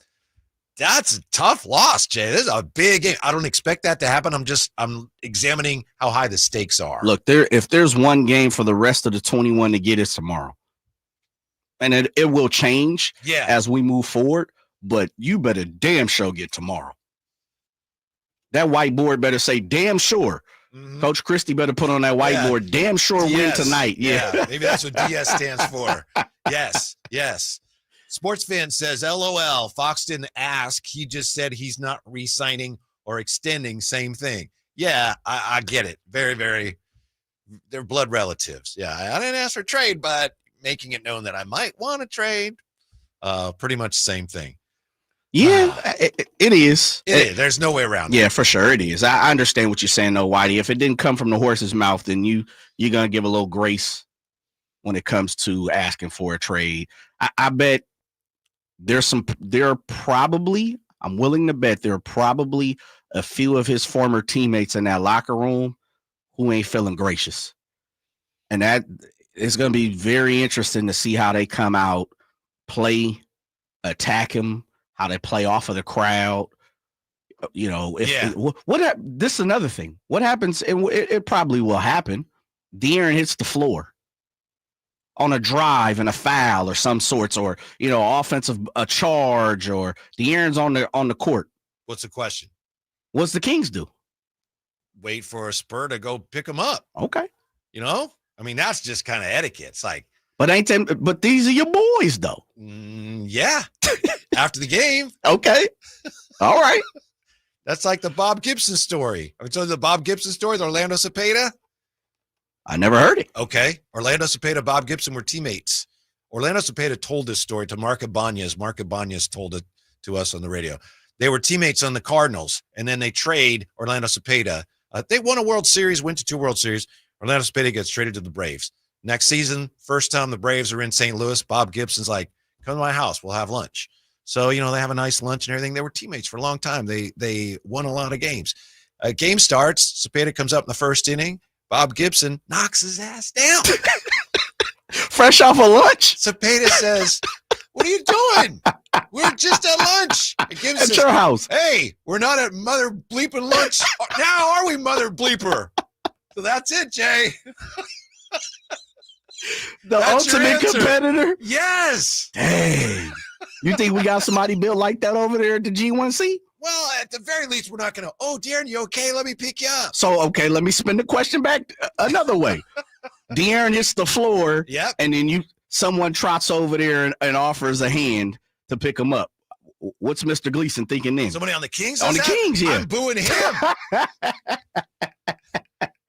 that's a tough loss, Jay. This is a big game. I don't expect that to happen. I'm examining how high the stakes are. Look, if there's one game for the rest of the 21 to get, it's tomorrow. And it will change as we move forward, but you better damn sure get tomorrow. That whiteboard better say damn sure. Coach Christie better put on that whiteboard, damn sure win tonight. Yeah. Maybe that's what DS stands for. Yes. Sports fan says, LOL, Fox didn't ask. He just said he's not re-signing or extending. Same thing. Yeah, I get it. Very, very, they're blood relatives. Yeah, I didn't ask for trade, but making it known that I might want to trade, pretty much the same thing. Yeah, it is. It is. There's no way around it. Yeah, for sure it is. I understand what you're saying, though, Whitey. If it didn't come from the horse's mouth, then you're going to give a little grace when it comes to asking for a trade. I bet there are probably, I'm willing to bet there are probably a few of his former teammates in that locker room who ain't feeling gracious. And that it's going to be very interesting to see how they come out, play, attack him, how they play off of the crowd. This is another thing. What happens, and it probably will happen, De'Aaron hits the floor on a drive and a foul or some sorts, or, offensive a charge, or De'Aaron's on the court. What's the question? What's the Kings do? Wait for a spur to go pick him up. Okay. I mean, that's just kind of etiquette. It's like, but these are your boys, though. Yeah. After the game. Okay. All right. That's like the Bob Gibson story. Have I told you the Bob Gibson story, the Orlando Cepeda? I never heard it. Okay. Orlando Cepeda, Bob Gibson were teammates. Orlando Cepeda told this story to Mark Ibanez. Mark Ibanez told it to us on the radio. They were teammates on the Cardinals, and then they trade Orlando Cepeda. They won a World Series, went to 2 World Series. Orlando Cepeda gets traded to the Braves. Next season, first time the Braves are in St. Louis, Bob Gibson's like, come to my house. We'll have lunch. So, they have a nice lunch and everything. They were teammates for a long time. They won a lot of games. Game starts. Cepeda comes up in the first inning. Bob Gibson knocks his ass down. Fresh off of lunch. Cepeda says, "What are you doing? We're just at lunch." And Gibson At says, your house. "Hey, we're not at Mother Bleeping lunch now, are we, Mother Bleeper?" So that's it, Jay. The That's your ultimate answer. competitor. Yes. Dang. You think we got somebody built like that over there at the G1C? Well, at the very least, we're not going to, "Oh, Darren, you okay? Let me pick you up." So, okay, let me spin the question back another way. De'Aaron hits the floor, Yep. and then someone trots over there and offers a hand to pick him up. What's Mr. Gleason thinking then? Somebody on the Kings? On the does that? Kings, yeah. I'm booing him.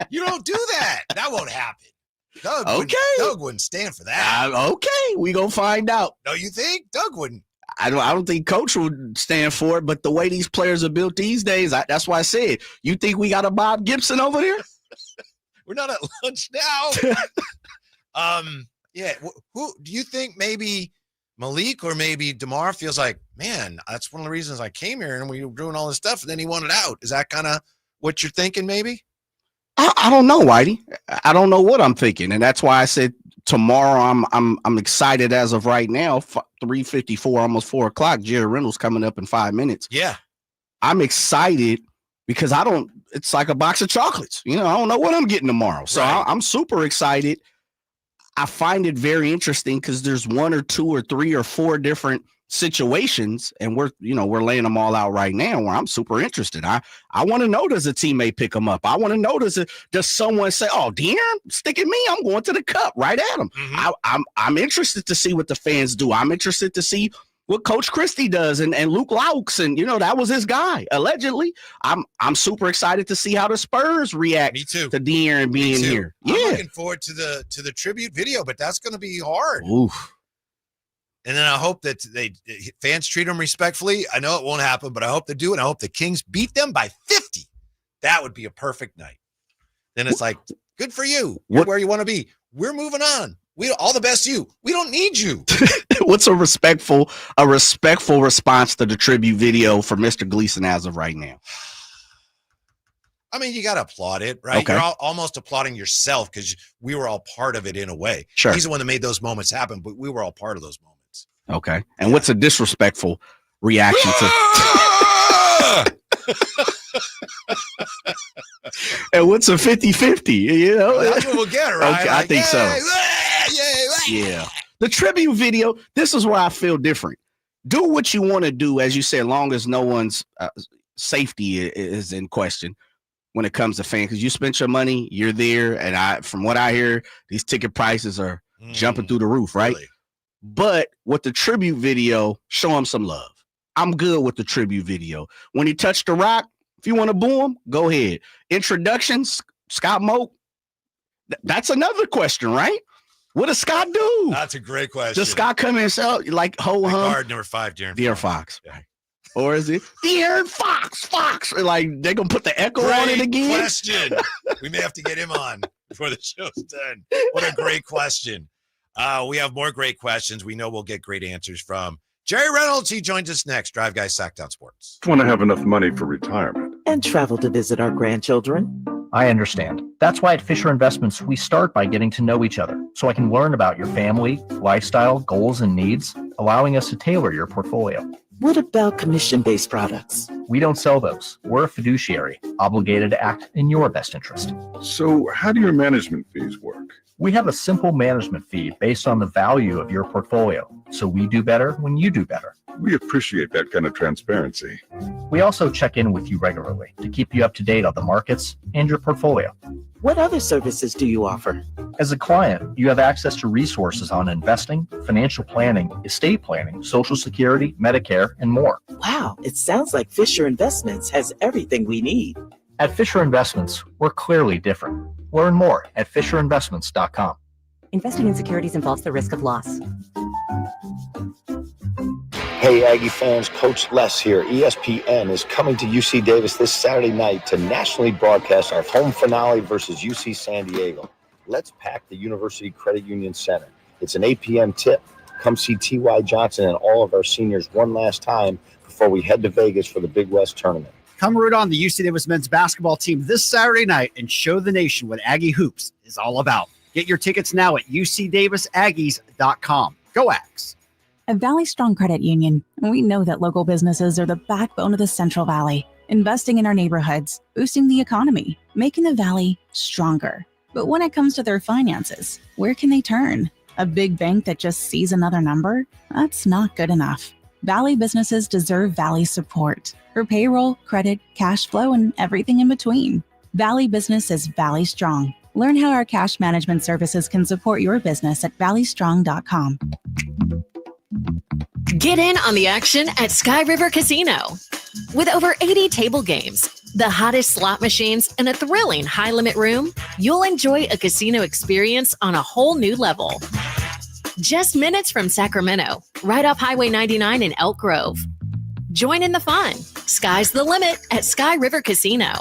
You don't do that. That won't happen. Doug wouldn't stand for that. Okay, we gonna find out. No, you think? Doug wouldn't. I don't think Coach would stand for it, but the way these players are built these days, that's why I said, you think we got a Bob Gibson over there? We're not at lunch now. Yeah. Who do you think maybe Malik or maybe DeMar feels like, man, that's one of the reasons I came here and we were doing all this stuff and then he wanted out. Is that kind of what you're thinking maybe? I don't know, Whitey. I don't know what I'm thinking. And that's why I said tomorrow I'm excited as of right now, 3:54, almost 4 o'clock. Jerry Reynolds coming up in 5 minutes. Yeah. I'm excited because it's like a box of chocolates. I don't know what I'm getting tomorrow. So Right. I'm super excited. I find it very interesting because there's 1 or 2 or 3 or 4 different situations, and we're laying them all out right now where I'm super interested. I want to know, does a teammate pick them up? I want to know, does someone say, "Oh, De'Aaron, stick at me, I'm going to the cup right at him." Mm-hmm. I'm interested to see what the fans do. I'm interested to see what Coach Christie does and Luke Laux, and that was his guy allegedly. I'm super excited to see how the Spurs react to De'Aaron being here. I'm looking forward to the tribute video, but that's going to be hard. Oof. And then I hope that fans treat them respectfully. I know it won't happen, but I hope they do, and I hope the Kings beat them by 50. That would be a perfect night. Then it's like, good for you. You're where you want to be. We're moving on. All the best you. We don't need you. What's a respectful response to the tribute video for Mr. Gleason as of right now? I mean, you got to applaud it, right? Okay. You're almost applauding yourself because we were all part of it in a way. Sure. He's the one that made those moments happen, but we were all part of those moments. Okay. And what's a disrespectful reaction to? And what's a 50-50? That's what we'll get, right? Okay, I think so. Yeah. The tribute video, this is where I feel different. Do what you want to do, as you said, long as no one's safety is in question when it comes to fans. Because you spent your money, you're there, and from what I hear, these ticket prices are jumping through the roof, right? Really? But with the tribute video, show him some love. I'm good with the tribute video. When he touched the rock, if you want to boo him, go ahead. Introductions, Scott Moak. That's another question, right? What does Scott do? That's a great question. Does Scott come in and say, like, ho hum? Guard number 5, De'Aaron Fox. Yeah. Or is it De'Aaron Fox? Like, they're going to put the echo on it again? Great question. We may have to get him on before the show's done. What a great question. We have more great questions. We know we'll get great answers from Jerry Reynolds. He joins us next. Drive Guys, Sacktown Sports. Just want to have enough money for retirement. And travel to visit our grandchildren. I understand. That's why at Fisher Investments, we start by getting to know each other so I can learn about your family, lifestyle, goals, and needs, allowing us to tailor your portfolio. What about commission-based products? We don't sell those. We're a fiduciary, obligated to act in your best interest. So how do your management fees work? We have a simple management fee based on the value of your portfolio, so we do better when you do better. We appreciate that kind of transparency. We also check in with you regularly to keep you up to date on the markets and your portfolio. What other services do you offer? As a client, you have access to resources on investing, financial planning, estate planning, Social Security, Medicare, and more. Wow, it sounds like Fisher Investments has everything we need. At Fisher Investments, we're clearly different. Learn more at FisherInvestments.com. Investing in securities involves the risk of loss. Hey, Aggie fans, Coach Les here. ESPN is coming to UC Davis this Saturday night to nationally broadcast our home finale versus UC San Diego. Let's pack the University Credit Union Center. It's an 8 p.m. tip. Come see T.Y. Johnson and all of our seniors one last time before we head to Vegas for the Big West Tournament. Come root on the UC Davis men's basketball team this Saturday night and show the nation what Aggie Hoops is all about. Get your tickets now at ucdavisaggies.com. Go Ags! At Valley Strong Credit Union, we know that local businesses are the backbone of the Central Valley, investing in our neighborhoods, boosting the economy, making the Valley stronger. But when it comes to their finances, where can they turn? A big bank that just sees another number? That's not good enough. Valley businesses deserve Valley support for payroll, credit, cash flow, and everything in between. Valley Business is Valley Strong. Learn how our cash management services can support your business at valleystrong.com. Get in on the action at Sky River Casino. With over 80 table games, the hottest slot machines, and a thrilling high-limit room, you'll enjoy a casino experience on a whole new level. Just minutes from Sacramento, right off Highway 99 in Elk Grove. Join in the fun. Sky's the limit at Sky River Casino.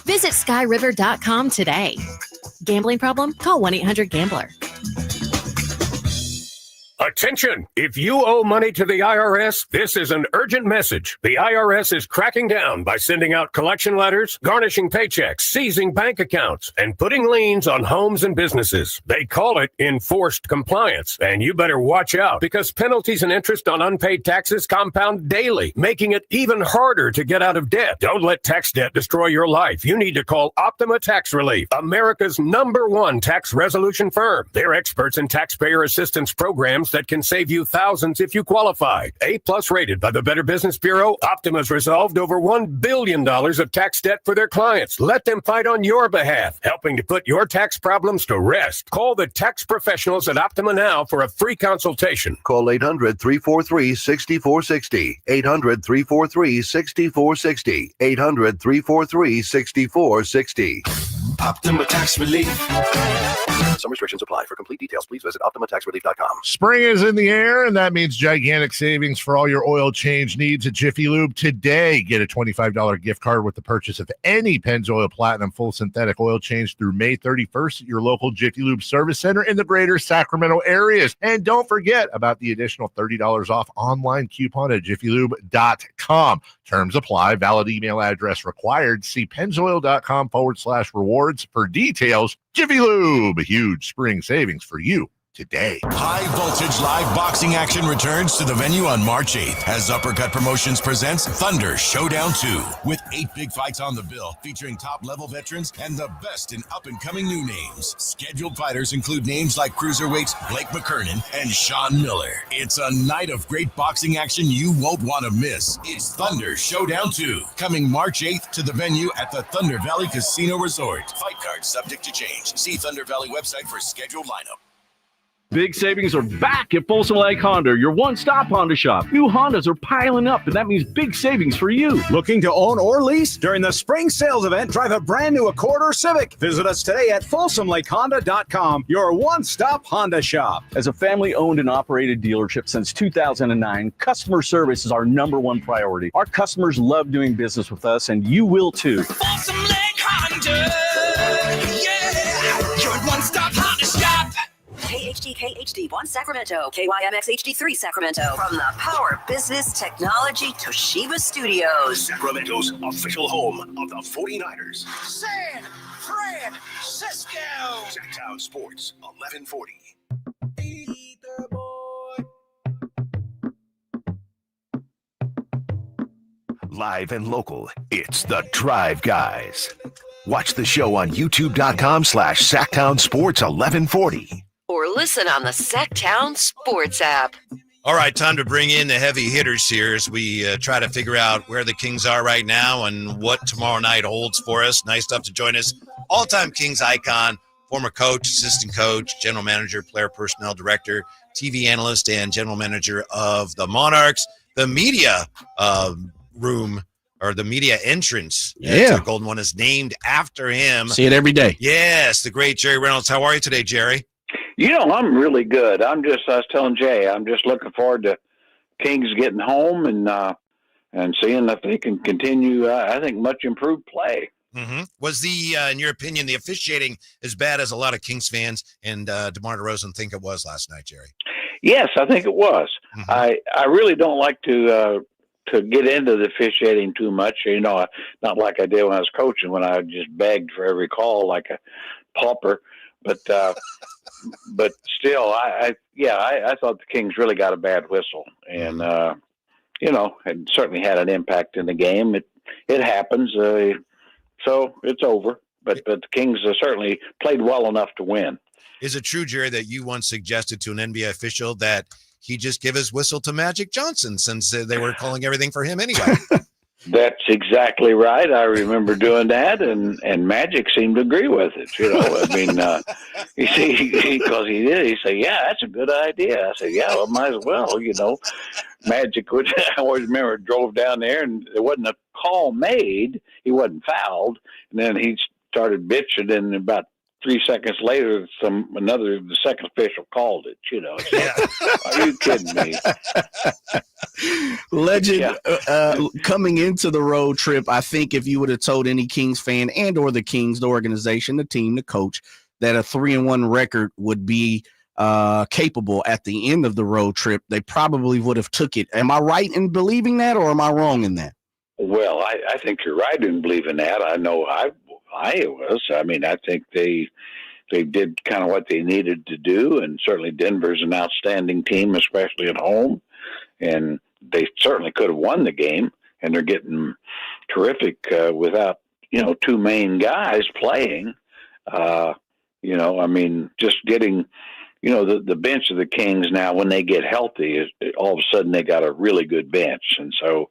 Visit skyriver.com today. Gambling problem? Call 1-800-GAMBLER. Attention! If you owe money to the IRS, this is an urgent message. The IRS is cracking down by sending out collection letters, garnishing paychecks, seizing bank accounts, and putting liens on homes and businesses. They call it enforced compliance, and you better watch out because penalties and interest on unpaid taxes compound daily, making it even harder to get out of debt. Don't let tax debt destroy your life. You need to call Optima Tax Relief, America's #1 tax resolution firm. They're experts in taxpayer assistance programs that can save you thousands if you qualify. A+ rated by the Better Business Bureau, Optima's resolved over $1 billion of tax debt for their clients. Let them fight on your behalf, helping to put your tax problems to rest. Call the tax professionals at Optima now for a free consultation. Call 800-343-6460. 800-343-6460. 800-343-6460. Optima Tax Relief. Some restrictions apply. For complete details, please visit OptimaTaxRelief.com. Spring is in the air, and that means gigantic savings for all your oil change needs at Jiffy Lube. Today, get a $25 gift card with the purchase of any Pennzoil Platinum full synthetic oil change through May 31st at your local Jiffy Lube service center in the greater Sacramento areas. And don't forget about the additional $30 off online coupon at jiffylube.com. Terms apply. Valid email address required. See pennzoil.com/rewards for details. Jiffy Lube, a huge spring savings for you today. High voltage live boxing action returns to the venue on March 8th as Uppercut Promotions presents Thunder Showdown 2 with 8 big fights on the bill featuring top level veterans and the best in up and coming new names. Scheduled fighters include names like cruiserweights Blake McKernan and Sean Miller. It's a night of great boxing action you won't want to miss. It's Thunder Showdown 2 coming March 8th to the venue at the Thunder Valley Casino Resort. Fight cards subject to change. See Thunder Valley website for scheduled lineup. Big savings are back at Folsom Lake Honda, your one-stop Honda shop. New Hondas are piling up, and that means big savings for you. Looking to own or lease? During the spring sales event, drive a brand new Accord or Civic. Visit us today at FolsomLakeHonda.com, your one-stop Honda shop. As a family-owned and operated dealership since 2009, customer service is our #1 priority. Our customers love doing business with us, and you will too. Folsom Lake Honda, yeah, your one-stop Honda shop. KHD1 Sacramento, KYMX HD3 Sacramento. From the Power Business Technology Toshiba Studios. Sacramento's official home of the 49ers. San Francisco. Sacktown Sports 1140. Live and local, it's the Drive Guys. Watch the show on youtube.com/Sacktown Sports 1140. Or listen on the Sacktown Sports app. All right, time to bring in the heavy hitters here as we try to figure out where the Kings are right now and what tomorrow night holds for us. Nice stuff to join us. All-time Kings icon, former coach, assistant coach, general manager, player personnel director, TV analyst, and general manager of the Monarchs. The media room or the media entrance to the Golden One is named after him. See it every day. Yes, the great Jerry Reynolds. How are you today, Jerry? You know, I'm really good. I was telling Jay, I'm just looking forward to Kings getting home and seeing if they can continue, I think, much improved play. Mm-hmm. Was in your opinion, the officiating as bad as a lot of Kings fans and DeMar DeRozan think it was last night, Jerry? Yes, I think it was. I really don't like to get into the officiating too much. Not like I did when I was coaching, when I just begged for every call like a pauper. But but still, I thought the Kings really got a bad whistle, and it certainly had an impact in the game. It happens, so it's over. But the Kings certainly played well enough to win. Is it true, Jerry, that you once suggested to an NBA official that he just give his whistle to Magic Johnson since they were calling everything for him anyway? That's exactly right. I remember doing that, and Magic seemed to agree with it. Because he did. He said, "Yeah, that's a good idea." I said, "Yeah, well, might as well." Magic would. I always remember drove down there, and there wasn't a call made. He wasn't fouled, and then he started bitching, and about 3 seconds later, the second official called it. Are you kidding me? Legend, coming into the road trip, I think if you would have told any Kings fan and or the Kings, the organization, the team, the coach, that a 3-1 record would be capable at the end of the road trip, they probably would have took it. Am I right in believing that, or am I wrong in that? Well, I think you're right in believing that. I know I was. I mean, I think they did kind of what they needed to do, and certainly Denver's an outstanding team, especially at home, and they certainly could have won the game, and they're getting terrific without, two main guys playing. Just getting, the bench of the Kings now, when they get healthy, all of a sudden they got a really good bench. And so,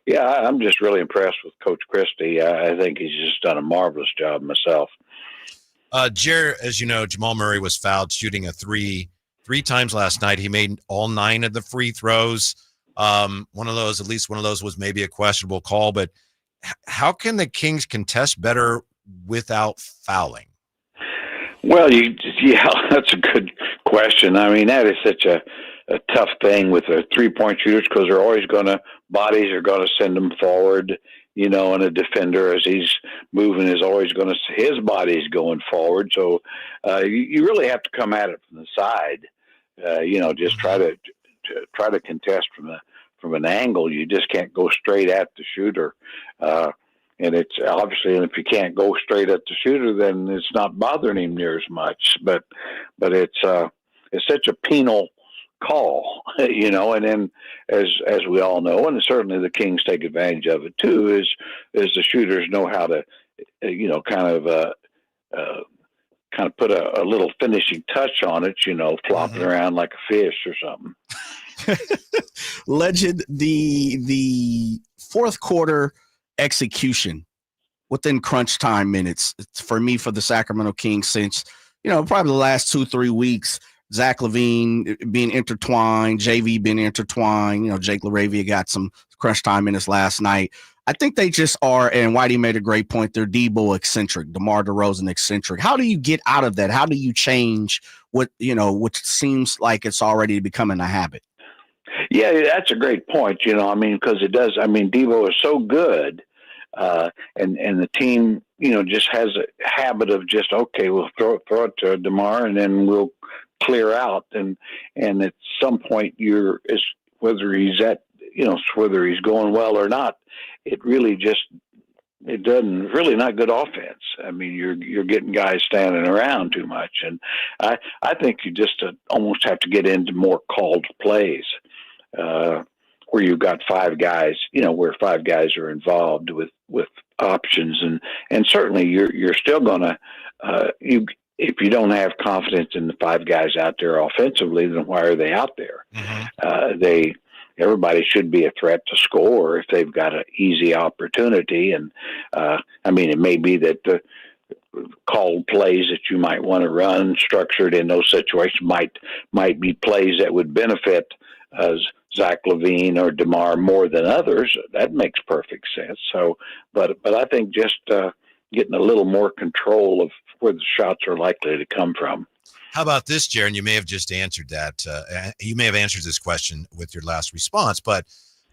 yeah, I'm just really impressed with Coach Christie. I think he's just done a marvelous job myself. Jer, as you know, Jamal Murray was fouled shooting a three times last night. He made all 9 of the free throws. At least one of those was maybe a questionable call. But how can the Kings contest better without fouling? Well, that's a good question. I mean, that is such a tough thing with the 3-point shooters, because they're always bodies are going to send them forward, and a defender, as he's moving, is always his body's going forward. So you really have to come at it from the side, just try to contest from an angle. You just can't go straight at the shooter. And it's obviously, if you can't go straight at the shooter, then it's not bothering him near as much. But it's such a penal call, And then, as we all know, and certainly the Kings take advantage of it too, is the shooters know how to, kind of put a little finishing touch on it, flopping around like a fish or something. Legend, the fourth quarter execution within crunch time minutes, for the Sacramento Kings, since probably the last 2-3 weeks, Zach LaVine being intertwined, JV being intertwined, Jake LaRavia got some crunch time minutes last night. I think they just are, and Whitey made a great point, they're Debo eccentric, DeMar DeRozan eccentric. How do you get out of that? How do you change what seems like it's already becoming a habit? Yeah, that's a great point, because it does. I mean, Debo is so good, and the team, just has a habit of just, okay, we'll throw it to DeMar, and then we'll clear out, and at some point, whether he's going well or not, it doesn't really not good offense. I mean, you're getting guys standing around too much, and I think you just almost have to get into more called plays. Where you've got 5 guys, where 5 guys are involved with options, and certainly you're still gonna if you don't have confidence in the 5 guys out there offensively, then why are they out there? Everybody should be a threat to score if they've got an easy opportunity, and it may be that the called plays that you might want to run structured in those situations might be plays that would benefit Zach LaVine or DeMar more than others. That makes perfect sense. So, but I think just getting a little more control of where the shots are likely to come from. How about this, Jaron? You may have just answered that. You may have answered this question with your last response, but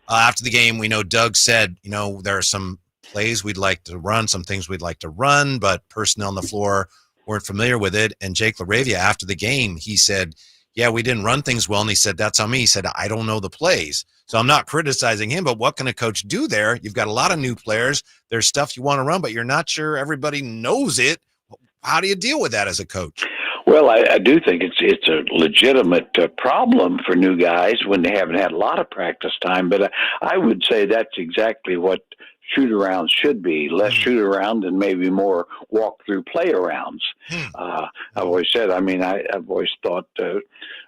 after the game, we know Doug said, there are some plays we'd like to run, some things we'd like to run, but personnel on the floor weren't familiar with it. And Jake LaRavia, after the game, he said yeah, we didn't run things well. And he said, that's on me. He said, I don't know the plays. So I'm not criticizing him, but what can a coach do there? You've got a lot of new players. There's stuff you want to run, but you're not sure everybody knows it. How do you deal with that as a coach? Well, I do think it's a legitimate problem for new guys when they haven't had a lot of practice time. But I would say that's exactly what shoot-arounds should be. Less shoot-around and maybe more walk-through play-arounds. I've always said, I mean, I've always thought,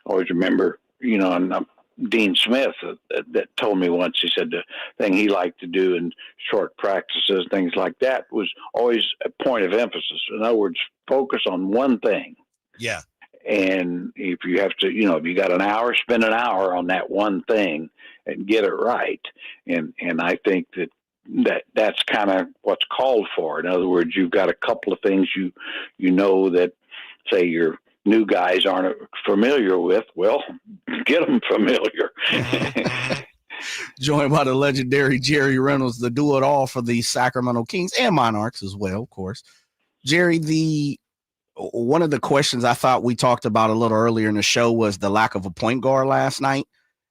always remember, you know, and Dean Smith that told me once, he said the thing he liked to do in short practices, things like that, was always a point of emphasis. In other words, focus on one thing. Yeah. And if you have to, you know, if you got an hour, spend an hour on that one thing and get it right. And I think that's kind of what's called for. In other words, you've got a couple of things you know that, say, your new guys aren't familiar with. Well, get them familiar. Joined by the legendary Jerry Reynolds, the do-it-all for the Sacramento Kings and Monarchs as well, of course. Jerry, one of the questions I thought we talked about a little earlier in the show was the lack of a point guard last night,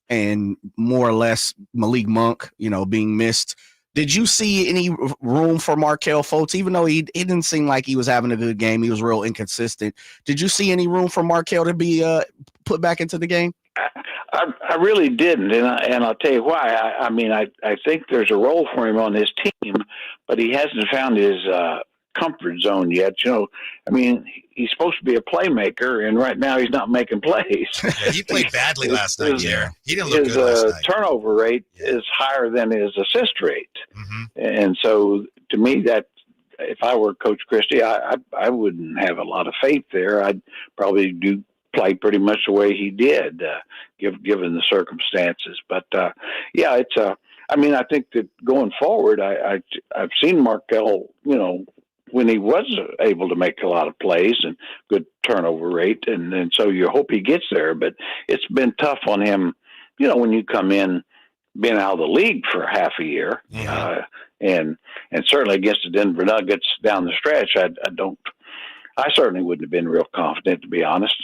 and more or less Malik Monk, you know, being missed. Did you see any room for Markelle Fultz? Even though he didn't seem like he was having a good game, he was real inconsistent. Did you see any room for Markelle to be put back into the game? I really didn't, and I'll tell you why. I mean, I think there's a role for him on this team, but he hasn't found his comfort zone yet. You know, I mean, he's supposed to be a playmaker, and right now he's not making plays. Yeah, he played badly last night. Yeah, he didn't look good last night. His turnover rate is higher than his assist rate, and so to me, that if I were Coach Christie, I wouldn't have a lot of faith there. I'd probably play pretty much the way he did, given the circumstances. But yeah, it's I mean, I think that going forward, I've seen Markelle, you know, when he was able to make a lot of plays and good turnover rate. And so you hope he gets there, but it's been tough on him, you know, when you come in, being out of the league for half a year, and certainly against the Denver Nuggets down the stretch, I certainly wouldn't have been real confident, to be honest.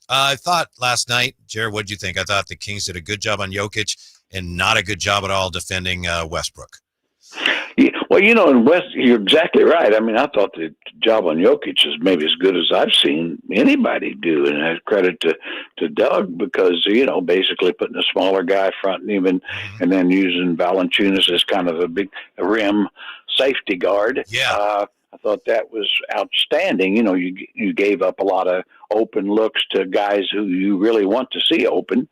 I thought last night, Jared, what did you think? I thought the Kings did a good job on Jokic and not a good job at all defending Westbrook. Yeah, well, you know, in West, you're exactly right. I mean, I thought the job on Jokic is maybe as good as I've seen anybody do, and I credit to Doug because, you know, basically putting a smaller guy fronting him and then using Valanciunas as kind of a big rim safety guard. Yeah. I thought that was outstanding. You know, you gave up a lot of open looks to guys who you really want to see open,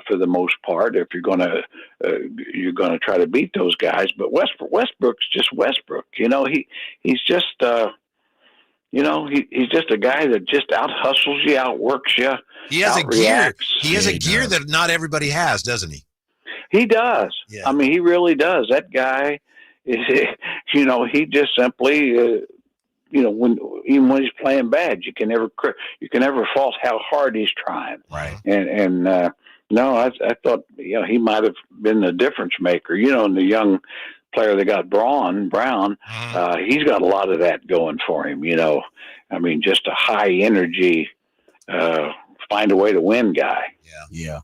for the most part. If you're gonna try to beat those guys, but Westbrook's just Westbrook. You know, he's just you know, he's just a guy that just out hustles you, outworks you. He has a gear. He has a gear that not everybody has, doesn't he? He does. Yeah. I mean, he really does. That guy. You know, he just simply, you know, even when he's playing bad, you can never fault how hard he's trying. Right. And no, I thought, you know, he might have been the difference maker. You know, and the young player that got Brown, he's got a lot of that going for him. You know, I mean, just a high energy, find a way to win guy. Yeah.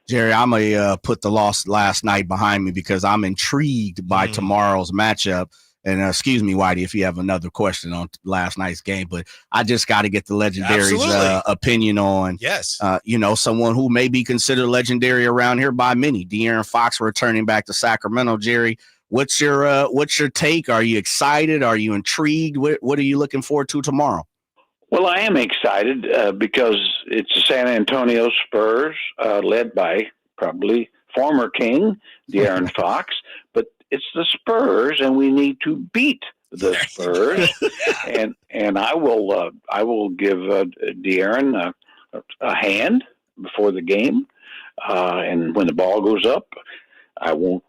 Jerry, I'm going to put the loss last night behind me because I'm intrigued by tomorrow's matchup. And excuse me, Whitey, if you have another question on last night's game, but I just got to get the legendary's opinion on, you know, someone who may be considered legendary around here by many. De'Aaron Fox returning back to Sacramento. Jerry, what's your take? Are you excited? Are you intrigued? What are you looking forward to tomorrow? Well, I am excited because it's the San Antonio Spurs, led by probably former King De'Aaron Fox, but it's the Spurs, and we need to beat the Spurs. and I will give De'Aaron a hand before the game, and when the ball goes up, I won't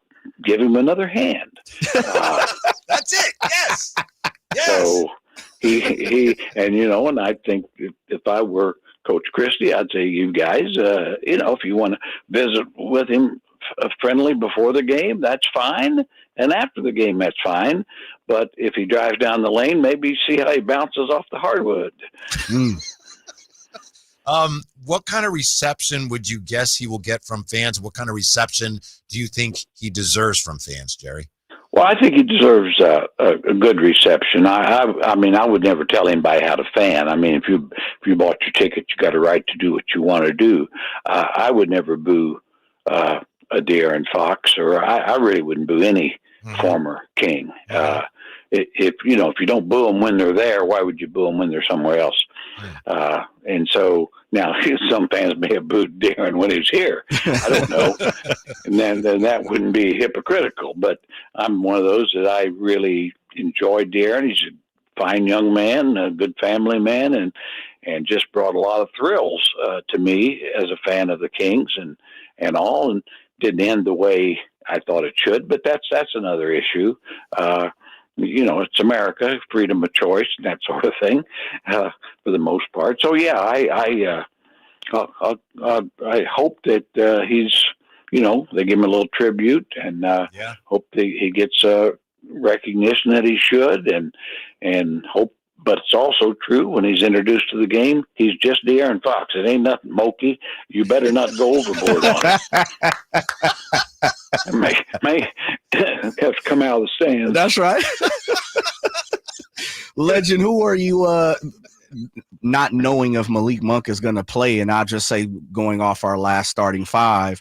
give him another hand. That's it. Yes. So. He and, you know, and I think if I were Coach Christie, I'd say, you guys, you know, if you want to visit with him friendly before the game, that's fine. And after the game, that's fine. But if he drives down the lane, maybe see how he bounces off the hardwood. What kind of reception would you guess he will get from fans? What kind of reception do you think he deserves from fans, Jerry? Well, I think he deserves a good reception. I mean, I would never tell anybody how to fan. I mean, if you bought your ticket, you got a right to do what you want to do. I would never boo a De'Aaron Fox, or I really wouldn't boo any former King. If you don't boo them when they're there, why would you boo them when they're somewhere else? And so now some fans may have booed De'Aaron when he was here. I don't know. And then that wouldn't be hypocritical. But I'm one of those that I really enjoy De'Aaron. He's a fine young man, a good family man, and just brought a lot of thrills to me as a fan of the Kings and all, and didn't end the way I thought it should. But that's another issue. It's America, freedom of choice, and that sort of thing, for the most part. So yeah, I hope that he's, they give him a little tribute, and hope that he gets recognition that he should, and hope. But it's also true when he's introduced to the game, he's just De'Aaron Fox. It ain't nothing mokey. You better not go overboard on it. may have to come out of the stands. That's right. Legend, who are you not knowing if Malik Monk is going to play? And I'll just say, going off our last starting five,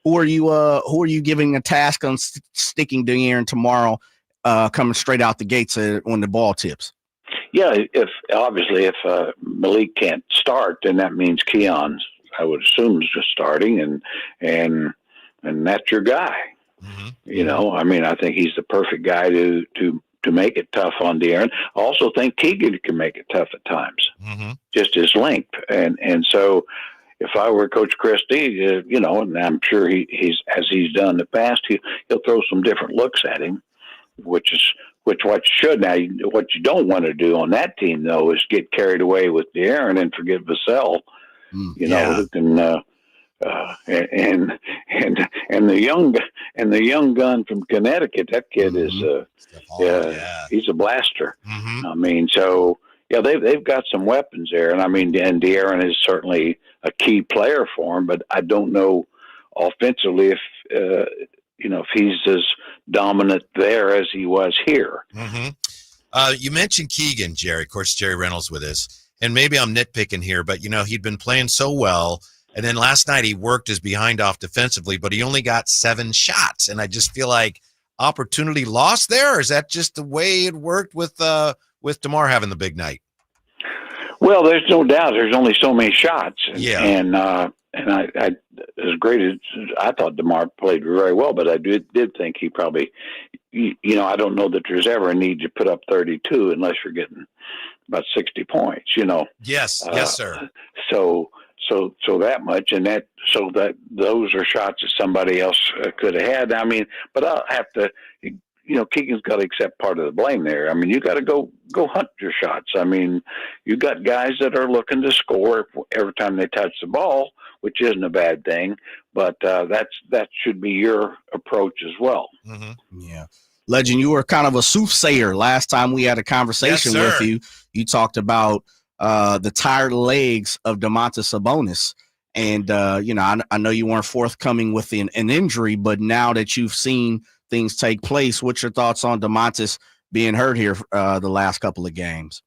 who are you giving a task on sticking De'Aaron tomorrow, coming straight out the gates when the ball tips? Yeah, if Malik can't start, then that means Keon's, I would assume, is just starting, and that's your guy. I mean, I think he's the perfect guy to make it tough on De'Aaron. I also think Keegan can make it tough at times, just his length. And so if I were Coach Christie, and I'm sure he's done in the past, he'll throw some different looks at him, which what you should. Now, what you don't want to do on that team, though, is get carried away with De'Aaron and forget Vassell, who can and the young gun from Connecticut. That kid is he's a blaster. I mean, so yeah, they've got some weapons there, and I mean, and De'Aaron is certainly a key player for him, but I don't know offensively if if he's as dominant there as he was here. You mentioned Keegan, Jerry. Of course, Jerry Reynolds with us, and maybe I'm nitpicking here, but he'd been playing so well. And then last night he worked his behind off defensively, but he only got 7 shots. And I just feel like opportunity lost there. Or is that just the way it worked with DeMar having the big night? Well, there's no doubt. There's only so many shots. And I as great as I thought DeMar played very well, but I did think he probably, I don't know that there's ever a need to put up 32 unless you're getting about 60 points. Yes, sir. So that much, and that those are shots that somebody else could have had. I mean, but I'll have to, Keegan's got to accept part of the blame there. I mean, you got to go hunt your shots. I mean, you got guys that are looking to score every time they touch the ball, which isn't a bad thing. But that should be your approach as well. Yeah. Legend, you were kind of a soothsayer last time we had a conversation with you. You talked about the tired legs of Domantas Sabonis. And, I know you weren't forthcoming with an injury, but now that you've seen things take place, what's your thoughts on Domantas being hurt here the last couple of games?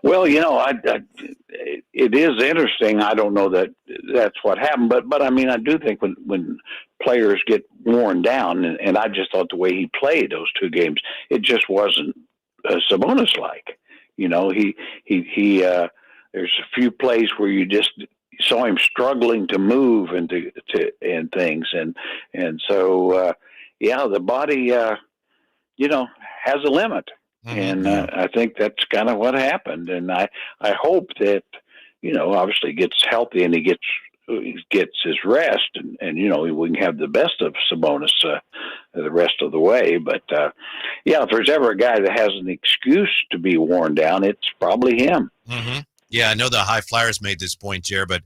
Well, it is interesting. I don't know that that's what happened, but I mean, I do think when players get worn down, and I just thought the way he played those 2 games, it just wasn't Sabonis-like. He there's a few plays where you just saw him struggling to move and things, and so the body has a limit, and I think that's kind of what happened, and I hope that obviously gets healthy and he gets his rest, and we can have the best of Sabonis the rest of the way. But if there's ever a guy that has an excuse to be worn down, it's probably him. Yeah, I know the High Flyers made this point, Jer, but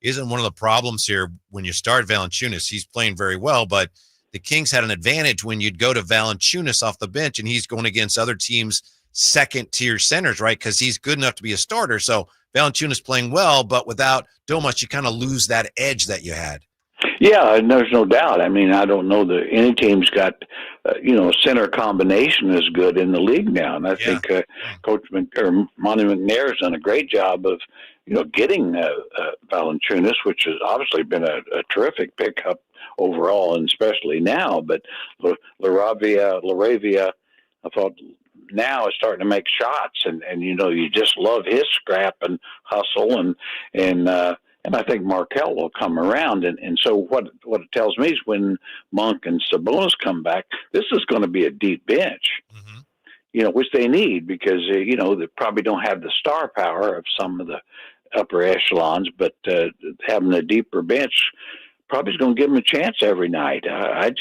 isn't one of the problems here when you start Valanciunas? He's playing very well, but the Kings had an advantage when you'd go to Valanciunas off the bench, and he's going against other teams' second-tier centers, right? Because he's good enough to be a starter. So Valanciunas playing well, but without Domas, you kind of lose that edge that you had. Yeah, and there's no doubt. I mean, I don't know that any team's got, center combination is good in the league now. And I think Coach Monty McNair has done a great job of, getting Valanciunas, which has obviously been a terrific pickup overall, and especially now. But Laravia, I thought now is starting to make shots, and you just love his scrap and hustle, and I think Markelle will come around. And so what it tells me is when Monk and Sabonis come back, this is going to be a deep bench, which they need because, they probably don't have the star power of some of the upper echelons, but having a deeper bench probably is going to give them a chance every night. I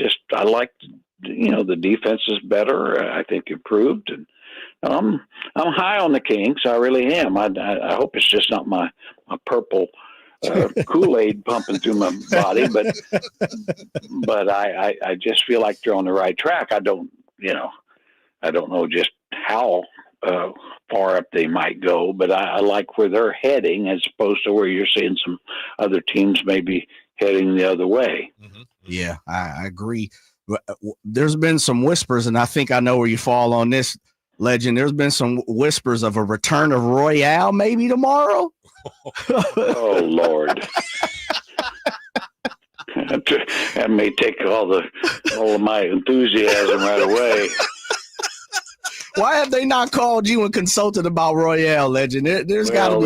like, the defense is better. I think improved, and I'm high on the Kings. I really am. I hope it's just not my purple Kool-Aid pumping through my body, but I just feel like they're on the right track. I don't know just how far up they might go, but I like where they're heading as opposed to where you're seeing some other teams maybe heading the other way. Yeah, I agree. There's been some whispers, and I think I know where you fall on this, Legend. There's been some whispers of a return of Royale maybe tomorrow. Oh, Lord. That may take all of my enthusiasm right away. Why have they not called you and consulted about Royale, Legend? There's got to be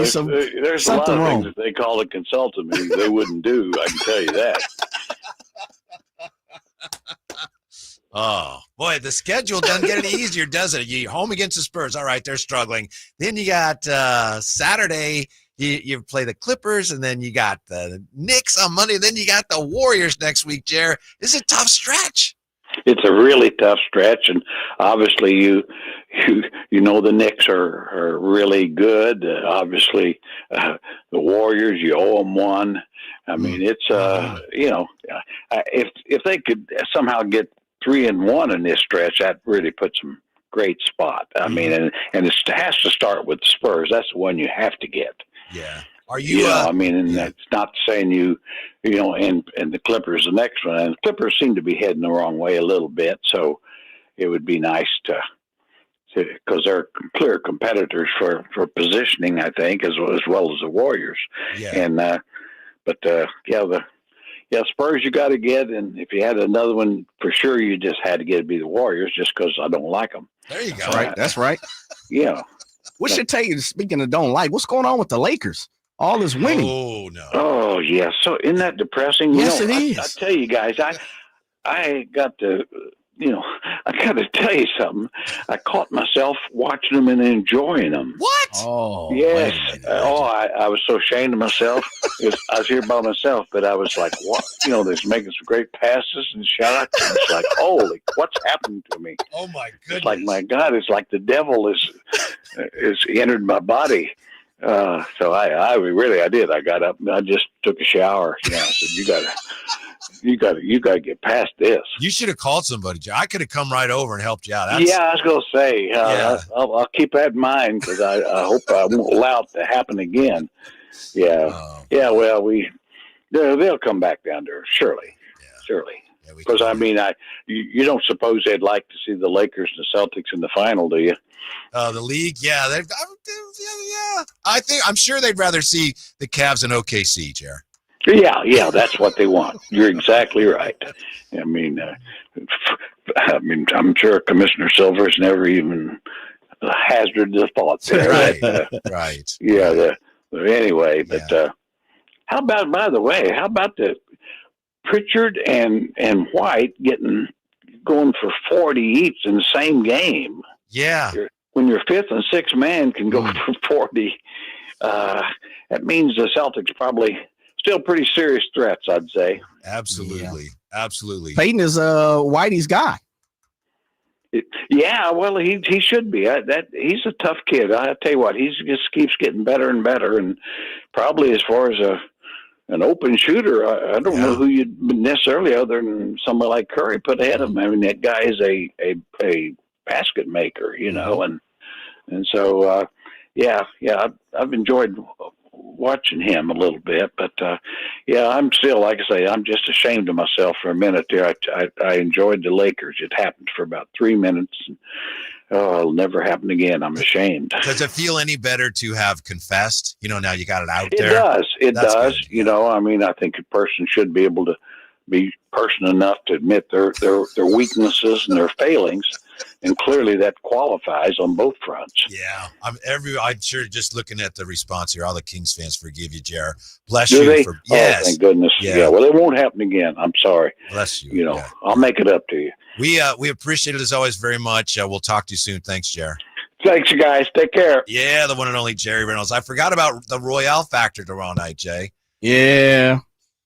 there's something a lot of wrong. things that they call it consulting me they wouldn't do. I can tell you that. Oh, boy, the schedule doesn't get any easier, does it? You're home against the Spurs. All right, they're struggling. Then you got Saturday, you play the Clippers, and then you got the Knicks on Monday. Then you got the Warriors next week, Jer. This is a tough stretch. It's a really tough stretch, and obviously you the Knicks are really good. Obviously, the Warriors, you owe them one. I mean, it's if they could somehow get 3-1 in this stretch, that really puts them great spot. I mean, and it has to start with the Spurs. That's the one you have to get. Yeah. Are you? And that's not saying and the Clippers the next one. And the Clippers seem to be heading the wrong way a little bit. So it would be nice to because they're clear competitors for positioning, I think, as well as the Warriors. Yeah. And Spurs you got to get, and if you had another one for sure, you just had to get to be the Warriors, just because I don't like them. There you go. That's right. Yeah. What should tell you? Speaking of don't like, what's going on with the Lakers? All this winning. Oh no. Oh yeah. So isn't that depressing? Yes, it is. I tell you guys, I got to. I got to tell you something. I caught myself watching them and enjoying them. What? Oh, yes. I was so ashamed of myself. I was here by myself, but I was like, what? They're making some great passes and shots. And it's like, holy, what's happened to me? Oh my goodness. It's like, my God, it's like the devil is entered my body. So I did. I got up and I just took a shower. I said, you got to get past this. You should have called somebody, Joe. I could have come right over and helped you out. I was going to say, I'll keep that in mind because I hope I won't allow it to happen again. Yeah. Well, they'll come back down there, surely. Because you don't suppose they'd like to see the Lakers and the Celtics in the final, do you? The league, I'm sure they'd rather see the Cavs and OKC, Jer. Yeah, that's what they want. You're exactly right. I'm sure Commissioner Silver's never even hazarded the thought there. Right. Yeah. Anyway, but how about the Pritchard and White going for 40 each in the same game? Yeah. When your fifth and sixth man can go for 40, that means the Celtics probably still pretty serious threats, I'd say. Absolutely. Payton is Whitey's guy. Well, he should be. He's a tough kid. I tell you what, he just keeps getting better and better, and probably as far as an open shooter, I don't know who you'd necessarily, other than somebody like Curry, put ahead of him. I mean, that guy is a basket maker, and And so, I've enjoyed watching him a little bit, but I'm still, like I say, I'm just ashamed of myself for a minute there. I enjoyed the Lakers. It happened for about 3 minutes. And, it'll never happen again. I'm ashamed. Does it feel any better to have confessed? Now you got it out there. It does. Good. I think a person should be able to be person enough to admit their weaknesses and their failings, and clearly that qualifies on both fronts. Yeah, I'm sure just looking at the response here, all the Kings fans forgive you, Jer. Bless Do you. they? Yes. Oh, thank goodness. Yeah. Well, it won't happen again. I'm sorry. Bless you. I'll make it up to you. We appreciate it as always very much. We'll talk to you soon. Thanks, Jer. Thanks, you guys. Take care. Yeah, the one and only Jerry Reynolds. I forgot about the Royale factor tomorrow night, Jay. Yeah.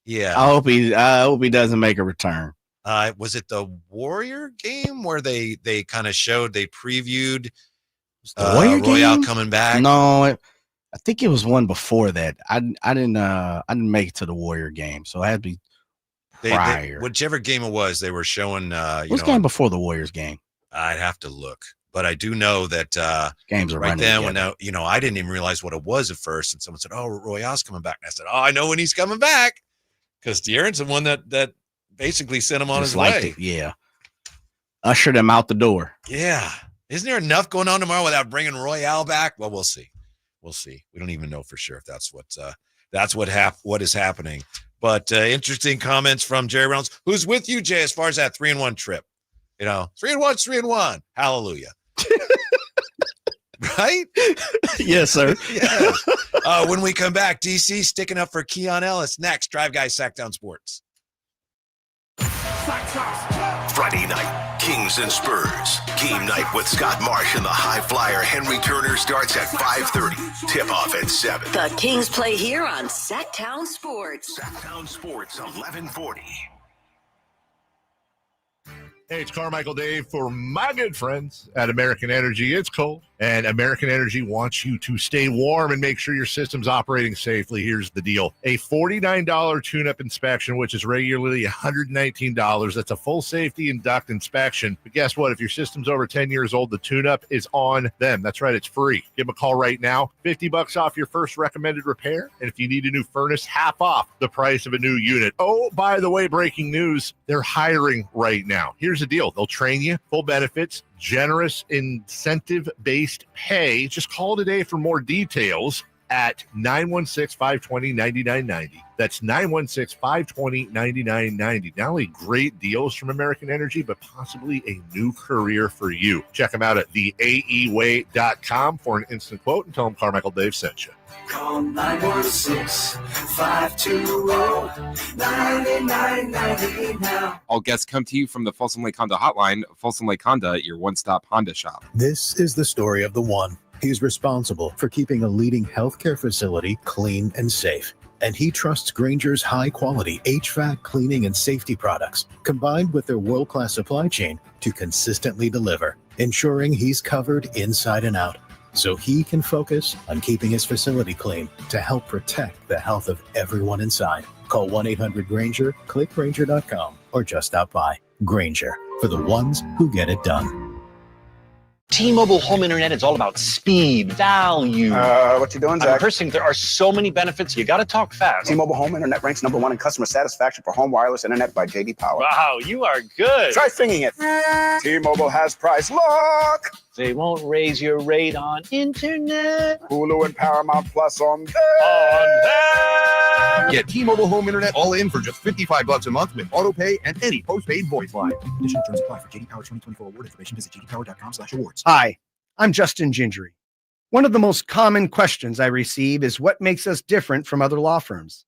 Yeah. I hope he doesn't make a return. Was it the Warrior game where they kind of previewed the Warrior Royale game? coming back? No, I think it was one before that. I didn't make it to the Warrior game, so I had to be prior. Whichever game it was, they were showing. What's game before the Warriors game? I'd have to look, but I do know that games are right then together. when I didn't even realize what it was at first, and someone said, "Oh, Royale's coming back," and I said, "Oh, I know when he's coming back," because De'Aaron's the one that basically sent him on his way. Yeah, ushered him out the door. Yeah, isn't there enough going on tomorrow without bringing Royale back? Well, we'll see. We don't even know for sure if that's what is happening. But interesting comments from Jerry Reynolds, who's with you, Jay, as far as that 3-1 trip. 3-1. Hallelujah. Right? Yes, sir. Yeah. When we come back, DC sticking up for Keon Ellis next. Drive Guys Sacktown Sports. Friday night, Kings and Spurs. Game night with Scott Marsh and the high flyer Henry Turner starts at 5:30. Tip-off at 7. The Kings play here on Sacktown Sports. Sacktown Sports, 1140. Hey, it's Carmichael Dave for my good friends at American Energy. It's cold, and American Energy wants you to stay warm and make sure your system's operating safely. Here's the deal. A $49 tune-up inspection, which is regularly $119. That's a full safety and duct inspection. But guess what? If your system's over 10 years old, the tune-up is on them. That's right. It's free. Give them a call right now. $50 off your first recommended repair. And if you need a new furnace, half off the price of a new unit. Oh, by the way, breaking news, they're hiring right now. Here's the deal. They'll train you, full benefits, generous incentive-based pay. Just call today for more details at 916-520-9990. That's 916-520-9990. Not only great deals from American Energy, but possibly a new career for you. Check them out at theaeway.com for an instant quote and tell them Carmichael Dave sent you. Call 916-520-9990 now. All guests come to you from the Folsom Lake Honda Hotline. Folsom Lake Honda, your one-stop Honda shop. This is the story of the one. He's responsible for keeping a leading healthcare facility clean and safe. And he trusts Grainger's high-quality HVAC cleaning and safety products, combined with their world-class supply chain, to consistently deliver, ensuring he's covered inside and out, so he can focus on keeping his facility clean to help protect the health of everyone inside. Call 1-800-GRAINGER, click Grainger.com, or just stop by. Grainger, for the ones who get it done. T-Mobile home internet is all about speed, value. What you doing, Zach? First thing, there are so many benefits. You got to talk fast. T-Mobile home internet ranks #1 in customer satisfaction for home wireless internet by J.D. Power. Wow, you are good. Try singing it. T-Mobile has price lock. They won't raise your rate on internet. Hulu and Paramount Plus on there. Get T-Mobile home internet all in for just $55 a month with auto pay and any postpaid voice line. Additional terms apply. For J.D. Power 2024 award information, visit jdpower.com/awards. Hi, I'm Justin Gingery. One of the most common questions I receive is what makes us different from other law firms.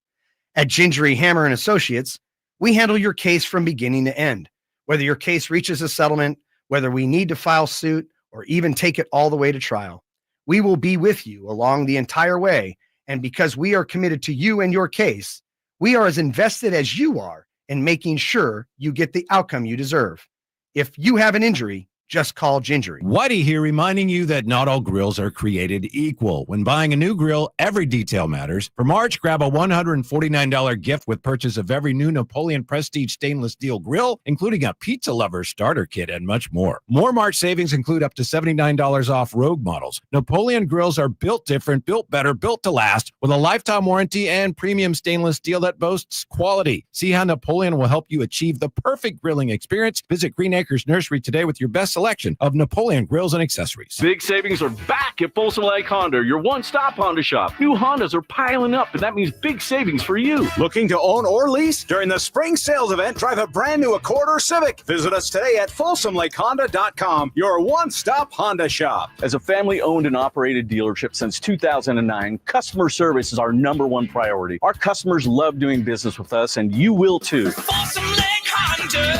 At Gingery, Hammer and Associates, we handle your case from beginning to end. Whether your case reaches a settlement, whether we need to file suit, or even take it all the way to trial, we will be with you along the entire way. And because we are committed to you and your case, we are as invested as you are in making sure you get the outcome you deserve. If you have an injury, Just call Gingery. Whitey here, reminding you that not all grills are created equal. When buying a new grill, every detail matters. For March, grab a $149 gift with purchase of every new Napoleon Prestige stainless steel grill, including a pizza lover starter kit and much more. More March savings include up to $79 off Rogue models. Napoleon grills are built different, built better, built to last, with a lifetime warranty and premium stainless steel that boasts quality. See how Napoleon will help you achieve the perfect grilling experience. Visit Green Acres Nursery today with your best selection of Napoleon grills and accessories. Big savings are back at Folsom Lake Honda, your one-stop Honda shop. New Hondas are piling up, and that means big savings for you. Looking to own or lease? During the spring sales event, drive a brand new Accord or Civic. Visit us today at FolsomLakeHonda.com, your one-stop Honda shop. As a family-owned and operated dealership since 2009, customer service is our #1 priority. Our customers love doing business with us, and you will too. Folsom Lake Honda,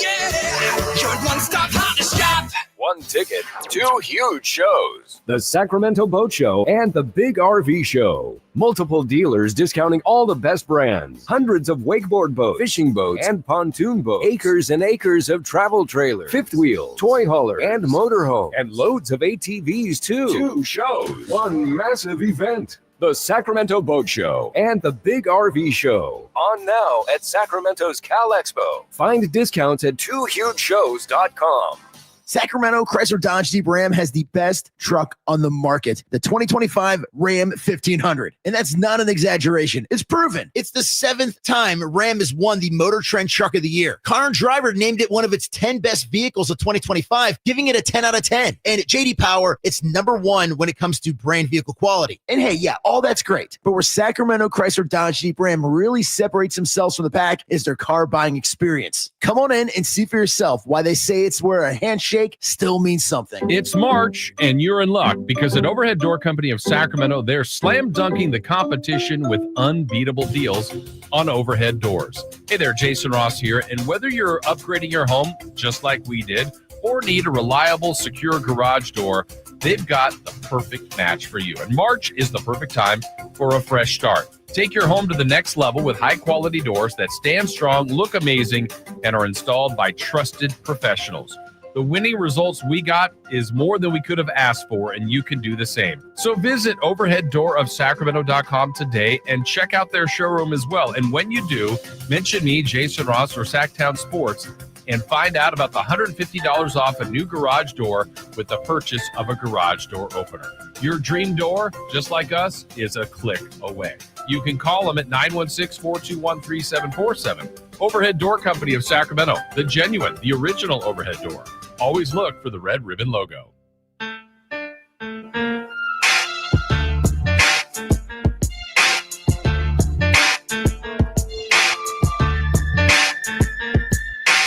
yeah, your one-stop Honda shop. One ticket, 2 huge shows. The Sacramento Boat Show and the Big RV Show. Multiple dealers discounting all the best brands. Hundreds of wakeboard boats, fishing boats, and pontoon boats. Acres and acres of travel trailers, fifth wheel, toy hauler, and motorhome. And loads of ATVs too. 2 shows, 1 massive event. The Sacramento Boat Show and the Big RV Show. On now at Sacramento's Cal Expo. Find discounts at 2hugeshows.com. Sacramento Chrysler Dodge Jeep Ram has the best truck on the market, the 2025 Ram 1500. And that's not an exaggeration. It's proven. It's the 7th time Ram has won the Motor Trend Truck of the Year. Car and Driver named it one of its 10 best vehicles of 2025, giving it a 10 out of 10. And at JD Power, it's #1 when it comes to brand vehicle quality. And hey, yeah, all that's great. But where Sacramento Chrysler Dodge Jeep Ram really separates themselves from the pack is their car buying experience. Come on in and see for yourself why they say it's where a handshake still means something. It's March, and you're in luck because at Overhead Door Company of Sacramento, they're slam dunking the competition with unbeatable deals on overhead doors. Hey there, Jason Ross here, and whether you're upgrading your home just like we did or need a reliable, secure garage door, they've got the perfect match for you. And March is the perfect time for a fresh start. Take your home to the next level with high-quality doors that stand strong, look amazing, and are installed by trusted professionals. The winning results we got is more than we could have asked for, and you can do the same. So visit overheaddoorofsacramento.com today and check out their showroom as well. And when you do, mention me, Jason Ross, or Sacktown Sports, and find out about the $150 off a new garage door with the purchase of a garage door opener. Your dream door, just like us, is a click away. You can call them at 916-421-3747. Overhead Door Company of Sacramento, the genuine, the original overhead door. Always look for the red ribbon logo.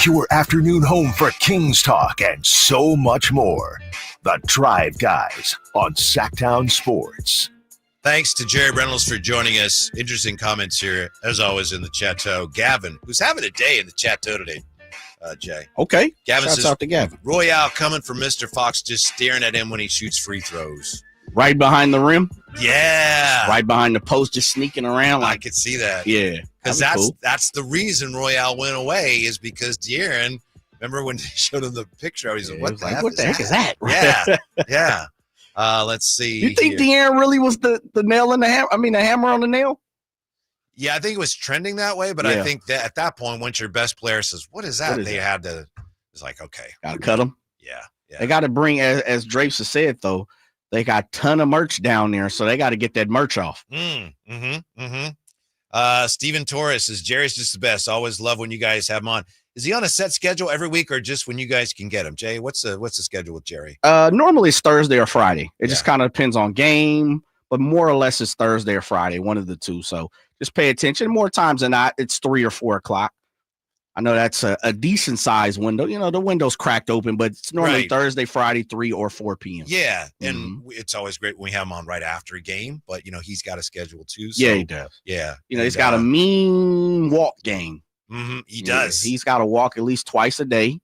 Your afternoon home for Kings talk and so much more. The Drive Guys on Sacktown Sports. Thanks to Jerry Reynolds for joining us. Interesting comments here, as always, in the chateau. Gavin, who's having a day in the chateau today, Jay. Okay. Gavin Shouts says, out to Gavin. Royale coming from Mr. Fox, just staring at him when he shoots free throws. Right behind the rim? Yeah. Right behind the post, just sneaking around. I could see that. Yeah. Because that's the reason Royale went away, is because De'Aaron, remember when they showed him the picture? He's like, what the heck is that? Yeah. Yeah. Let's see. You think De'Aaron really was the nail in the hammer? I mean, the hammer on the nail? Yeah, I think it was trending that way, but I think that at that point, once your best player says, what is that? Had to, it's like, okay. Got to cut them. Yeah. They got to bring, as Drapes has said, though, they got a ton of merch down there, so they got to get that merch off. Steven Torres says, Jerry's just the best. Always love when you guys have him on. Is he on a set schedule every week or just when you guys can get him? Jay, what's the schedule with Jerry? Normally it's Thursday or Friday. It just kind of depends on game, but more or less it's Thursday or Friday, one of the two. So just pay attention. More times than not, it's 3 or 4 o'clock. I know that's a decent sized window. You know, the window's cracked open, but it's normally Thursday, Friday, 3 or 4 p.m. Yeah. And it's always great when we have him on right after a game, but, you know, he's got a schedule too. So, yeah, he does. Yeah. You know, he's got a mean walk game. He does. He's got to walk at least twice a day.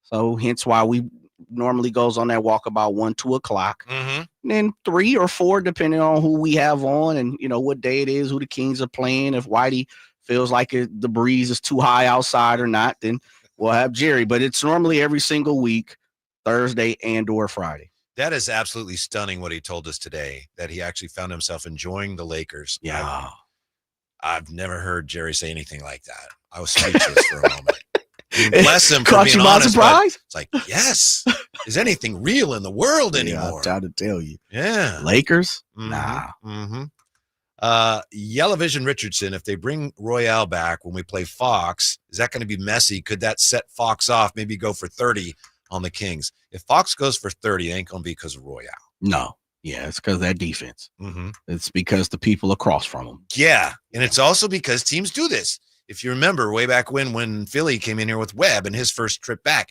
So hence why we normally goes on that walk about 1, 2 o'clock. And then 3 or 4, depending on who we have on and, you know, what day it is, who the Kings are playing. If Whitey feels like the breeze is too high outside or not, then we'll have Jerry, but it's normally every single week, Thursday and or Friday. That is absolutely stunning what he told us today, that he actually found himself enjoying the Lakers. Yeah. I've never heard Jerry say anything like that. I was speechless for a moment. I mean, bless him for Caught being you by honest. surprise? It's like, yes. Is anything real in the world anymore? I'm trying to tell you. Yeah. Lakers? Mm-hmm. Nah. Mm-hmm. Yellovision Richardson, if they bring Royale back when we play Fox, is that going to be messy? Could that set Fox off, maybe go for 30 on the Kings? If Fox goes for 30, it ain't going to be because of Royale. No. Yeah, it's because of that defense. Mm-hmm. It's because the people across from them. Yeah, and it's also because teams do this. If you remember way back when Philly came in here with Webb and his first trip back,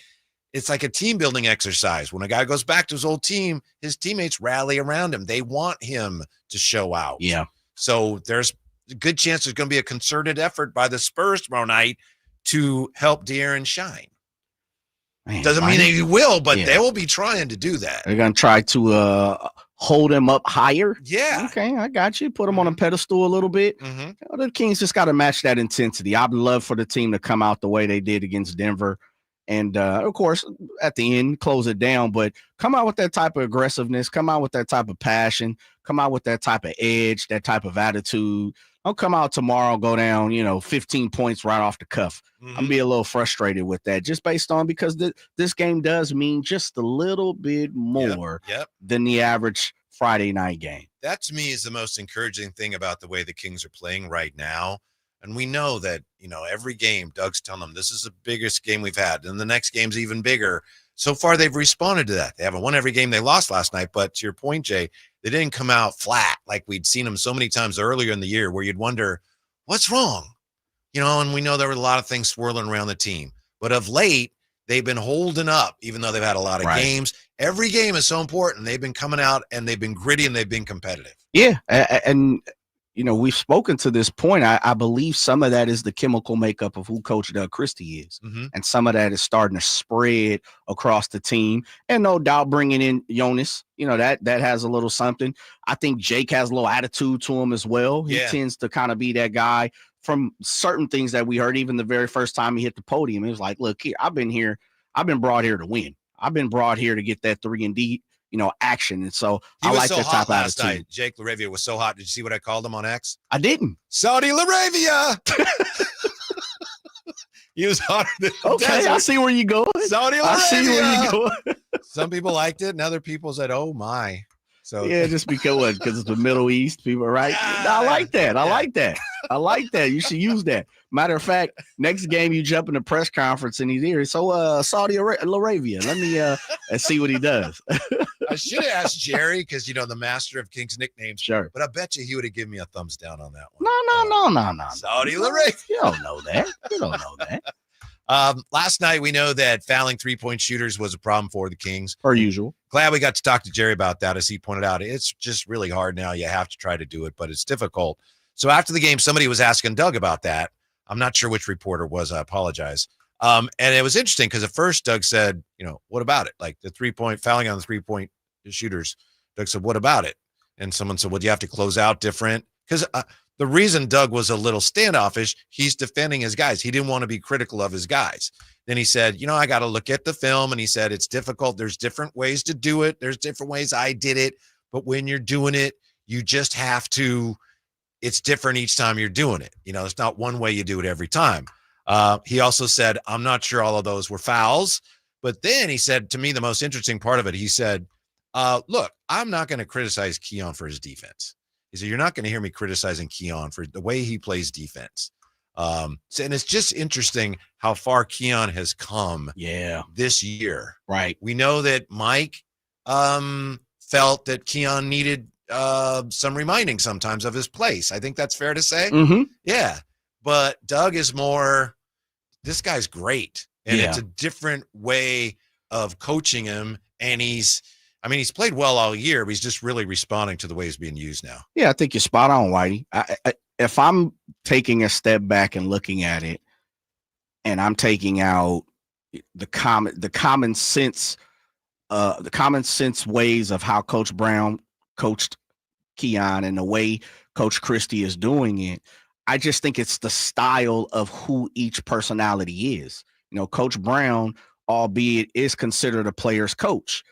it's like a team building exercise. When a guy goes back to his old team, his teammates rally around him. They want him to show out. Yeah. So there's a good chance there's going to be a concerted effort by the Spurs tomorrow night to help De'Aaron shine. Man, doesn't mean they will, but they will be trying to do that. They're going to try to hold him up higher. Yeah. Okay, I got you. Put him on a pedestal a little bit. Mm-hmm. The Kings just got to match that intensity. I'd love for the team to come out the way they did against Denver. And, of course, at the end, close it down. But come out with that type of aggressiveness. Come out with that type of passion. Come out with that type of edge, that type of attitude. Don't come out tomorrow, go down, 15 points right off the cuff. Mm-hmm. I'm be a little frustrated with that just based on because this game does mean just a little bit more than the average Friday night game. That to me is the most encouraging thing about the way the Kings are playing right now. And we know that, every game, Doug's telling them this is the biggest game we've had. And the next game's even bigger. So far, they've responded to that. They haven't won every game they lost last night. But to your point, Jay, they didn't come out flat like we'd seen them so many times earlier in the year where you'd wonder, what's wrong? And we know there were a lot of things swirling around the team. But of late, they've been holding up, even though they've had a lot of games. Every game is so important. They've been coming out, and they've been gritty, and they've been competitive. Yeah, and we've spoken to this point. I believe some of that is the chemical makeup of who Coach Doug Christie is. Mm-hmm. And some of that is starting to spread across the team. And no doubt bringing in Jonas, that has a little something. I think Jake has a little attitude to him as well. He tends to kind of be that guy from certain things that we heard even the very first time he hit the podium. It was like, look, here, I've been brought here to win. I've been brought here to get that 3-and-D action. And so I like that type of attitude. Night. Jake LaRavia was so hot. Did you see what I called him on X? I didn't. Saudi LaRavia. He was hotter than okay. I see where you going. Saudi LaRavia. I see where you going. Some people liked it, and other people said, "Oh my." So yeah, just because it's the Middle East, people, right? I like that. I like that. I like that. You should use that. Matter of fact, next game you jump in the press conference and he's here. So Saudi Arabia, let me see what he does. I should have asked Jerry because the master of Kings nicknames. Sure. But I bet you he would have given me a thumbs down on that one. No. Saudi Arabia. You don't know that. You don't know that. Last night, we know that fouling three-point shooters was a problem for the Kings. Per usual. Glad we got to talk to Jerry about that. As he pointed out, it's just really hard now. You have to try to do it, but it's difficult. So after the game, somebody was asking Doug about that. I'm not sure which reporter was. I apologize. And it was interesting because at first Doug said, what about it? Like the three-point fouling on the three-point shooters. Doug said, what about it? And someone said, well, do you have to close out different? Because the reason Doug was a little standoffish, he's defending his guys. He didn't want to be critical of his guys. Then he said, I got to look at the film. And he said, it's difficult. There's different ways to do it. There's different ways I did it. But when you're doing it, you just have to, it's different each time you're doing it. It's not one way you do it every time. He also said, I'm not sure all of those were fouls. But then he said, to me, the most interesting part of it, he said, look, I'm not going to criticize Keon for his defense. He said, you're not going to hear me criticizing Keon for the way he plays defense. And it's just interesting how far Keon has come this year. Right. We know that Mike felt that Keon needed some reminding sometimes of his place. I think that's fair to say. Mm-hmm. Yeah. But Doug is more, this guy's great. And it's a different way of coaching him. And he's played well all year, but he's just really responding to the way he's being used now. Yeah, I think you're spot on, Whitey. If I'm taking a step back and looking at it, and I'm taking out the common sense ways of how Coach Brown coached Keon and the way Coach Christie is doing it, I just think it's the style of who each personality is. Coach Brown, albeit is considered a player's coach.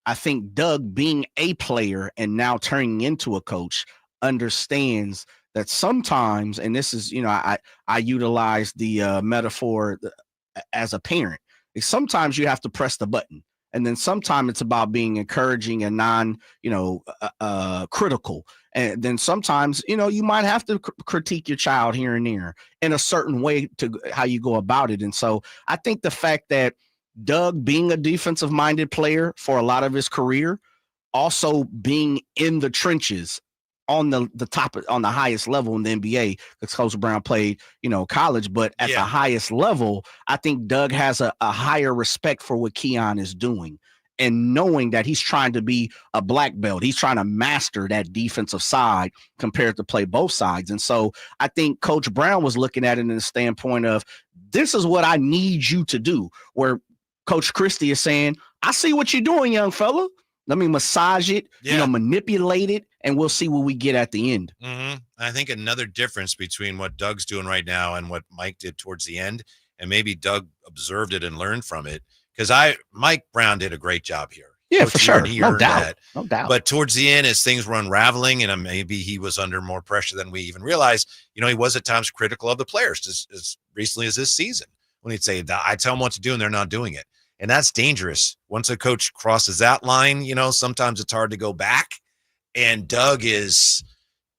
I think Doug, being a player and now turning into a coach, understands that sometimes, and this is, I utilize the metaphor as a parent. Sometimes you have to press the button, and then sometimes it's about being encouraging and critical. And then sometimes, you might have to critique your child here and there in a certain way to how you go about it. And so I think the fact that Doug, being a defensive minded player for a lot of his career, also being in the trenches on the top, on the highest level in the NBA, because Coach Brown played, college, but at the highest level, I think Doug has a higher respect for what Keon is doing. And knowing that he's trying to be a black belt, he's trying to master that defensive side compared to play both sides. And so I think Coach Brown was looking at it in the standpoint of, this is what I need you to do. Where Coach Christie is saying, I see what you're doing, young fella. Let me massage it, manipulate it, and we'll see what we get at the end. Mm-hmm. I think another difference between what Doug's doing right now and what Mike did towards the end, and maybe Doug observed it and learned from it, because Mike Brown did a great job here. Yeah, for sure. No doubt. No doubt. But towards the end, as things were unraveling, and maybe he was under more pressure than we even realized, he was at times critical of the players as recently as this season, when he'd say, I tell them what to do and they're not doing it. And that's dangerous. Once a coach crosses that line, sometimes it's hard to go back. And Doug is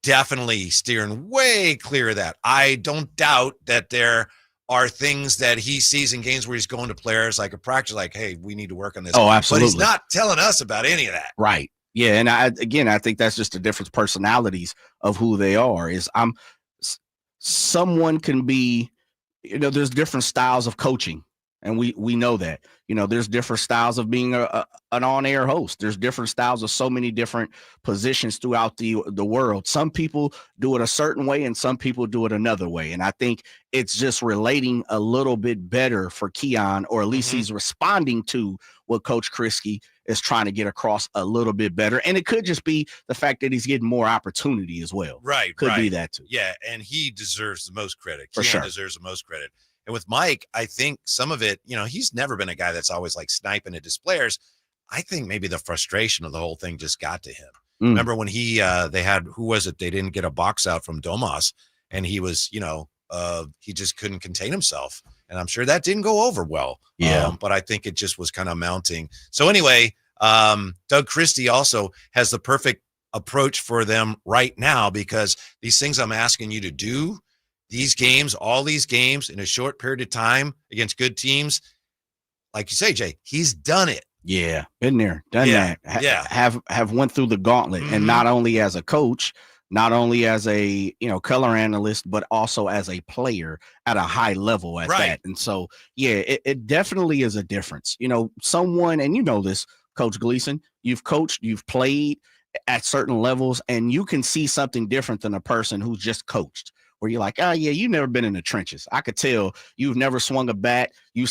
definitely steering way clear of that. I don't doubt that there are things that he sees in games where he's going to players like a practice, like, hey, we need to work on this. Oh, absolutely. But he's not telling us about any of that. Right. Yeah. And I think that's just the different personalities of who they are. Someone can be, there's different styles of coaching. And we know that, there's different styles of being an on-air host. There's different styles of so many different positions throughout the world. Some people do it a certain way and some people do it another way. And I think it's just relating a little bit better for Keon, or at least he's responding to what Coach Christie is trying to get across a little bit better. And it could just be the fact that he's getting more opportunity as well. Right. Could be that too. Yeah. And he deserves the most credit. For Keon sure. deserves the most credit. And with Mike, I think some of it, he's never been a guy that's always like sniping at his players. I think maybe the frustration of the whole thing just got to him. Remember when they had, who was it? They didn't get a box out from Domas, and he was, he just couldn't contain himself. And I'm sure that didn't go over well. Yeah. But I think it just was kind of mounting. So anyway, Doug Christie also has the perfect approach for them right now, because these things I'm asking you to do, all these games in a short period of time against good teams, like you say, Jay, he's done it. Yeah, been there, done that. Have went through the gauntlet, and not only as a coach, not only as a color analyst, but also as a player at a high level at that. And so, it definitely is a difference. Someone, and this, Coach Gleason, you've coached, you've played at certain levels, and you can see something different than a person who's just coached, where you're like, you've never been in the trenches. I could tell you've never swung a bat. You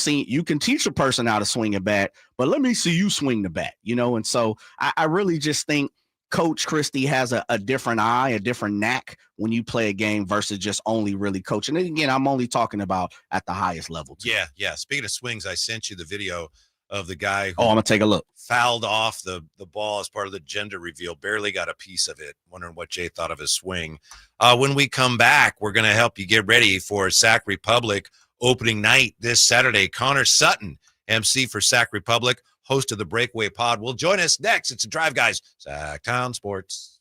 can teach a person how to swing a bat, but let me see you swing the bat, And so I really just think Coach Christie has a different eye, a different knack when you play a game versus just only really coaching. And again, I'm only talking about at the highest level too. Yeah. Speaking of swings, I sent you the video of the guy who I'm gonna take a look. Fouled off the ball as part of the gender reveal, barely got a piece of it. Wondering what Jay thought of his swing. When we come back, we're going to help you get ready for Sac Republic opening night this Saturday. Connor Sutton, MC for Sac Republic, host of the Breakaway Pod, will join us next. It's a Drive Guys, Sacktown Sports.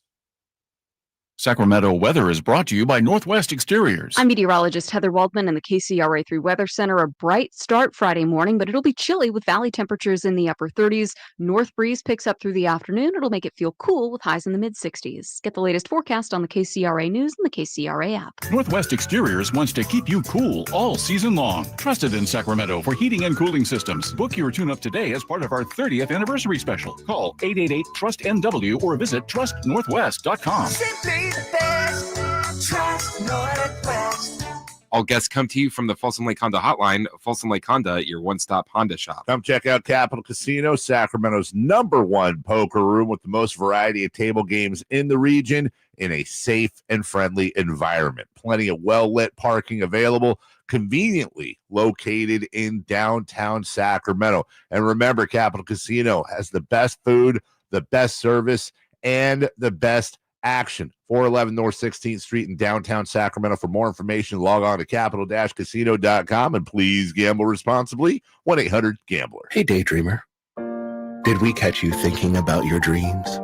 Sacramento weather is brought to you by Northwest Exteriors. I'm meteorologist Heather Waldman in the KCRA 3 Weather Center. A bright start Friday morning, but it'll be chilly with valley temperatures in the upper 30s. North breeze picks up through the afternoon. It'll make it feel cool with highs in the mid-60s. Get the latest forecast on the KCRA News and the KCRA app. Northwest Exteriors wants to keep you cool all season long. Trusted in Sacramento for heating and cooling systems. Book your tune-up today as part of our 30th anniversary special. Call 888-TRUST-NW or visit trustnorthwest.com. Simply the best. Trust Northwest. All guests come to you from the Folsom Lake Honda hotline. Folsom Lake Honda, your one-stop Honda shop. Come check out Capital Casino, Sacramento's #1 poker room with the most variety of table games in the region in a safe and friendly environment. Plenty of well-lit parking available, conveniently located in downtown Sacramento. And remember, Capital Casino has the best food, the best service, and the best action. 411 North 16th Street in downtown Sacramento. For more information, log on to capital-casino.com, and please gamble responsibly. 1-800-GAMBLER. Hey, daydreamer. Did we catch you thinking about your dreams?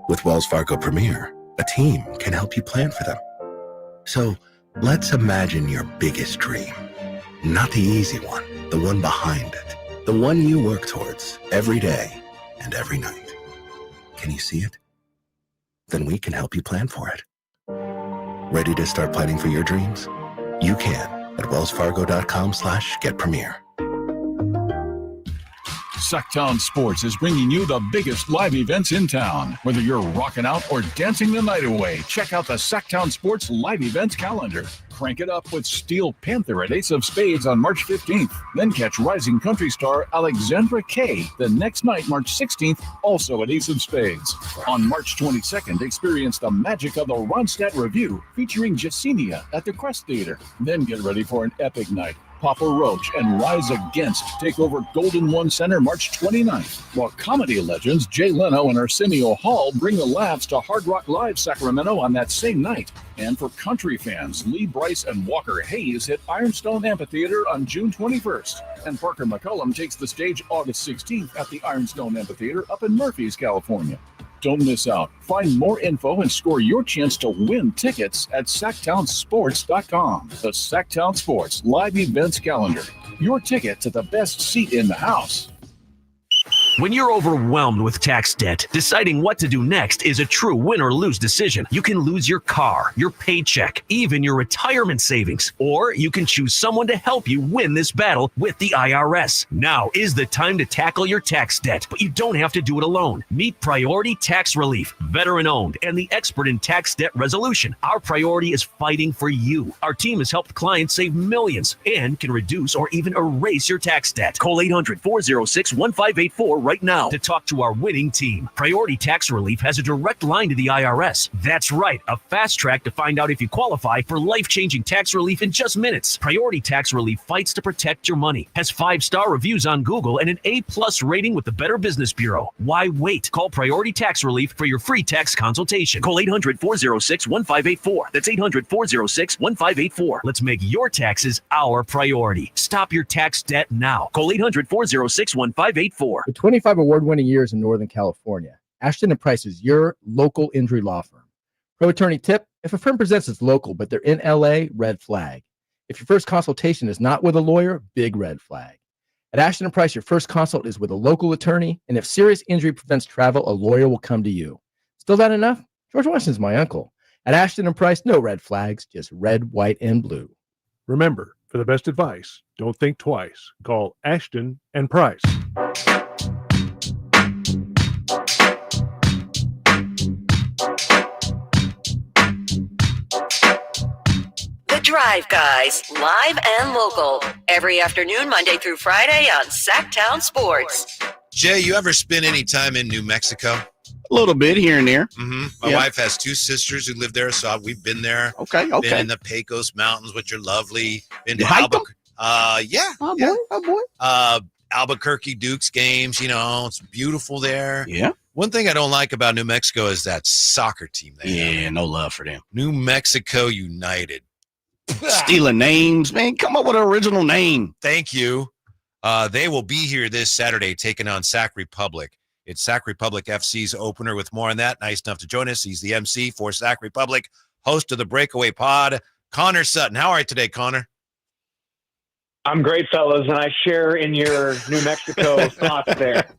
With Wells Fargo Premier, a team can help you plan for them. So let's imagine your biggest dream. Not the easy one, the one behind it. The one you work towards every day and every night. Can you see it? Then we can help you plan for it. Ready to start planning for your dreams? You can at wellsfargo.com/getpremier. Sacktown Sports is bringing you the biggest live events in town. Whether you're rocking out or dancing the night away, check out the Sacktown Sports live events calendar. Crank it up with Steel Panther at Ace of Spades on March 15th. Then catch rising country star Alexandra Kay the next night, March 16th, also at Ace of Spades. On March 22nd, experience the magic of the Ronstadt Review featuring Jessenia at the Crest Theater. Then get ready for an epic night. Papa Roach and Rise Against take over Golden One Center March 29th, while comedy legends Jay Leno and Arsenio Hall bring the laughs to Hard Rock Live Sacramento on that same night. And for country fans, Lee Bryce and Walker Hayes hit Ironstone Amphitheater on June 21st, and Parker McCullum takes the stage August 16th at the Ironstone Amphitheater up in Murphys, California. Don't miss out. Find more info and score your chance to win tickets at sacktownsports.com. The Sacktown Sports Live Events Calendar. Your ticket to the best seat in the house. When you're overwhelmed with tax debt, deciding what to do next is a true win or lose decision. You can lose your car, your paycheck, even your retirement savings, or you can choose someone to help you win this battle with the IRS. Now is the time to tackle your tax debt, but you don't have to do it alone. Meet Priority Tax Relief, veteran-owned and the expert in tax debt resolution. Our priority is fighting for you. Our team has helped clients save millions and can reduce or even erase your tax debt. Call 800-406-1584 right now to talk to our winning team. Priority Tax Relief has a direct line to the IRS. That's right, a fast track to find out if you qualify for life-changing tax relief in just minutes. Priority Tax Relief fights to protect your money, has 5-star reviews on Google and an A+ rating with the Better Business Bureau. Why wait? Call Priority Tax Relief for your free tax consultation. Call 800-406-1584. That's 800-406-1584. Let's make your taxes our priority. Stop your tax debt now. Call 800-406-1584. With 25 award-winning years in Northern California, Ashton & Price is your local injury law firm. Pro attorney tip: if a firm presents as local but they're in LA, red flag. If your first consultation is not with a lawyer, big red flag. At Ashton & Price, your first consult is with a local attorney, and if serious injury prevents travel, a lawyer will come to you. Still not enough? George Washington's my uncle. At Ashton & Price, no red flags, just red, white, and blue. Remember, for the best advice, don't think twice. Call Ashton & Price. Drive Guys, live and local, every afternoon, Monday through Friday on Sacktown Sports. Jay, you ever spend any time in New Mexico? A little bit here and there. Mm-hmm. My wife has 2 sisters who live there, so we've been there. Okay. Been in the Pecos Mountains, which are lovely. Been to Albuquerque. Yeah. Oh boy. Albuquerque Dukes games. You know, it's beautiful there. Yeah. One thing I don't like about New Mexico is that soccer team. Yeah, no love for them. New Mexico United. Stealing names, man. Come up with an original name. Thank you. They will be here this Saturday taking on Sac Republic. It's Sac Republic FC's opener. With more on that, nice enough to join us. He's the MC for Sac Republic, host of the Breakaway Pod, Connor Sutton. How are you today, Connor? I'm great, fellas, and I share in your New Mexico thoughts there.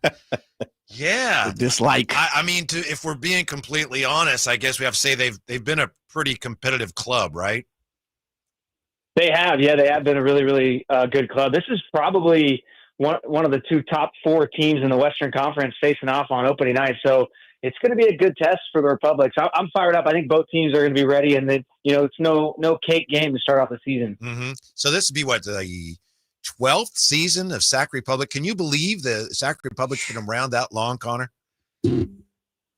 Yeah. Dislike. I mean, if we're being completely honest, I guess we have to say they've been a pretty competitive club, right? They have, yeah. They have been a really, really good club. This is probably one of the two top 4 teams in the Western Conference facing off on opening night. So it's going to be a good test for the Republic. So I'm fired up. I think both teams are going to be ready, and then it's no cake game to start off the season. Mm-hmm. So this would be what, the 12th season of Sac Republic. Can you believe the Sac Republic's been around that long, Connor?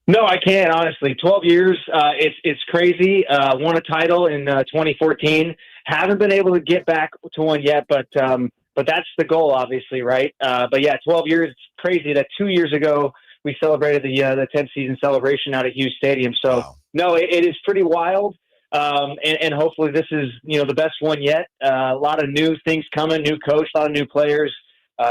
No, I can't, honestly. 12 years, it's crazy. Won a title in 2014. Haven't been able to get back to one yet, but that's the goal, obviously, right? But yeah, 12 years. It's crazy that 2 years ago we celebrated the 10th season celebration out at Hughes Stadium. So no, it is pretty wild. And hopefully this is, the best one yet. A lot of new things coming, new coach, a lot of new players,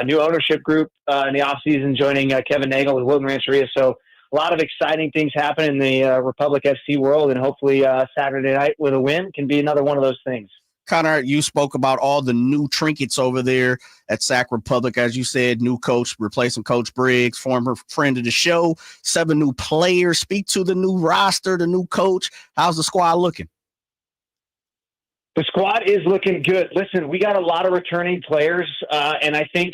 new ownership group in the offseason, joining Kevin Nagel with Wilton Rancheria. So a lot of exciting things happen in the Republic FC world, and hopefully Saturday night with a win can be another one of those things. Connor, you spoke about all the new trinkets over there at Sac Republic. As you said, new coach replacing Coach Briggs, former friend of the show, 7 new players. Speak to the new roster, the new coach. How's the squad looking? The squad is looking good. Listen, we got a lot of returning players, and I think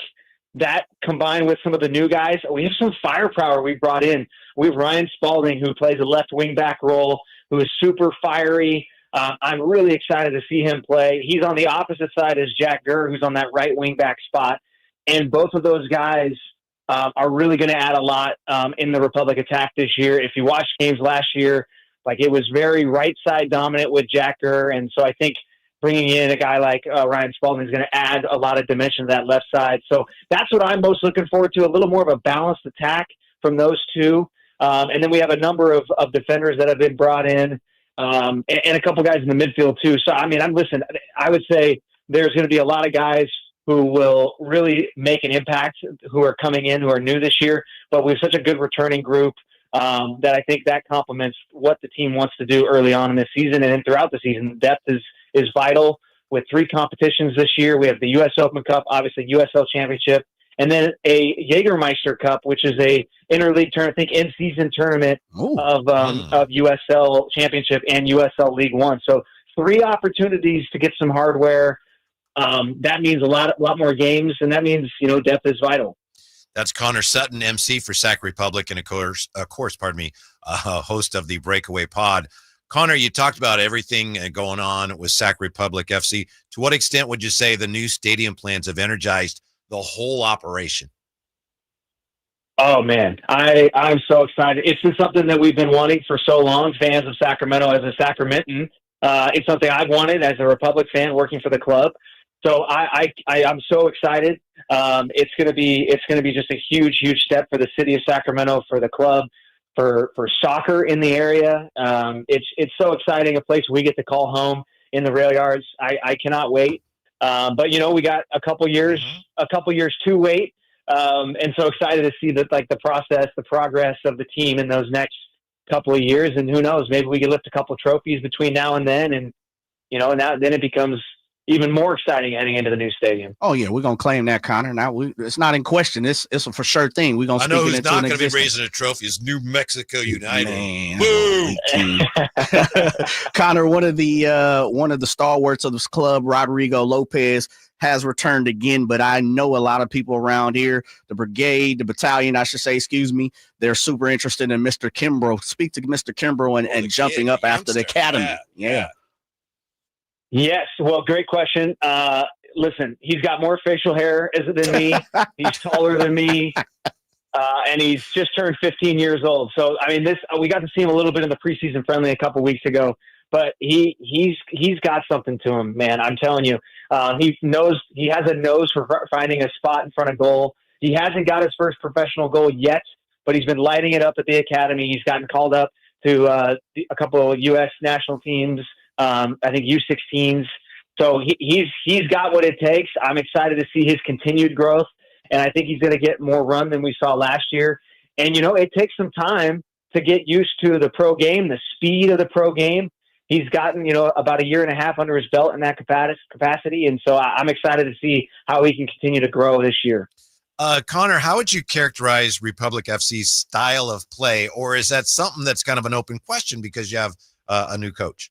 that combined with some of the new guys, we have some firepower we brought in. We have Ryan Spalding, who plays a left wing back role, who is super fiery. I'm really excited to see him play. He's on the opposite side as Jack Gurr, who's on that right wing back spot. And both of those guys are really going to add a lot in the Republic attack this year. If you watched games last year, it was very right side dominant with Jack Gurr. And so I think bringing in a guy like Ryan Spalding is going to add a lot of dimension to that left side. So that's what I'm most looking forward to, a little more of a balanced attack from those two. And then we have a number of defenders that have been brought in. And a couple guys in the midfield too. So, I would say there's going to be a lot of guys who will really make an impact, who are coming in, who are new this year, but we have such a good returning group that I think that complements what the team wants to do early on in this season. And then throughout the season, depth is vital with 3 competitions this year. We have the U.S. Open Cup, obviously USL Championship, and then a Jägermeister Cup, which is a interleague tournament, I think in-season tournament of USL Championship and USL League One. So 3 opportunities to get some hardware. That means a lot more games, and that means depth is vital. That's Connor Sutton, MC for Sac Republic, and of course, host of the Breakaway Pod. Connor, you talked about everything going on with Sac Republic FC. To what extent would you say the new stadium plans have energized the whole operation? Oh, man, I'm so excited. It's been something that we've been wanting for so long, fans of Sacramento as a Sacramentan. It's something I've wanted as a Republic fan working for the club. So I'm so excited. It's going to be just a huge step for the city of Sacramento, for the club, for soccer in the area. It's so exciting, a place we get to call home in the rail yards. I cannot wait. But we got a couple years to wait. And so excited to see the process, the progress of the team in those next couple of years. And who knows, maybe we can lift a couple trophies between now and then. And, then it becomes even more exciting heading into the new stadium. Oh yeah, we're gonna claim that, Connor. Now it's not in question. It's a for sure thing. We're gonna. I know who's not going to be raising a trophy is New Mexico United. Man, Boo! Connor, one of the stalwarts of this club, Rodrigo Lopez, has returned again. But I know a lot of people around here, the battalion, I should say, they're super interested in Mr. Kimbrough. Speak to Mr. Kimbrough and jumping up after the academy. Yeah. Yes. Well, great question. Listen, he's got more facial hair than me. He's taller than me. And he's just turned 15 years old. So, we got to see him a little bit in the preseason friendly a couple weeks ago, but he's got something to him, man. I'm telling you, he has a nose for finding a spot in front of goal. He hasn't got his first professional goal yet, but he's been lighting it up at the academy. He's gotten called up to a couple of U.S. national teams. I think U16s. So he's got what it takes. I'm excited to see his continued growth, and I think he's going to get more run than we saw last year. And, it takes some time to get used to the pro game, the speed of the pro game. He's gotten, about a year and a half under his belt in that capacity. And so I'm excited to see how he can continue to grow this year. Connor, how would you characterize Republic FC's style of play, or is that something that's kind of an open question because you have a new coach?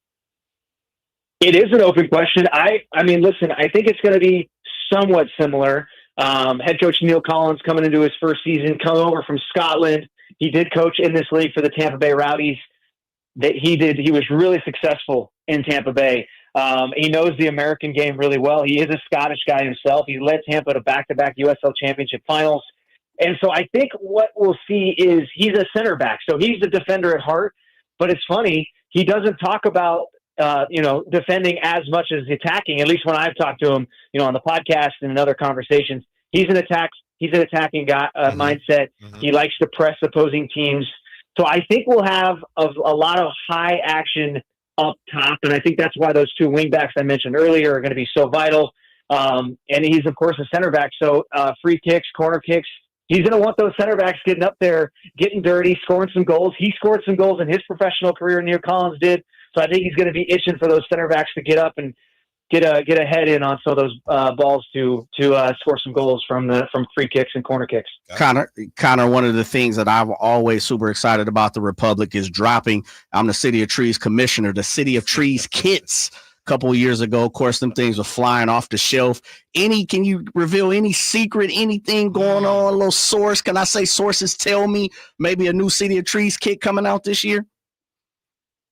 It is an open question. Listen, I think it's going to be somewhat similar. Head coach Neil Collins coming into his first season, coming over from Scotland. He did coach in this league for the Tampa Bay Rowdies. He was really successful in Tampa Bay. He knows the American game really well. He is a Scottish guy himself. He led Tampa to back-to-back USL Championship finals. And so I think what we'll see is he's a center back. So he's a defender at heart. But it's funny, he doesn't talk about defending as much as attacking. At least when I've talked to him, on the podcast and in other conversations, he's an attacking guy mindset. He likes to press opposing teams. So I think we'll have a lot of high action up top, and I think that's why those two wingbacks I mentioned earlier are going to be so vital. And he's of course a center back, so free kicks, corner kicks. He's going to want those center backs getting up there, getting dirty, scoring some goals. He scored some goals in his professional career. Neil Collins did. So I think he's going to be itching for those center backs to get up and get a head in on some of those balls to score some goals from free kicks and corner kicks. Connor, one of the things that I'm always super excited about the Republic is dropping. I'm the City of Trees commissioner, the City of Trees kits. A couple of years ago, of course, them things were flying off the shelf. Can you reveal any secret, anything going on, a little source? Can I say sources tell me maybe a new City of Trees kit coming out this year?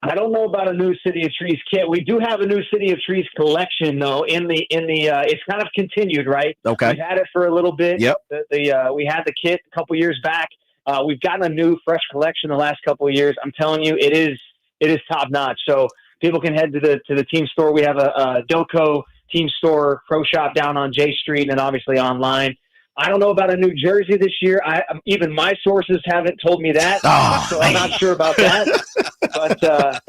I don't know about a new City of Trees kit. We do have a new City of Trees collection, though. It's kind of continued, right? Okay. We've had it for a little bit. Yep. We had the kit a couple years back. We've gotten a new, fresh collection the last couple of years. I'm telling you, it is top notch. So people can head to the team store. We have a Doco team store, pro shop down on J Street, and obviously online. I don't know about a new jersey this year. Even my sources haven't told me that, so I'm not sure about that.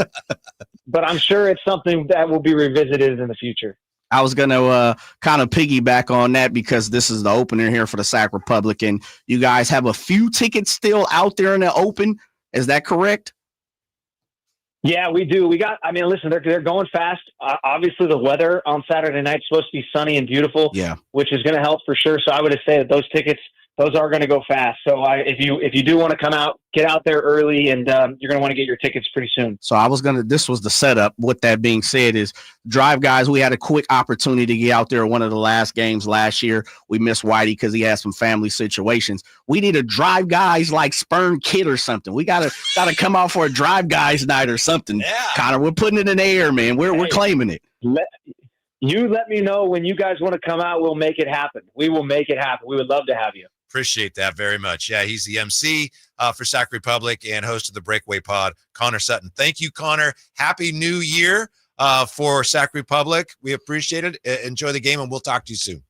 But I'm sure it's something that will be revisited in the future. I was going to kind of piggyback on that because this is the opener here for the Sac Republic, and you guys have a few tickets still out there in the open. Is that correct? Yeah, we do. Listen, they're going fast. Obviously, the weather on Saturday night is supposed to be sunny and beautiful, which is going to help for sure. So I would say that those tickets, those are going to go fast. So if you do want to come out, get out there early, and you're going to want to get your tickets pretty soon. So this was the setup. With that being said, is Drive Guys, we had a quick opportunity to get out there one of the last games last year. We missed Whitey because he had some family situations. We need a Drive Guys like Spurn kit or something. We gotta come out for a Drive Guys night or something. Yeah. Connor, we're putting it in the air, man. We're claiming it. Let me know when you guys want to come out. We'll make it happen. We will make it happen. We would love to have you. Appreciate that very much. Yeah, he's the MC for Sac Republic and host of the Breakaway Pod, Connor Sutton. Thank you, Connor. Happy New Year for Sac Republic. We appreciate it. Enjoy the game, and we'll talk to you soon.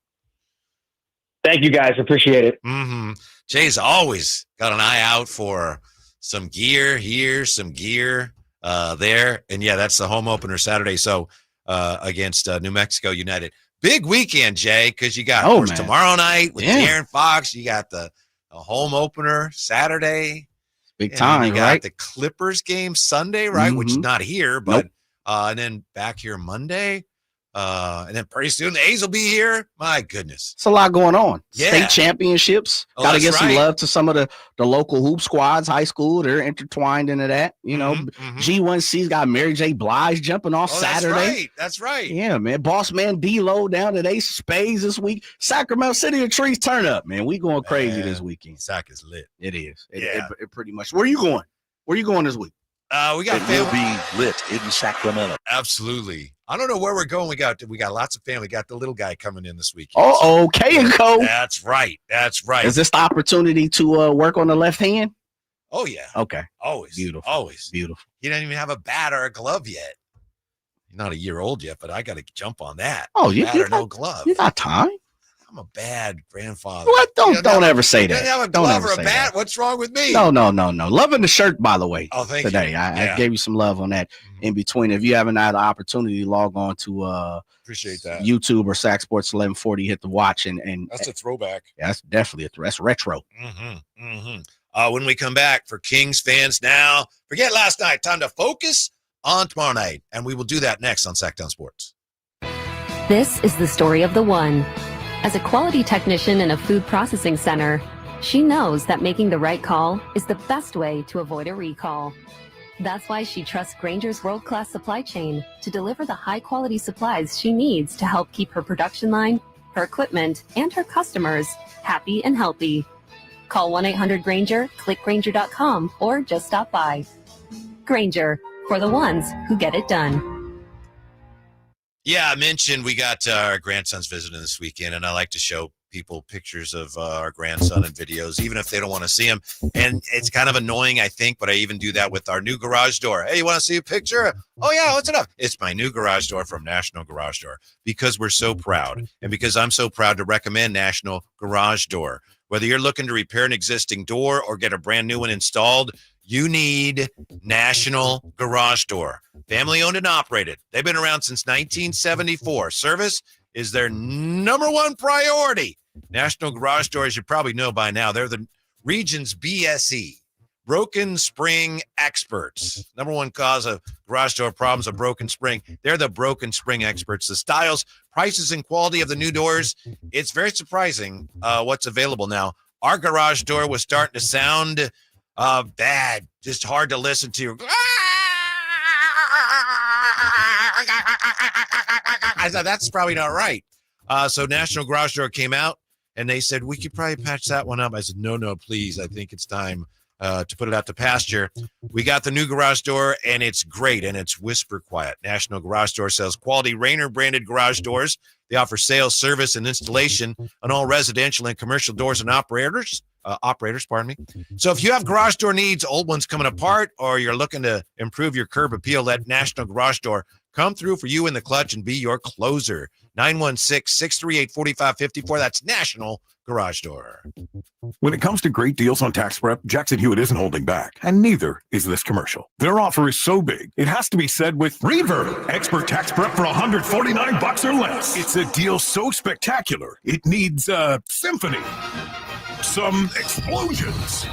Thank you, guys. Appreciate it. Mm-hmm. Jay's always got an eye out for some gear here, some gear there. And, yeah, that's the home opener Saturday. So against New Mexico United. Big weekend, Jay, because you got, of course, tomorrow night with Darren Fox. You got the home opener Saturday. Big time, you got right? the Clippers game Sunday, right, which is not here, but and then back here Monday. And then pretty soon the A's will be here. My goodness. It's a lot going on. Yeah. State championships. Got to give some love to some of the local hoop squads, high school. They're intertwined into that. G1C's got Mary J. Blige jumping off Saturday. That's right. Yeah, man. Boss man D-Lo down at Ace of Spades this week. Sacramento City of Trees turn up, man. We going crazy this weekend. Sac is lit. It is. It pretty much. Where you going? Where you going this week? We got it will be lit in Sacramento. Absolutely. I don't know where we're going. We got lots of family. We got the little guy coming in this weekend. K&Co. That's right. Is this the opportunity to work on the left hand? Oh yeah. Okay. Always. Beautiful. Always. Beautiful. He doesn't even have a bat or a glove yet. He's not a year old yet, but I got to jump on that. Oh, no glove. You got time. I'm a bad grandfather. What? Don't ever say that. You don't have a glove or a bat? What's wrong with me? No. Loving the shirt, by the way. Oh, thank today. you. I gave you some love on that in between. If you haven't had the opportunity, log on to appreciate that YouTube or Sac Sports 1140. Hit the watch and that's a throwback. Yeah, that's definitely that's retro. When we come back for Kings fans now, forget last night. Time to focus on tomorrow night, and we will do that next on Sacktown Sports. This is the story of the one. As a quality technician in a food processing center, she knows that making the right call is the best way to avoid a recall. That's why she trusts Grainger's world-class supply chain to deliver the high-quality supplies she needs to help keep her production line her equipment, and her customers happy and healthy. Call 1-800-GRANGER, click Grainger.com, or just stop by. Grainger, for the ones who get it done. Yeah, I mentioned we got our grandsons visiting this weekend, and I like to show people pictures of our grandson and videos, even if they don't want to see them. And it's kind of annoying, I think, but I even do that with our new garage door. Hey, you want to see a picture? Oh, yeah, what's it up? It's my new garage door from National Garage Door, because we're so proud, and because I'm so proud to recommend National Garage Door. Whether you're looking to repair an existing door or get a brand new one installed, you need National Garage Door. Family owned and operated. They've been around since 1974. Service is their number one priority. National Garage Door, as you probably know by now, they're the region's BSE, broken spring experts. Number one cause of garage door problems, a broken spring. They're the broken spring experts. The styles, prices, and quality of the new doors, it's very surprising what's available now. Our garage door was starting to sound bad, just hard to listen to. I thought that's probably not right. So National Garage Door came out and they said, we could probably patch that one up. I said, no, please. I think it's time to put it out to pasture. We got the new garage door, and it's great, and it's whisper quiet. National Garage Door sells quality Rainer branded garage doors. They offer sales, service, and installation on all residential and commercial doors and operators. So if you have garage door needs, old ones coming apart, or you're looking to improve your curb appeal, let National Garage Door come through for you in the clutch and be your closer. 916-638-4554. That's National Garage Door. When it comes to great deals on tax prep, Jackson Hewitt isn't holding back, and neither is this commercial. Their offer is so big, it has to be said with Reverb, expert tax prep for $149 or less. It's a deal so spectacular, it needs a symphony, some explosions,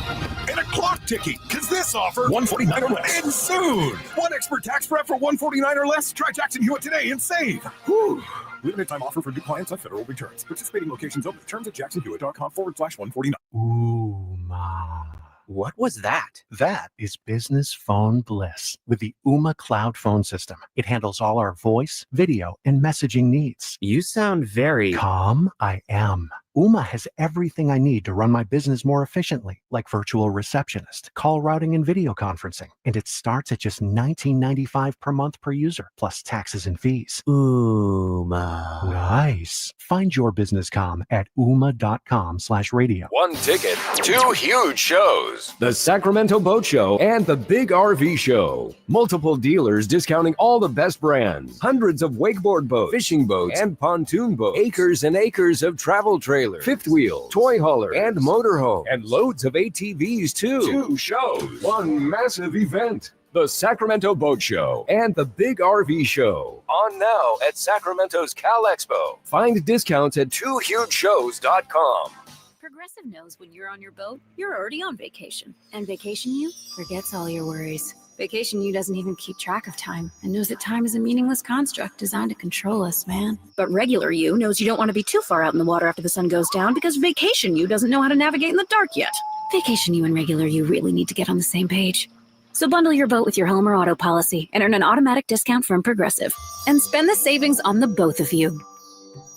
and a clock ticking, because this offer $149 or less ends soon. One expert tax prep for $149 or less. Try Jackson Hewitt today and save. Whew. Limited time offer for new clients on federal returns. Participating locations open. Terms at jacksonhewitt.com/149. Ooh, ma. What was that? That is business phone bliss with the Ooma Cloud Phone System. It handles all our voice, video, and messaging needs. You sound very calm. I am. Ooma has everything I need to run my business more efficiently, like virtual receptionist, call routing, and video conferencing. And it starts at just $19.95 per month per user, plus taxes and fees. Ooma. Nice. Find your business comm at ooma.com/radio. One ticket, two huge shows. The Sacramento Boat Show and the Big RV Show. Multiple dealers discounting all the best brands. Hundreds of wakeboard boats, fishing boats, and pontoon boats. Acres and acres of travel trailers. Fifth wheel, toy hauler, and motorhome, and loads of ATVs too. Two shows, one massive event. The Sacramento Boat Show and the Big RV Show. On now at Sacramento's Cal Expo. Find discounts at twohugeshows.com. Progressive knows when you're on your boat, you're already on vacation. And Vacation You forgets all your worries. Vacation You doesn't even keep track of time and knows that time is a meaningless construct designed to control us, man. But Regular You knows you don't want to be too far out in the water after the sun goes down because Vacation You doesn't know how to navigate in the dark yet. Vacation You and Regular You really need to get on the same page. So bundle your boat with your home or auto policy and earn an automatic discount from Progressive. And spend the savings on the both of you.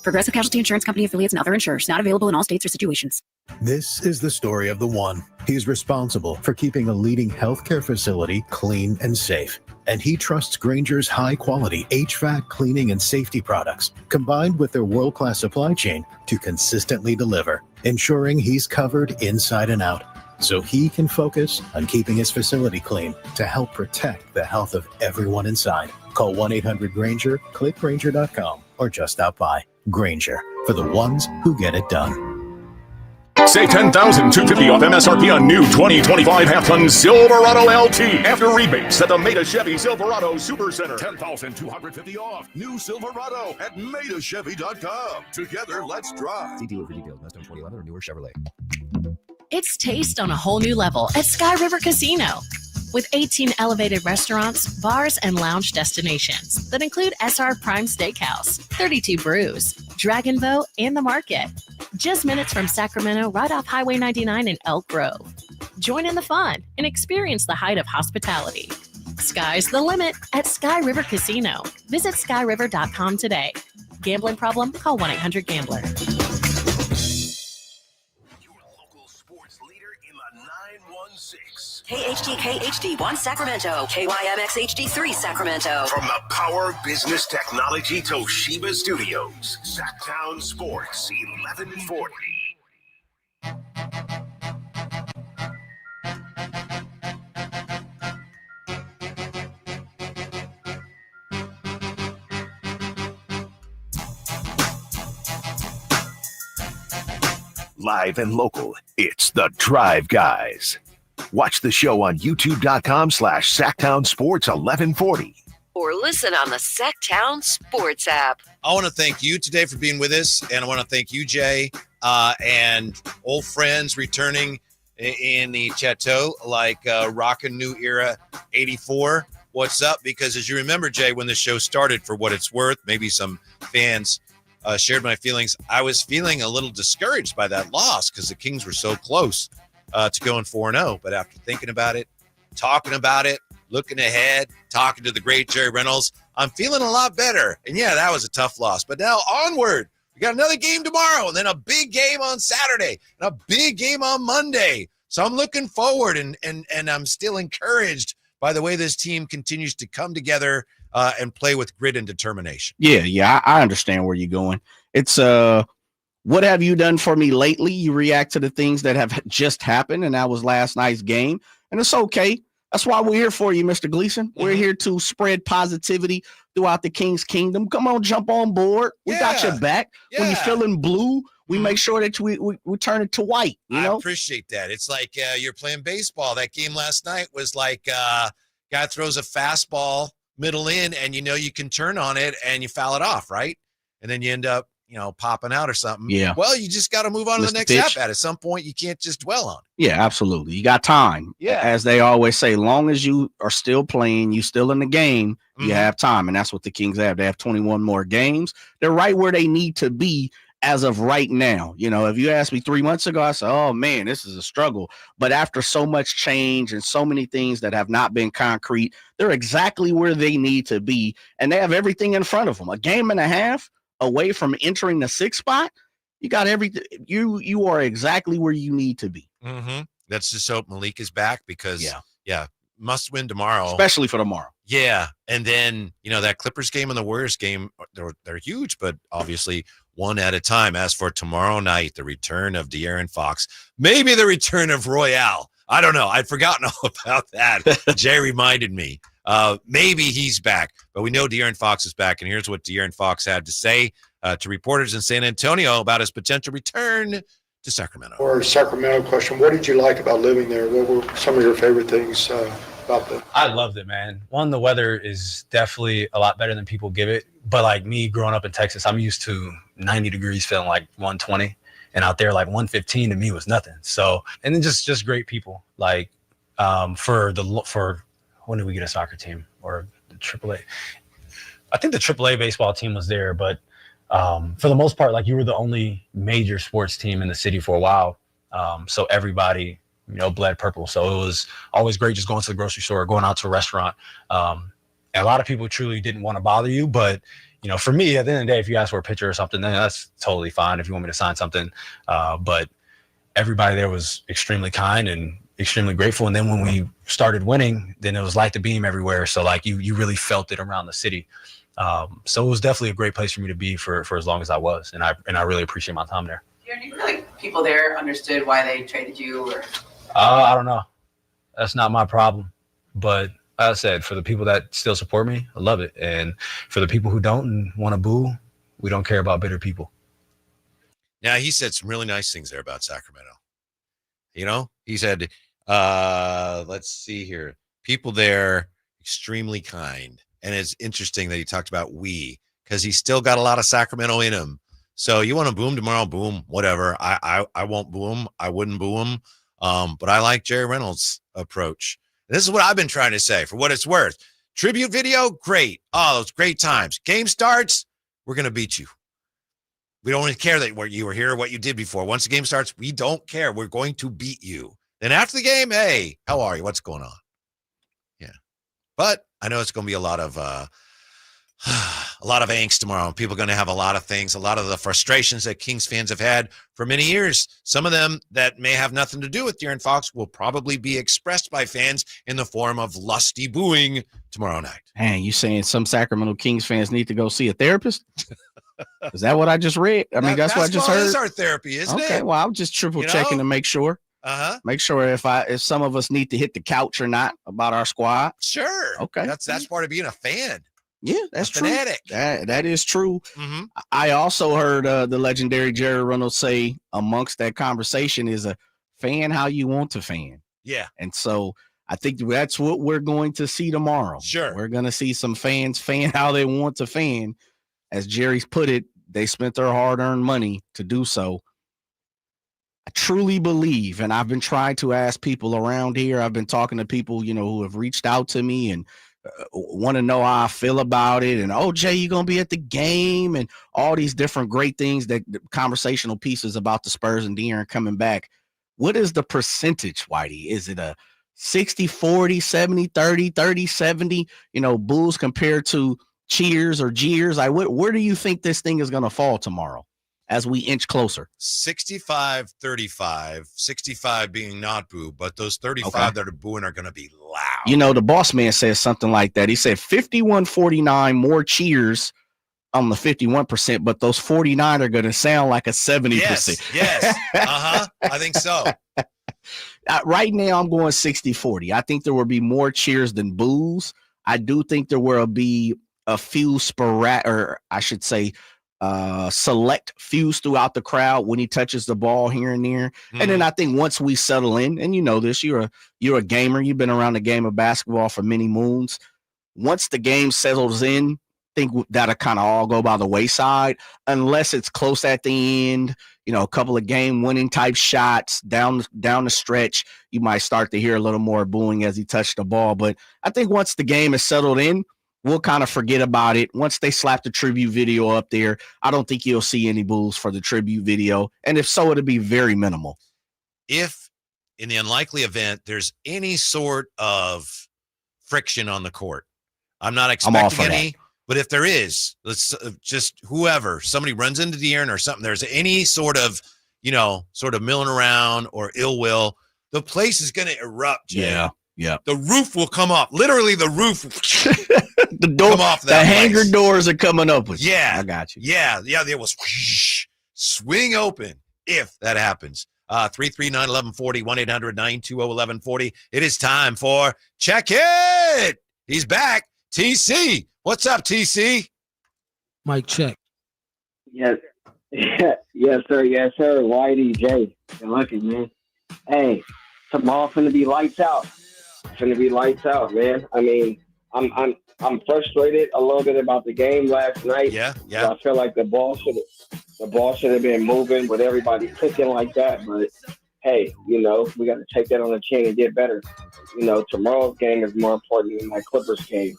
Progressive Casualty Insurance Company affiliates and other insurers. Not available in all states or situations. This is the story of the one. He's responsible for keeping a leading healthcare facility clean and safe. And he trusts Grainger's high-quality HVAC cleaning and safety products, combined with their world-class supply chain, to consistently deliver, ensuring he's covered inside and out, so he can focus on keeping his facility clean to help protect the health of everyone inside. Call 1-800-GRAINGER, click Grainger.com, or just stop by. Grainger, for the ones who get it done. Save $10,250 off MSRP on new 2025 half-ton Silverado LT after rebates at the Maida Chevy Silverado Super Center. $10,250 off new Silverado at MaidaChevy.com. Together, let's drive. See dealer for details. Less than 2011 or newer Chevrolet. It's taste on a whole new level at Sky River Casino. With 18 elevated restaurants, bars, and lounge destinations that include SR Prime Steakhouse, 32 Brews, Dragon Boat, and The Market. Just minutes from Sacramento, right off Highway 99 in Elk Grove. Join in the fun and experience the height of hospitality. Sky's the limit at Sky River Casino. Visit skyriver.com today. Gambling problem? Call 1-800-GAMBLER. KHD1 Sacramento, KYMX HD3 Sacramento. From the Power Business Technology Toshiba Studios, Sacktown Sports 1140. Live and local, it's the Drive Guys. Watch the show on youtube.com/Sacktown Sports 1140. Or listen on the Sacktown Sports app. I want to thank you today for being with us, and I want to thank you, Jay, and old friends returning in the chateau, like Rockin' New Era 84. What's up? Because as you remember, Jay, when the show started, for what it's worth, maybe some fans shared my feelings. I was feeling a little discouraged by that loss because the Kings were so close to going 4-0. But after thinking about it, talking about it, looking ahead, talking to the great Jerry Reynolds, I'm feeling a lot better. And yeah, that was a tough loss. But now onward. We got another game tomorrow, and then a big game on Saturday, and a big game on Monday. So I'm looking forward, and I'm still encouraged by the way this team continues to come together and play with grit and determination. Yeah, I understand where you're going. It's what have you done for me lately? You react to the things that have just happened, and that was last night's game, and it's okay. That's why we're here for you, Mr. Gleason. Mm-hmm. We're here to spread positivity throughout the King's Kingdom. Come on, jump on board. We got your back. Yeah. When you're feeling blue, we make sure that we turn it to white. You know? I appreciate that. It's like you're playing baseball. That game last night was like guy throws a fastball middle in, and you know you can turn on it and you foul it off, right? And then you end up, popping out or something. Yeah. Well, you just got to move on to the next at some point. You can't just dwell on it. Yeah, absolutely. You got time. Yeah. As they always say, long as you are still playing, you still in the game, you have time. And that's what the Kings have. They have 21 more games. They're right where they need to be as of right now. If you asked me 3 months ago, I said, oh man, this is a struggle. But after so much change and so many things that have not been concrete, they're exactly where they need to be. And they have everything in front of them. A game and a half away from entering the 6th spot. You got everything. You are exactly where you need to be. Mm-hmm. Let's just hope Malik is back because must win tomorrow, especially for tomorrow. Yeah, and then that Clippers game and the Warriors game, they're huge, but obviously one at a time. As for tomorrow night, the return of De'Aaron Fox, maybe the return of Royale. I don't know. I'd forgotten all about that. Jay reminded me. Maybe he's back, but we know De'Aaron Fox is back, and here's what De'Aaron Fox had to say to reporters in San Antonio about his potential return to Sacramento. Or a Sacramento question, what did you like about living there? What were some of your favorite things about that? I loved it, man. One, the weather is definitely a lot better than people give it, but like me growing up in Texas, I'm used to 90 degrees feeling like 120, and out there like 115 to me was nothing. So, and then just great people. Like for when did we get a soccer team or the AAA? I think the AAA baseball team was there, but for the most part, like you were the only major sports team in the city for a while. So everybody, bled purple. So it was always great just going to the grocery store, going out to a restaurant. And a lot of people truly didn't want to bother you, but for me, at the end of the day, if you ask for a picture or something, then that's totally fine if you want me to sign something. But everybody there was extremely kind and extremely grateful. And then when we started winning, then it was like the beam everywhere. So like you really felt it around the city. So it was definitely a great place for me to be for as long as I was. And I really appreciate my time there. Do you feel like people there understood why they traded you? Or I don't know. That's not my problem. But as I said, for the people that still support me, I love it. And for the people who don't and want to boo, we don't care about bitter people. Now, he said some really nice things there about Sacramento. He said, let's see here. People there, extremely kind. And it's interesting that he talked about we, because he's still got a lot of Sacramento in him. So you want to boom tomorrow, boom, whatever. I won't boo him. I wouldn't boo him. But I like Jerry Reynolds' approach. And this is what I've been trying to say, for what it's worth. Tribute video, great. Oh, those great times. Game starts, we're going to beat you. We don't really care that you were here or what you did before. Once the game starts, we don't care. We're going to beat you. Then after the game, hey, how are you? What's going on? Yeah. But I know it's going to be a lot of A lot of angst tomorrow. People are going to have a lot of things, a lot of the frustrations that Kings fans have had for many years. Some of them that may have nothing to do with De'Aaron Fox will probably be expressed by fans in the form of lusty booing tomorrow night. Man, you saying some Sacramento Kings fans need to go see a therapist? Is that what I just read? I mean, that's what I just heard. Is our therapy, isn't it? Okay, well, I'm just triple checking to make sure. Make sure if some of us need to hit the couch or not about our squad. Sure. Okay. That's part of being a fan. Yeah, that's true. Fanatic. That is true. Mm-hmm. I also heard the legendary Jerry Reynolds say amongst that conversation is a fan how you want to fan. Yeah. And so I think that's what we're going to see tomorrow. Sure. We're going to see some fans fan how they want to fan. As Jerry's put it, they spent their hard-earned money to do so. I truly believe, and I've been trying to ask people around here. I've been talking to people, who have reached out to me and want to know how I feel about it. And, oh, Jay, you're going to be at the game and all these different great things, that conversational pieces about the Spurs and De'Aaron coming back. What is the percentage, Whitey? Is it a 60-40, 70-30, 30-70, Bulls compared to cheers or jeers? Where do you think this thing is going to fall tomorrow as we inch closer? 65-35, 65 being not boo, but those 35 that are booing are going to be loud. The boss man says something like that. He said 51-49 more cheers on the 51%, but those 49 are going to sound like a 70%. Yes. I think so. Right now, I'm going 60-40. I think there will be more cheers than boos. I do think there will be a few sporadic, or I should say, select fews throughout the crowd when he touches the ball here and there. Mm-hmm. And then I think once we settle in, and this, you're a gamer, you've been around the game of basketball for many moons. Once the game settles in, I think that'll kind of all go by the wayside, unless it's close at the end, a couple of game winning type shots down the stretch. You might start to hear a little more booing as he touched the ball. But I think once the game is settled in, we'll kind of forget about it. Once they slap the tribute video up there, I don't think you'll see any boos for the tribute video. And if so, it'll be very minimal. If in the unlikely event there's any sort of friction on the court, I'm not expecting any, but if there is, let's just somebody runs into De'Aaron or something, there's any sort of, milling around or ill will, the place is going to erupt. Jay. Yeah. The roof will come off. Literally, the roof the door, come off. The hanger doors are coming up with. Yeah. I got you. Yeah. They will swing open if that happens. 339-1140, 1-800-920-1140. It is time for Check It. He's back. TC. What's up, TC? Mic check. Yes. Yes, sir. Yes, sir. Whitey J. Good looking, man. Hey, tomorrow finna be lights out. Finna be lights out, man. I mean, I'm frustrated a little bit about the game last night. Yeah. I feel like the ball should have been moving with everybody clicking like that. But hey, we got to take that on the chin and get better. Tomorrow's game is more important than my Clippers game.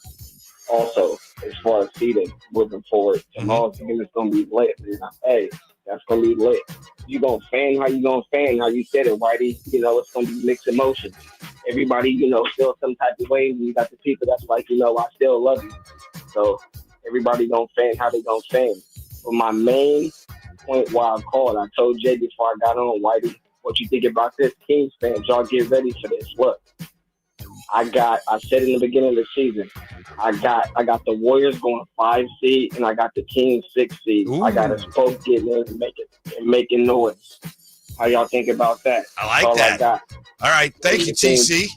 Also, as far as seeding moving forward, tomorrow's game is gonna be lit, man. Hey, that's gonna be lit. You gonna fan how you gonna fan? How you said it, Whitey? It's gonna be mixed emotions. Everybody, feel some type of way. You got the people that's like, I still love you. So everybody gonna fan how they gonna fan. But my main point why I called, I told Jay before I got on, Whitey, what you think about this? Kings fans, y'all get ready for this. Look, I said in the beginning of the season, I got the Warriors going 5 seed, and I got the Kings 6 seed. Ooh. I got us both getting in and making noise. How y'all think about that? I like that. All right. Thank you, TC.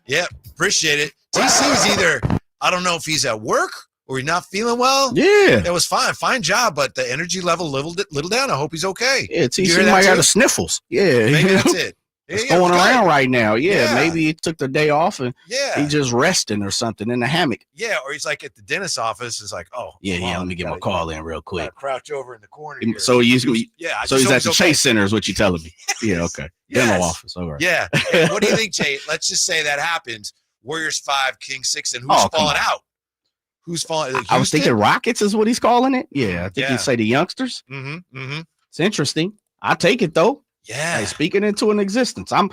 Yeah, appreciate it. TC's either, I don't know if he's at work or he's not feeling well. Yeah. It was fine. Fine job, but the energy level little down. I hope he's okay. Yeah, TC might got the sniffles. Yeah. Maybe that's it. It's going around right now. Yeah, maybe he took the day off and he's just resting or something in the hammock. Yeah, or he's like at the dentist's office. It's like, let me get my call in real quick. Crouch over in the corner. So he's at the Chase Center is what you're telling me. Yeah, okay. Dental office. All right. Yeah. And what do you think, Jay? Let's just say that happens. Warriors 5, Kings 6, and who's falling out? Who's falling? I was thinking Rockets is what he's calling it. Yeah, I think he'd say the youngsters. Mm-hmm. It's interesting. I'll take it though. Yeah. Hey, speaking into an existence. I'm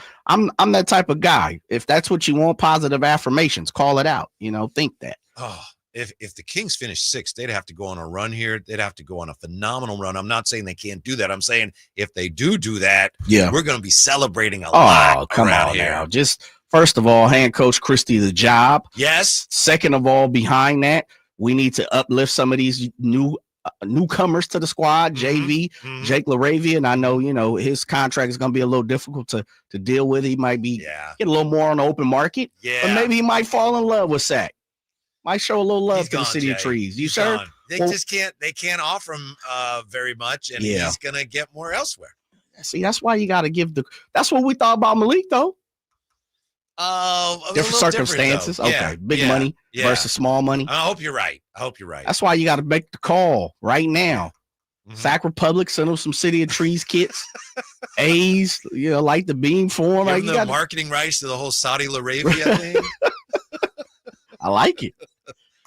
that type of guy. If that's what you want, positive affirmations, call it out. Think that. Oh, if the Kings finish 6th, they'd have to go on a run here. They'd have to go on a phenomenal run. I'm not saying they can't do that. I'm saying if they do that, we're going to be celebrating a lot come around on here. now. Just first of all, hand coach Christie the job. Yes. Second of all, behind that, we need to uplift some of these newcomers to the squad. JV, Jake LaRavia, and I know his contract is going to be a little difficult to deal with. He might be get a little more on the open market, but maybe he might fall in love with Sac. Might show a little love to the City of Trees. You sir? They just can't offer him very much, and he's going to get more elsewhere. See, that's why you got to give that's what we thought about Malik, though. Different circumstances. Okay, big money versus small money. I hope you're right. That's why you got to make the call right now. Sac Republic, send them some City of Trees kits. A's, like the beam form. Give them the marketing rights to the whole Saudi Arabia thing. I like it.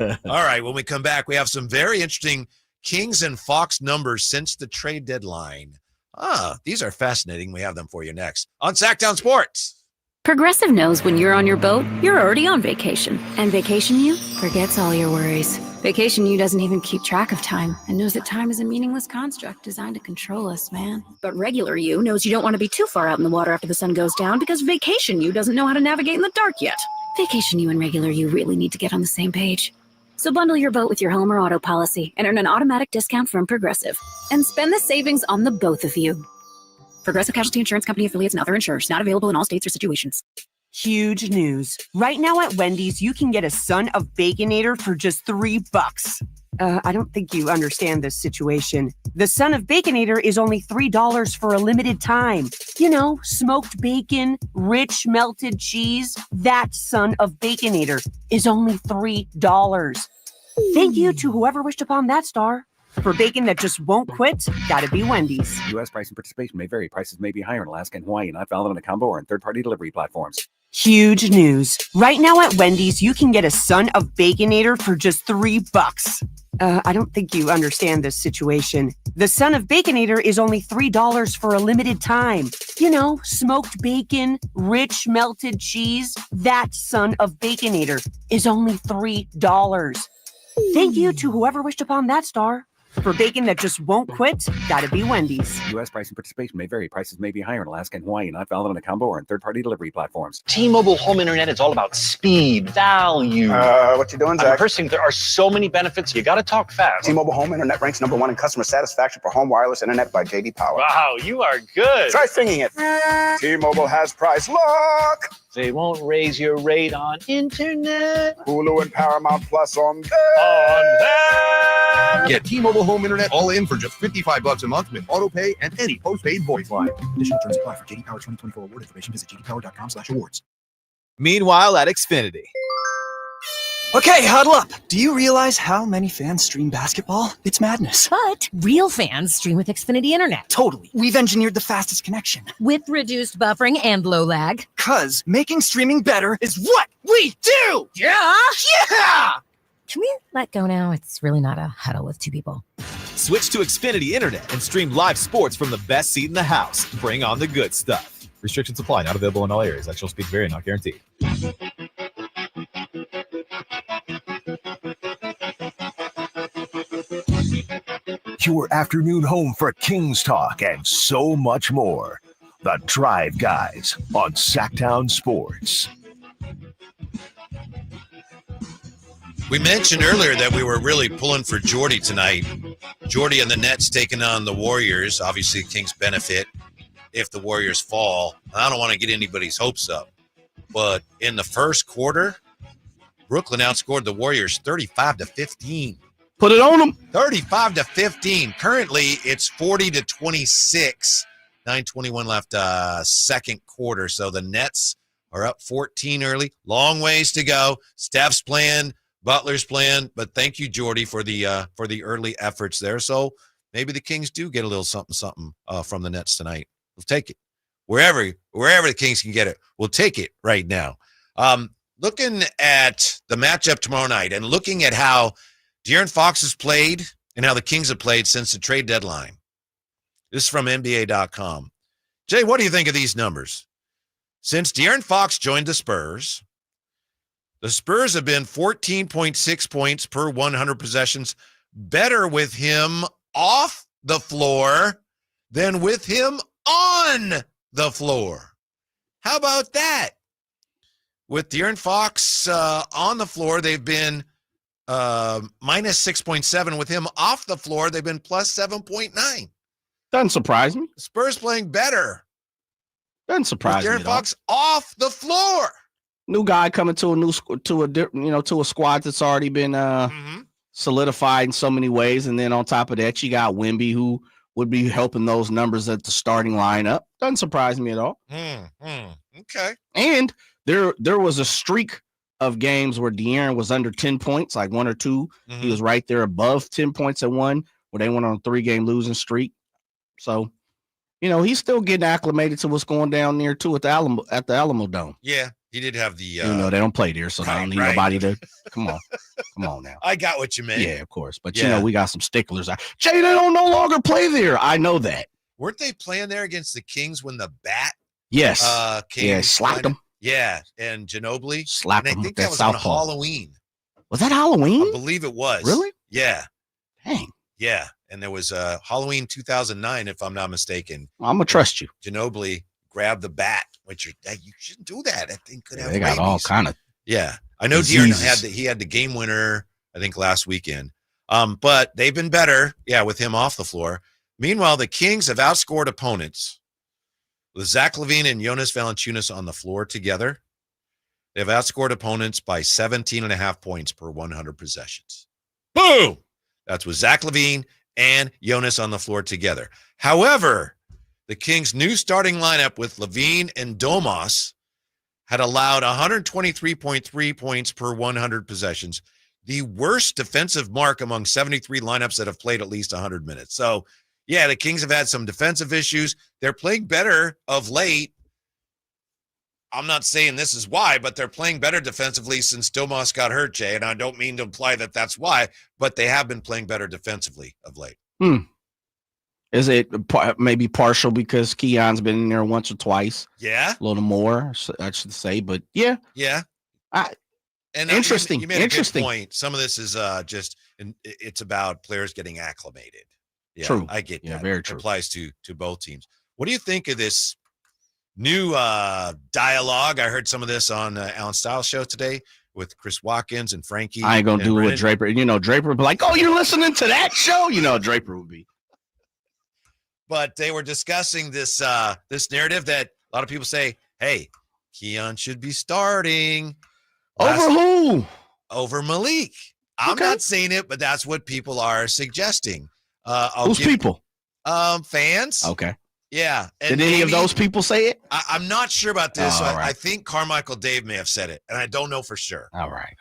All right, when we come back, we have some very interesting Kings and Fox numbers since the trade deadline. These are fascinating. We have them for you next on Sacktown Sports. Progressive knows when you're on your boat, you're already on vacation. And Vacation You forgets all your worries. Vacation You doesn't even keep track of time and knows that time is a meaningless construct designed to control us, man. But Regular You knows you don't want to be too far out in the water after the sun goes down because Vacation You doesn't know how to navigate in the dark yet. Vacation You and Regular You really need to get on the same page. So bundle your boat with your home or auto policy and earn an automatic discount from Progressive. And spend the savings on the both of you. Progressive Casualty Insurance Company affiliates and other insurers. Not available in all states or situations. Huge news. Right now at Wendy's, you can get a Son of Baconator for just $3. I don't think you understand this situation. The Son of Baconator is only $3 for a limited time. Smoked bacon, rich melted cheese. That Son of Baconator is only $3. Thank you to whoever wished upon that star. For bacon that just won't quit, gotta be Wendy's. U.S. price and participation may vary. Prices may be higher in Alaska and Hawaii, not valid on a combo or on third-party delivery platforms. Huge news. Right now at Wendy's, you can get a Son of Baconator for just $3. I don't think you understand this situation. The Son of Baconator is only $3 for a limited time. Smoked bacon, rich melted cheese. That Son of Baconator is only $3. Thank you to whoever wished upon that star. For bacon that just won't quit, gotta be Wendy's. U.S. price and participation may vary. Prices may be higher in Alaska and Hawaii, not valid on a combo or on third-party delivery platforms. T-Mobile home internet is all about speed, value. What you doing, Zach? I'm rehearsing. There are so many benefits. You got to talk fast. T-Mobile home internet ranks #1 in customer satisfaction for home wireless internet by J.D. Power. Wow, you are good. Try singing it. T-Mobile has price lock. They won't raise your rate on internet. Hulu and Paramount Plus on them. Get T-Mobile home internet all in for just $55 a month with auto pay and any postpaid voice line. Additional terms apply for JD Power 2024 award information. Visit jdpower.com/awards. Meanwhile at Xfinity. Okay, huddle up. Do you realize how many fans stream basketball? It's madness. But real fans stream with Xfinity Internet. Totally. We've engineered the fastest connection. With reduced buffering and low lag. 'Cause making streaming better is what we do! Yeah! Yeah! Can we let go now? It's really not a huddle with two people. Switch to Xfinity Internet and stream live sports from the best seat in the house. Bring on the good stuff. Restrictions apply. Not available in all areas. Actual speed vary. Not guaranteed. Your afternoon home for Kings talk and so much more. The Drive Guys on Sacktown Sports. We mentioned earlier that we were really pulling for Jordy tonight. Jordy and the Nets taking on the Warriors. Obviously, Kings benefit if the Warriors fall. I don't want to get anybody's hopes up. But in the first quarter, Brooklyn outscored the Warriors 35-15. Put it on them. 35-15. Currently, it's 40-26. 9:21 left, second quarter. So the Nets are up 14 early. Long ways to go. Steph's playing, Butler's playing, but thank you, Jordy, for the early efforts there. So maybe the Kings do get a little something from the Nets tonight. We'll take it wherever the Kings can get it. We'll take it right now. Looking at the matchup tomorrow night and looking at how De'Aaron Fox has played and how the Kings have played since the trade deadline. This is from NBA.com. Jay, what do you think of these numbers? Since De'Aaron Fox joined the Spurs, The Spurs have been 14.6 points per 100 possessions better with him off the floor than with him on the floor. How about that? With De'Aaron Fox on the floor, they've been minus 6.7. With him off the floor, they've been plus 7.9. Doesn't surprise me. Spurs playing better. Doesn't surprise me. De'Aaron Fox off the floor. New guy coming to a squad that's already been solidified in so many ways, and then on top of that, you got Wemby, who would be helping those numbers at the starting lineup. Doesn't surprise me at all. Okay. And there was a streak of games where De'Aaron was under 10 points, like 1 or 2. He was right there above 10 points at one, where they went on a 3-game losing streak. So, he's still getting acclimated to what's going down there too at the Alamo Dome. Yeah, he did have the. They don't play there, so I don't need nobody to. Come on now. I got what you meant. Yeah, of course, but we got some sticklers. Jay, they don't no longer play there. I know that. Weren't they playing there against the Kings when the bat? Yes. Slapped them. Yeah, and Ginobili slapped them. I think that was Southpaw. on Halloween. Was that Halloween? I believe it was. Really? Yeah. Dang. Yeah, and there was Halloween 2009, if I'm not mistaken. I'm gonna trust you. Ginobili grabbed the bat, which you shouldn't do that. That thing could have. They got all kind of. Yeah, I know. De'Aaron had the game winner, I think, last weekend. But they've been better. Yeah, with him off the floor. Meanwhile, the Kings have outscored opponents with Zach LaVine and Jonas Valanciunas on the floor together. They've outscored opponents by 17.5 points per 100 possessions. Boom! That's with Zach LaVine and Jonas on the floor together. However, the Kings' new starting lineup with LaVine and Domas had allowed 123.3 points per 100 possessions, the worst defensive mark among 73 lineups that have played at least 100 minutes. So, yeah, the Kings have had some defensive issues. They're playing better of late. I'm not saying this is why, but they're playing better defensively since Domas got hurt, Jay, and I don't mean to imply that that's why, but they have been playing better defensively of late. Is it maybe partial because Keon's been in there once or twice? Yeah. A little more, I should say, but yeah. Yeah. Interesting. You made a good point. Some of this is it's about players getting acclimated. Yeah, true. I get that. Very true. It applies to both teams. What do you think of this new dialogue? I heard some of this on Alan Stiles' show today with Chris Watkins and Frankie. I ain't going to do it with Draper. Draper would be like, oh, you're listening to that show? Draper would be. But they were discussing this this narrative that a lot of people say, hey, Keon should be starting. Over who? Over Malik. I'm not saying it, but that's what people are suggesting. Who's people? Fans. Okay. Yeah. Did any of those people say it? I'm not sure about this. Right. I think Carmichael Dave may have said it, and I don't know for sure. All right.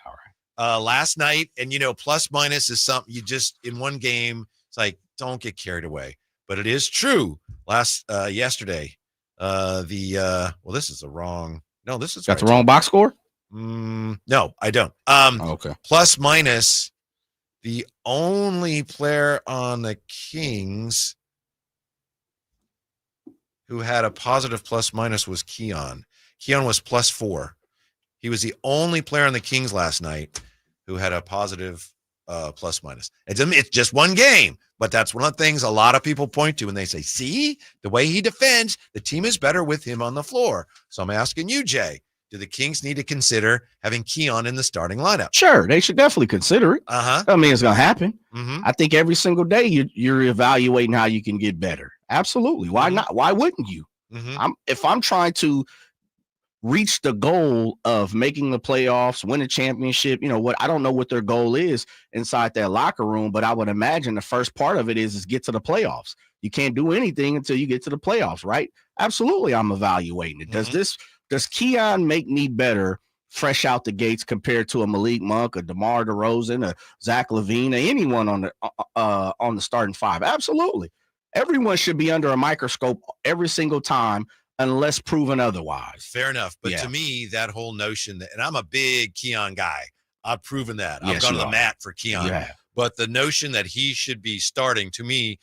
Last night, and plus minus is something you just in one game. It's like don't get carried away, but it is true. Yesterday, this is the wrong. No, this is got the wrong box score. No, I don't. Okay. Plus minus. The only player on the Kings who had a positive plus minus was Keon. Keon was +4. He was the only player on the Kings last night who had a positive plus minus. It's just one game, but that's one of the things a lot of people point to when they say, see, the way he defends, the team is better with him on the floor. So I'm asking you, Jay, do the Kings need to consider having Keon in the starting lineup? Sure, they should definitely consider it. I mean, it's going to happen. I think every single day you're evaluating how you can get better. Absolutely. Why not? Why wouldn't you? If I'm trying to reach the goal of making the playoffs, win a championship, I don't know what their goal is inside that locker room, but I would imagine the first part of it is get to the playoffs. You can't do anything until you get to the playoffs, right? Absolutely. I'm evaluating it. Does Keon make me better fresh out the gates compared to a Malik Monk, a DeMar DeRozan, a Zach LaVine, or anyone on the starting five? Absolutely. Everyone should be under a microscope every single time unless proven otherwise. Fair enough. But to me, that whole notion and I'm a big Keon guy. I've proven that. I've gone to the mat for Keon. Yeah. But the notion that he should be starting, to me,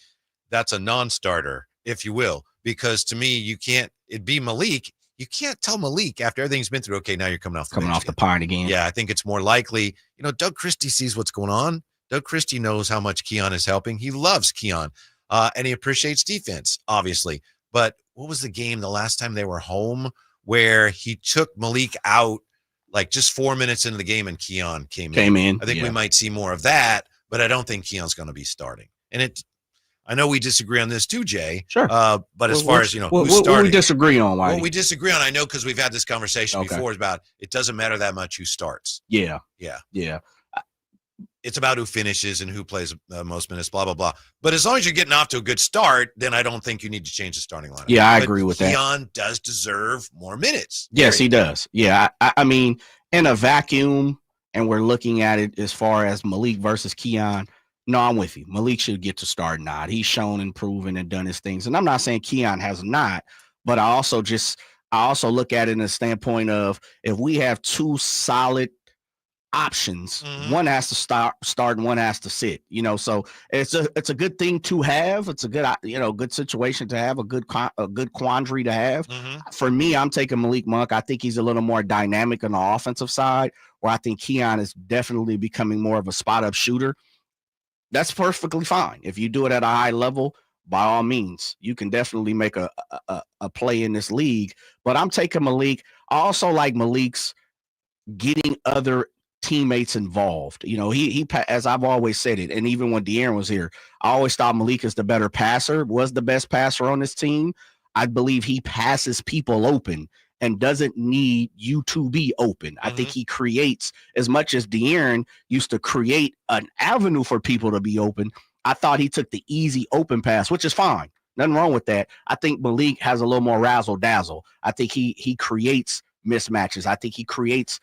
that's a non-starter, if you will, because to me, it'd be Malik. you can't tell Malik after everything's been through, okay, now you're coming off the bench again. pine again. Yeah, I think it's more likely, Doug Christie sees what's going on. Doug Christie knows how much Keon is helping. He loves Keon, and he appreciates defense, obviously. But what was the game the last time they were home where he took Malik out like just 4 minutes into the game and Keon came in? I think we might see more of that, but I don't think Keon's going to be starting. And I know we disagree on this too, Jay. Sure. But as far as, who's starting. What we disagree on, Whitey? What we disagree on, I know because we've had this conversation before, is about it doesn't matter that much who starts. Yeah. Yeah. It's about who finishes and who plays most minutes, blah, blah, blah. But as long as you're getting off to a good start, then I don't think you need to change the starting lineup. Yeah, I agree with that. Keon does deserve more minutes. Yes, he does. Yeah, I mean, in a vacuum, and we're looking at it as far as Malik versus Keon, no, I'm with you. Malik should get to start not. He's shown and proven and done his things. And I'm not saying Keon has not, but I also look at it in the standpoint of if we have two solid options, one has to start and one has to sit, so it's a good thing to have. It's a good, good situation to have, a good quandary to have. For me, I'm taking Malik Monk. I think he's a little more dynamic on the offensive side, where I think Keon is definitely becoming more of a spot up shooter. That's perfectly fine. If you do it at a high level, by all means, you can definitely make a play in this league. But I'm taking Malik. I also like Malik's getting other teammates involved. He as I've always said it, and even when De'Aaron was here, I always thought Malik is the better passer, was the best passer on this team. I believe he passes people open and doesn't need you to be open. I think he creates, as much as De'Aaron used to create an avenue for people to be open. I thought he took the easy open pass, which is fine. Nothing wrong with that. I think Malik has a little more razzle dazzle. I think he creates mismatches. I think he creates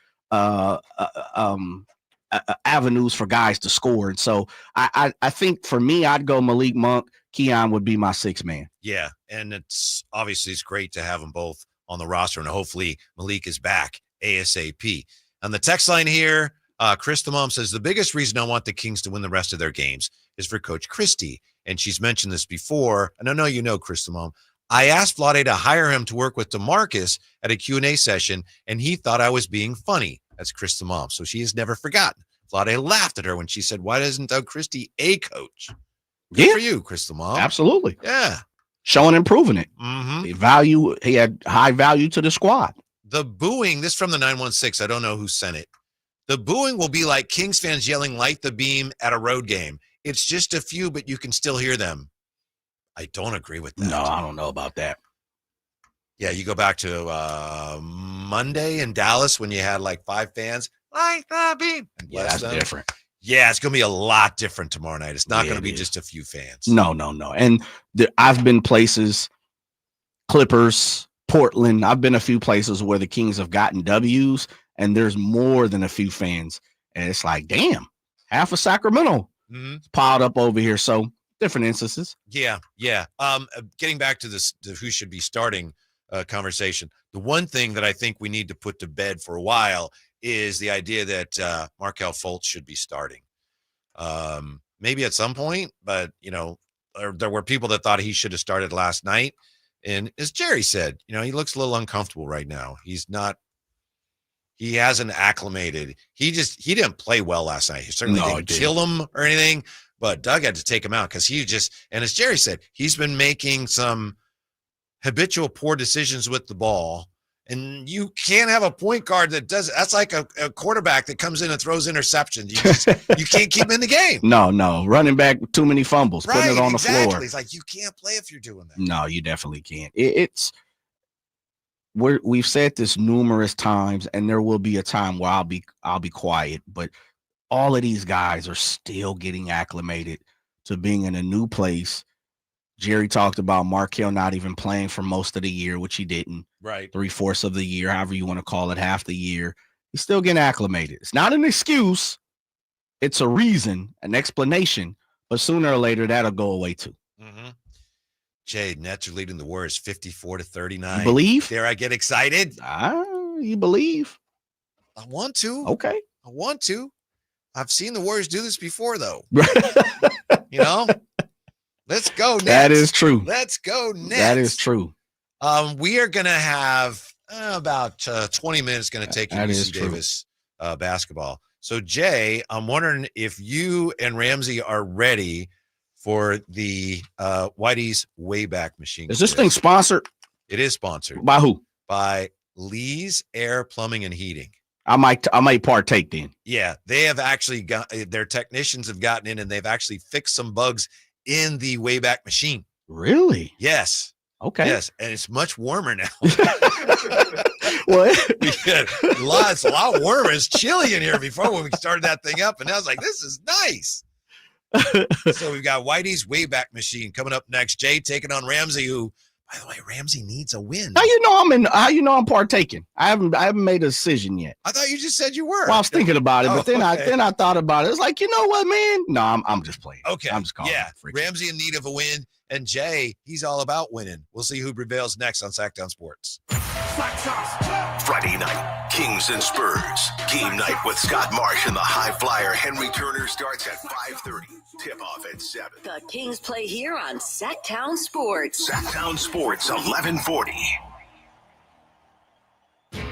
avenues for guys to score. And so I think for me, I'd go Malik Monk. Keon would be my sixth man. Yeah. And it's great to have them both on the roster, and hopefully Malik is back ASAP. On the text line here, Chris the mom says, the biggest reason I want the Kings to win the rest of their games is for Coach Christie. And she's mentioned this before. And I know Chris the mom. I asked Vlade to hire him to work with DeMarcus at a Q&A session, and he thought I was being funny. That's Chris the mom. So she has never forgotten. Vlade laughed at her when she said, why isn't Doug Christie a coach? Good for you, Chris the mom. Absolutely. Yeah. Showing and proving it. He had high value to the squad. The booing, this from the 916, I don't know who sent it. The booing will be like Kings fans yelling light the beam at a road game. It's just a few, but you can still hear them. I don't agree with that. No, I don't know about that. Yeah, you go back to Monday in Dallas when you had like 5 fans. Light the beam. Yeah, that's different. Yeah, it's going to be a lot different tomorrow night. It's not going to be just a few fans. No. And I've been places, Clippers, Portland. I've been a few places where the Kings have gotten W's, and there's more than a few fans. And it's like, damn, half of Sacramento piled up over here. So different instances. Yeah. Getting back to this, who should be starting conversation. The one thing that I think we need to put to bed for a while is the idea that Markelle Fultz should be starting. Maybe at some point, but, there were people that thought he should have started last night. And as Jerry said, he looks a little uncomfortable right now. He hasn't acclimated. He didn't play well last night. He certainly didn't kill him or anything, but Doug had to take him out because and as Jerry said, he's been making some habitual poor decisions with the ball. And you can't have a point guard that does. That's like a quarterback that comes in and throws interceptions. You can't keep him in the game. No. Running back with too many fumbles, putting it on the floor. It's like you can't play if you're doing that. No, you definitely can't. We've said this numerous times, and there will be a time where I'll be quiet. But all of these guys are still getting acclimated to being in a new place. Jerry talked about Markelle not even playing for most of the year, which he didn't. Right. 3/4 of the year, however you want to call it, half the year. He's still getting acclimated. It's not an excuse. It's a reason, an explanation. But sooner or later, that'll go away too. Jay, Nets are leading the Warriors 54-39. You believe? Dare I get excited? You believe? I want to. Okay. I want to. I've seen the Warriors do this before, though. Let's go, Nets. That is true. Let's go, Nets. That is true. We are going to have About 20 minutes going to take you to UC Davis basketball. So, Jay, I'm wondering if you and Ramsey are ready for the Whitey's Wayback machine. Is this thing sponsored? It is sponsored. By who? By Lee's Air Plumbing and Heating. I might partake then. Yeah, they have actually got their technicians have gotten in and they've actually fixed some bugs in the Wayback machine. Really? Yes. Okay. Yes, and it's much warmer now. What? It's a lot warmer. It's chilly in here before when we started that thing up, and I was like, "This is nice." So we've got Whitey's Wayback machine coming up next. Jay taking on Ramsey, who, by the way, Ramsey needs a win. How you know I'm partaking? I haven't made a decision yet. I thought you just said you were. Well, I was thinking about it, but then okay. I thought about it. It's like, you know what, man? No, I'm just playing. Okay. I'm just calling. Yeah. Ramsey in need of a win, and Jay, he's all about winning. We'll see who prevails next on Sacktown Sports. Friday night, Kings and Spurs. Game night with Scott Marsh and the high flyer Henry Turner starts at 5:30. Tip-off at 7. The Kings play here on Sacktown Sports. Sacktown Sports, 1140.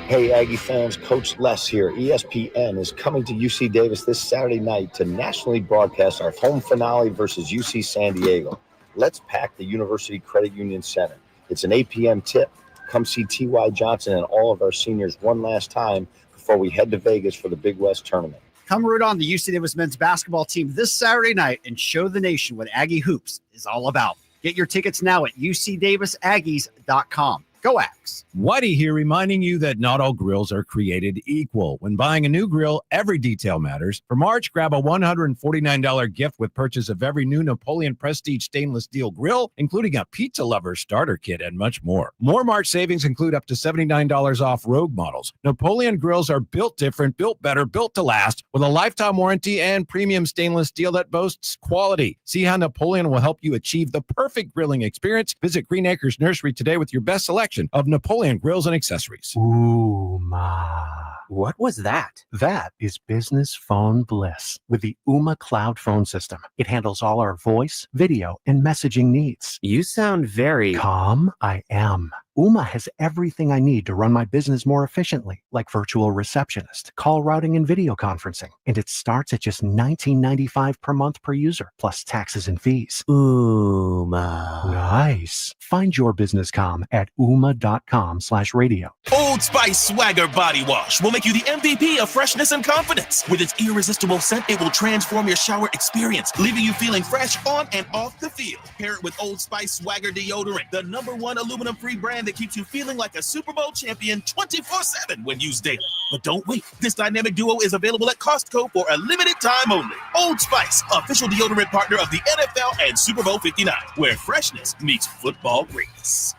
Hey, Aggie fans, Coach Les here. ESPN is coming to UC Davis this Saturday night to nationally broadcast our home finale versus UC San Diego. Let's pack the University Credit Union Center. It's an 8 p.m. tip. Come see T.Y. Johnson and all of our seniors one last time before we head to Vegas for the Big West Tournament. Come root on the UC Davis men's basketball team this Saturday night and show the nation what Aggie Hoops is all about. Get your tickets now at ucdavisaggies.com. Go Ags. Whitey here reminding you that not all grills are created equal. When buying a new grill, every detail matters. For March, grab a $149 gift with purchase of every new Napoleon Prestige stainless steel grill, including a pizza lover starter kit and much more. More March savings include up to $79 off Rogue models. Napoleon grills are built different, built better, built to last, with a lifetime warranty and premium stainless steel that boasts quality. See how Napoleon will help you achieve the perfect grilling experience. Visit Green Acres Nursery today with your best selection of Napoleon grills and accessories. Uma. What was that? That is business phone bliss with the Uma cloud phone system. It handles all our voice, video, and messaging needs. You sound very calm. I am. Uma has everything I need to run my business more efficiently, like virtual receptionist, call routing, and video conferencing. And it starts at just $19.95 per month per user, plus taxes and fees. Uma. Nice. Find your business comm at uma.com/radio. Old Spice Swagger Body Wash will make you the MVP of freshness and confidence. With its irresistible scent, it will transform your shower experience, leaving you feeling fresh on and off the field. Pair it with Old Spice Swagger Deodorant, the #1 aluminum-free brand that keeps you feeling like a Super Bowl champion 24/7 when used daily. But don't wait. This dynamic duo is available at Costco for a limited time only. Old Spice, official deodorant partner of the NFL and Super Bowl 59, where freshness meets football greatness.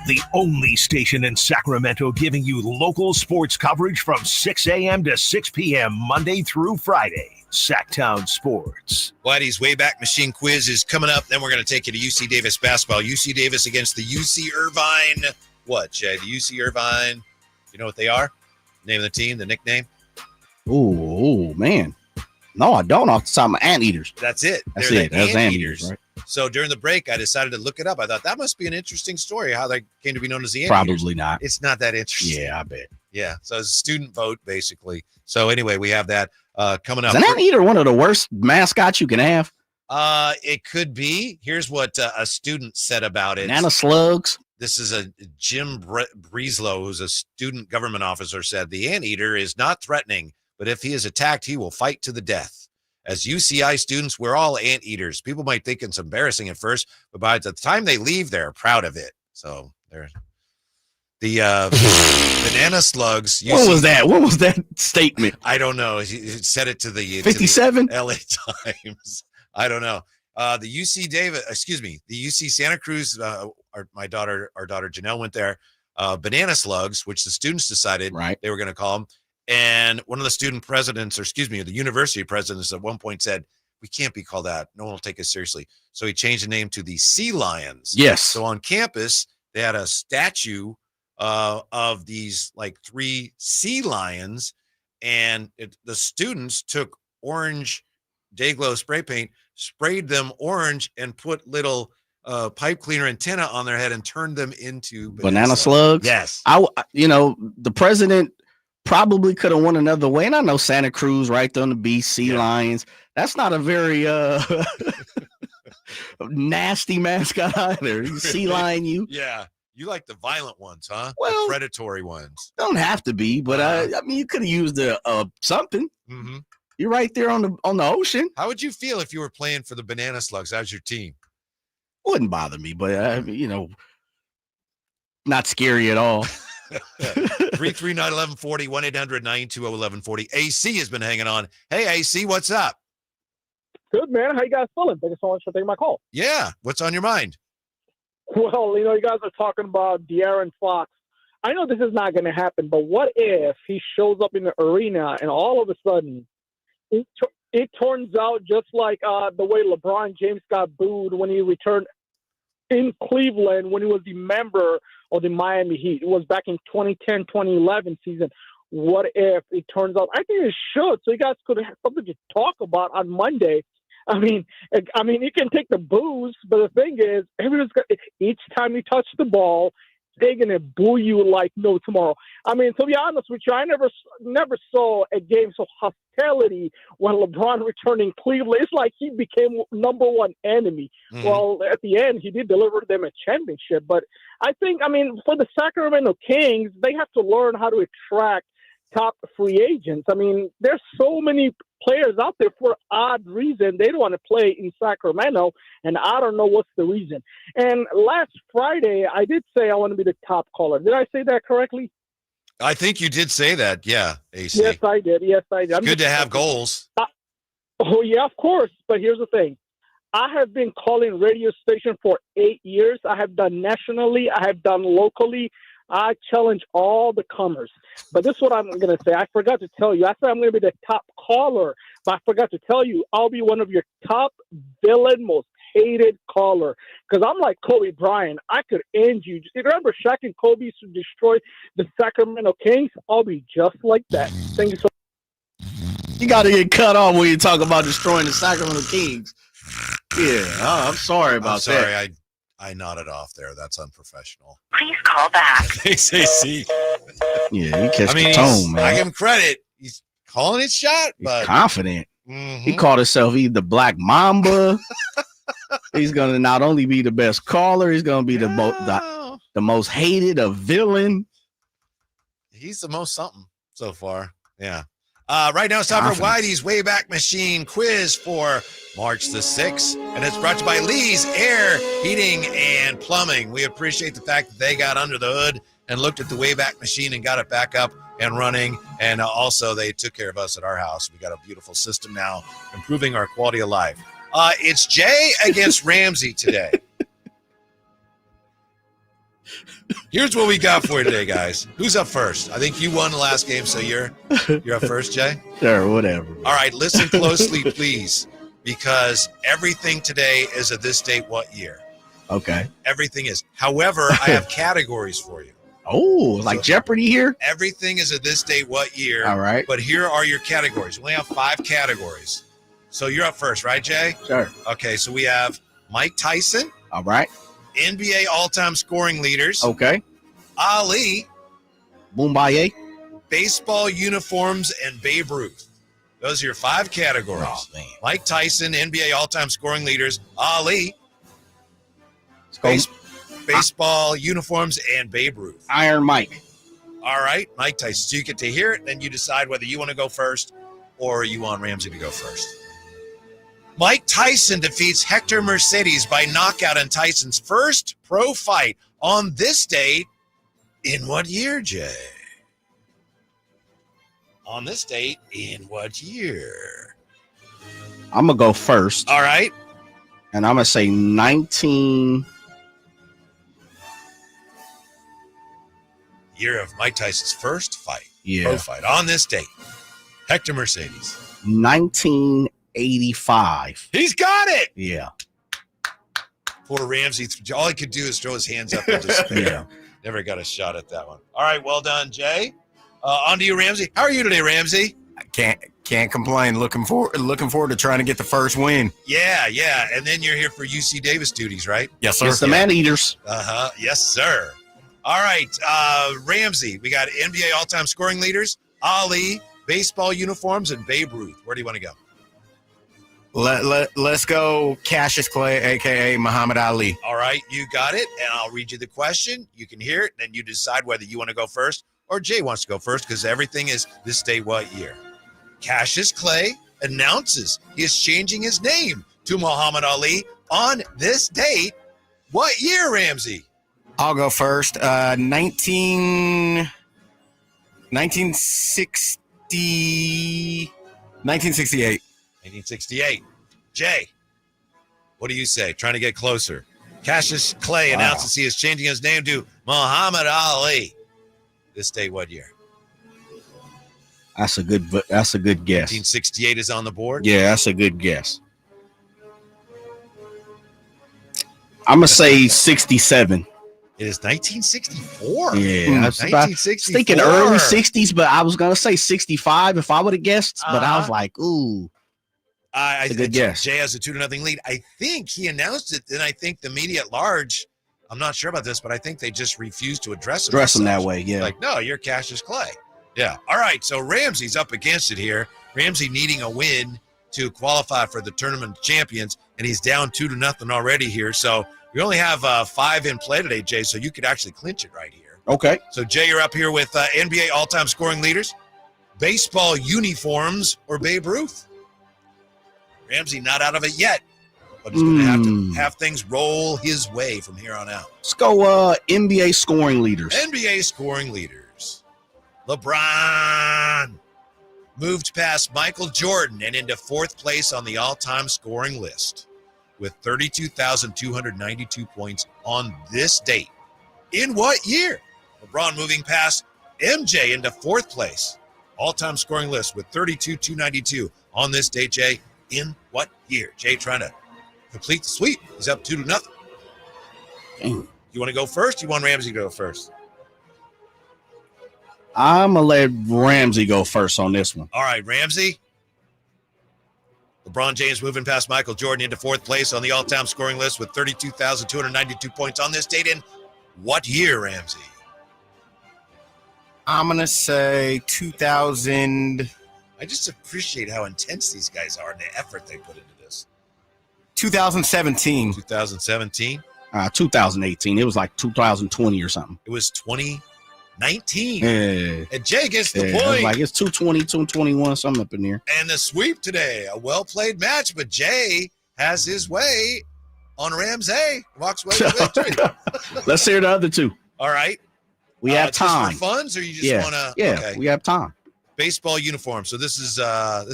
The only station in Sacramento giving you local sports coverage from 6 a.m. to 6 p.m. Monday through Friday. Sacktown Sports. Whitey's Wayback Machine quiz is coming up. Then we're going to take you to UC Davis basketball. UC Davis against the UC Irvine. What, Jay? The UC Irvine. You know what they are? Name of the team, the nickname? Oh, man. No, I don't off the top of my anteaters. That's it. That's They're it. the That's anteaters. right? So during the break, I decided to look it up. I thought that must be an interesting story, how they came to be known as the anteaters. Probably not. It's not that interesting. Yeah, I bet. Yeah. So it's a student vote, basically. So anyway, we have that coming up. Is an anteater one of the worst mascots you can have? It could be. Here's what a student said about it. Banana slugs. This is a Jim Breeslow, who's a student government officer, said the anteater is not threatening, but if he is attacked, he will fight to the death. As UCI students, we're all anteaters. People might think it's embarrassing at first, but by the time they leave, they're proud of it. So they're the banana slugs. What was that? What was that statement? I don't know. He said it to the 57 LA Times. I don't know. The UC Santa Cruz. Our daughter Janelle went there. Banana slugs, which the students decided they were going to call them. And one of the student presidents, the university presidents at one point said, we can't be called that. No one will take us seriously. So he changed the name to the Sea Lions. Yes. So on campus, they had a statue of these like 3 sea lions, and the students took orange Day-Glo spray paint, sprayed them orange, and put little pipe cleaner antenna on their head and turned them into banana slugs. Yes. The president probably could have won another way. And I know Santa Cruz right there on the beach, sea lions. That's not a very nasty mascot either. Sea lion, you. Yeah. You like the violent ones, huh? Well, the predatory ones. Don't have to be, but I mean, you could have used something. Mm-hmm. You're right there on the ocean. How would you feel if you were playing for the banana slugs as your team? Wouldn't bother me, but not scary at all. 339-1140, 1-800-920-1140. AC has been hanging on. Hey, AC, what's up? Good, man. How you guys feeling? Thank you so much for taking my call. Yeah. What's on your mind? Well, you guys are talking about De'Aaron Fox. I know this is not going to happen, but what if he shows up in the arena and all of a sudden it turns out just like the way LeBron James got booed when he returned in Cleveland when he was the member of the Miami Heat. It was back in 2010-2011 season. What if it turns out? I think it should, so you guys could have something to talk about on Monday. I mean, you can take the boos, but the thing is, each time you touch the ball, they're gonna boo you like no tomorrow. I mean, to be honest with you, I never saw a game so hostility when LeBron returned in Cleveland. It's like he became number one enemy. Mm-hmm. Well, at the end, he did deliver them a championship. But I think, for the Sacramento Kings, they have to learn how to attract top free agents. I mean, there's so many players out there for odd reason. They don't want to play in Sacramento, and I don't know what's the reason. And last Friday, I did say I want to be the top caller. Did I say that correctly? I think you did say that. Yeah, AC. Yes, I did. It's good to have goals. Oh, yeah, of course. But here's the thing. I have been calling radio station for 8 years. I have done nationally. I have done locally. I challenge all the comers. But this is what I'm going to say. I forgot to tell you. I said I'm going to be the top caller, but I forgot to tell you I'll be one of your top villain, most hated caller. Because I'm like Kobe Bryant. I could end you. You remember Shaq and Kobe used to destroy the Sacramento Kings? I'll be just like that. Thank you so much. You got to get cut off when you talk about destroying the Sacramento Kings. Yeah, I'm sorry about that. I nodded off there. That's unprofessional. Please call back. Thanks, AC. Yeah, you catch the tone, man. I give him credit. He's calling his shot, but he's confident. Mm-hmm. He called himself either the Black Mamba. He's going to not only be the best caller, he's going to be the most hated, a villain. He's the most something so far. Yeah. Right now it's time for Whitey's Wayback Machine quiz for March the 6th. And it's brought to you by Lee's Air Heating and Plumbing. We appreciate the fact that they got under the hood and looked at the Wayback Machine and got it back up and running. And also they took care of us at our house. We got a beautiful system now, improving our quality of life. It's Jay against Ramsey today. Here's what we got for you today, guys. Who's up first? I think you won the last game, so you're up first, Jay? Sure, whatever. All right, listen closely, please, because everything today is at this date what year? Okay. Everything is. However, I have categories for you. Oh, like Jeopardy here? Everything is at this date what year? All right. But here are your categories. We only have 5 categories. So you're up first, right, Jay? Sure. Okay, so we have Mike Tyson. All right. NBA all-time scoring leaders. Okay. Ali. Boombaye. Baseball uniforms and Babe Ruth. Those are your 5 categories. Oh, man. Mike Tyson, NBA all-time scoring leaders. Ali. Baseball uniforms and Babe Ruth. Iron Mike. All right, Mike Tyson. So you get to hear it, then you decide whether you want to go first or you want Ramsey to go first. Mike Tyson defeats Hector Mercedes by knockout in Tyson's first pro fight on this date. In what year, Jay? On this date, in what year? I'm going to go first. All right. And I'm going to say 19. Year of Mike Tyson's first fight. Yeah. Pro fight on this date. Hector Mercedes. 1985. He's got it. Yeah. Poor Ramsey. All he could do is throw his hands up in despair. Never got a shot at that one. All right, well done, Jay. On to you, Ramsey. How are you today, Ramsey? Can't complain. Looking forward to trying to get the first win. Yeah. And then you're here for UC Davis duties, right? Yes, sir. It's the Man Eaters. Yes, sir. All right, Ramsey. We got NBA all-time scoring leaders, Ali, baseball uniforms, and Babe Ruth. Where do you want to go? Let's go Cassius Clay, a.k.a. Muhammad Ali. All right, you got it, and I'll read you the question. You can hear it, and then you decide whether you want to go first or Jay wants to go first, because everything is this day what year. Cassius Clay announces he is changing his name to Muhammad Ali on this date. What year, Ramsey? I'll go first. 1960. 1968. 1968. Jay, what do you say? Trying to get closer. Cassius Clay announces he is changing his name to Muhammad Ali. This day, what year? That's a good guess. 1968 is on the board. Yeah, that's a good guess. I'm gonna say 67. It is 1964. Yeah, I was 1964. thinking early 60s, but I was gonna say 65 if I would have guessed. But I was like, ooh. I good guess. Jay has a 2-0 lead. I think he announced it, and I think the media at large, I'm not sure about this, but I think they just refused to address him that way. Yeah. Like, no, you're Cassius Clay. Yeah. All right. So Ramsey's up against it here. Ramsey needing a win to qualify for the tournament champions, and he's down 2-0 already here. So we only have 5 in play today, Jay, so you could actually clinch it right here. Okay. So, Jay, you're up here with NBA all-time scoring leaders, baseball uniforms, or Babe Ruth. Ramsey not out of it yet, but he's going to have to have things roll his way from here on out. Let's go NBA scoring leaders. NBA scoring leaders. LeBron moved past Michael Jordan and into 4th place on the all-time scoring list with 32,292 points on this date. In what year? LeBron moving past MJ into 4th place, all-time scoring list with 32,292 on this date, Jay. In what year? Jay trying to complete the sweep. He's up 2-0. You want to go first? You want Ramsey to go first? I'm going to let Ramsey go first on this one. All right, Ramsey. LeBron James moving past Michael Jordan into 4th place on the all-time scoring list with 32,292 points on this date. In what year, Ramsey? I'm going to say 2000. I just appreciate how intense these guys are and the effort they put into this. 2017. 2017? 2018. It was like 2020 or something. It was 2019. Yeah. And Jay gets the I point. was like, it's 220, 221, something up in there. And the sweep today, a well-played match, but Jay has his way on Ramsey. Walks away with victory. Let's hear the other two. All right. We have time. Just for funds, or you just want to? Yeah, okay. we have time. Baseball uniform. So this is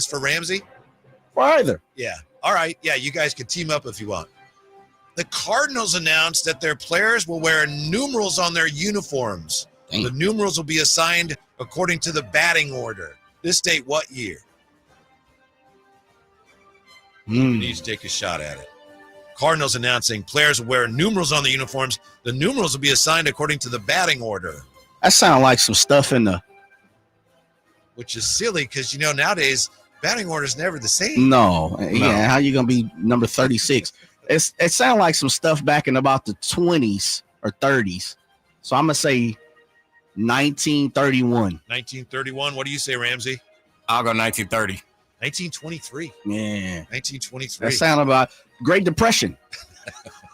for Ramsey? For either. Yeah. All right. Yeah, you guys can team up if you want. The Cardinals announced that their players will wear numerals on their uniforms. The numerals will be assigned according to the batting order. This date, what year? You need to take a shot at it. Cardinals announcing players will wear numerals on the uniforms. The numerals will be assigned according to the batting order. That sounds like some stuff in the... Which is silly because, nowadays, batting order is never the same. No. Yeah, how you going to be number 36? It sounds like some stuff back in about the 20s or 30s. So I'm going to say 1931. 1931. What do you say, Ramsey? I'll go 1930. 1923. Yeah. 1923. That sounds about Great Depression.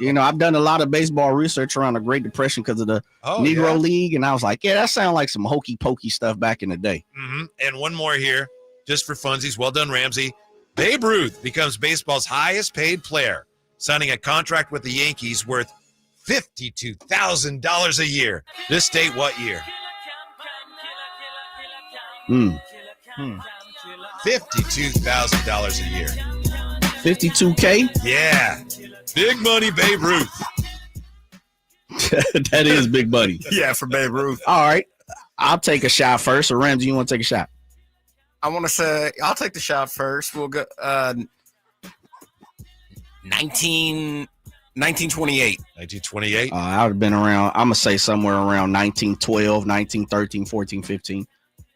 I've done a lot of baseball research around the Great Depression because of the Negro League. And I was like, yeah, that sounds like some hokey pokey stuff back in the day. Mm-hmm. And one more here, just for funsies. Well done, Ramsey. Babe Ruth becomes baseball's highest paid player, signing a contract with the Yankees worth $52,000 a year. This date, what year? $52,000 a year. 52K? Yeah. Big money, Babe Ruth. That is big money. Yeah, for Babe Ruth. All right. I'll take a shot first. Or Ramsey, you want to take a shot? I want to say I'll take the shot first. We'll go 19 1928. 1928. I would have been around, I'm going to say somewhere around 1912, 1913, 14, 15.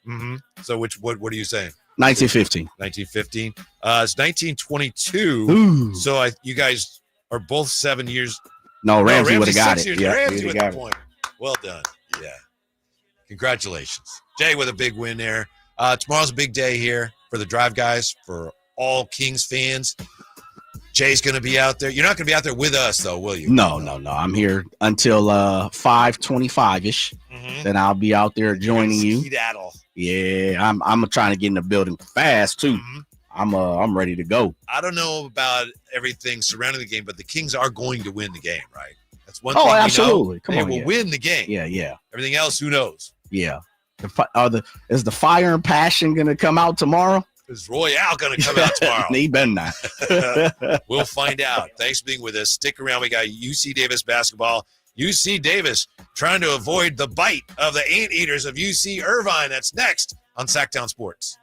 Mm-hmm. So what are you saying? 1915. 1915. It's 1922. Ooh. So you guys are both 7 years. No, Ramsey would have got 6 it. years. Yeah, Ramsey with the point. Well done. Yeah. Congratulations. Jay with a big win there. Tomorrow's a big day here for the Drive Guys, for all Kings fans. Jay's going to be out there. You're not going to be out there with us, though, will you? No. I'm here until 5:25-ish. Mm-hmm. Then I'll be out there joining you. Skedaddle. Yeah, I'm trying to get in the building fast, too. Mm-hmm. I'm ready to go. I don't know about everything surrounding the game, but the Kings are going to win the game, right? That's one thing. Oh, absolutely. Come on, they will win the game. Yeah. Everything else, who knows? Yeah. Is the fire and passion going to come out tomorrow? Is Royale going to come out tomorrow? He better not. We'll find out. Thanks for being with us. Stick around. We got UC Davis basketball. UC Davis trying to avoid the bite of the anteaters of UC Irvine. That's next on Sacktown Sports.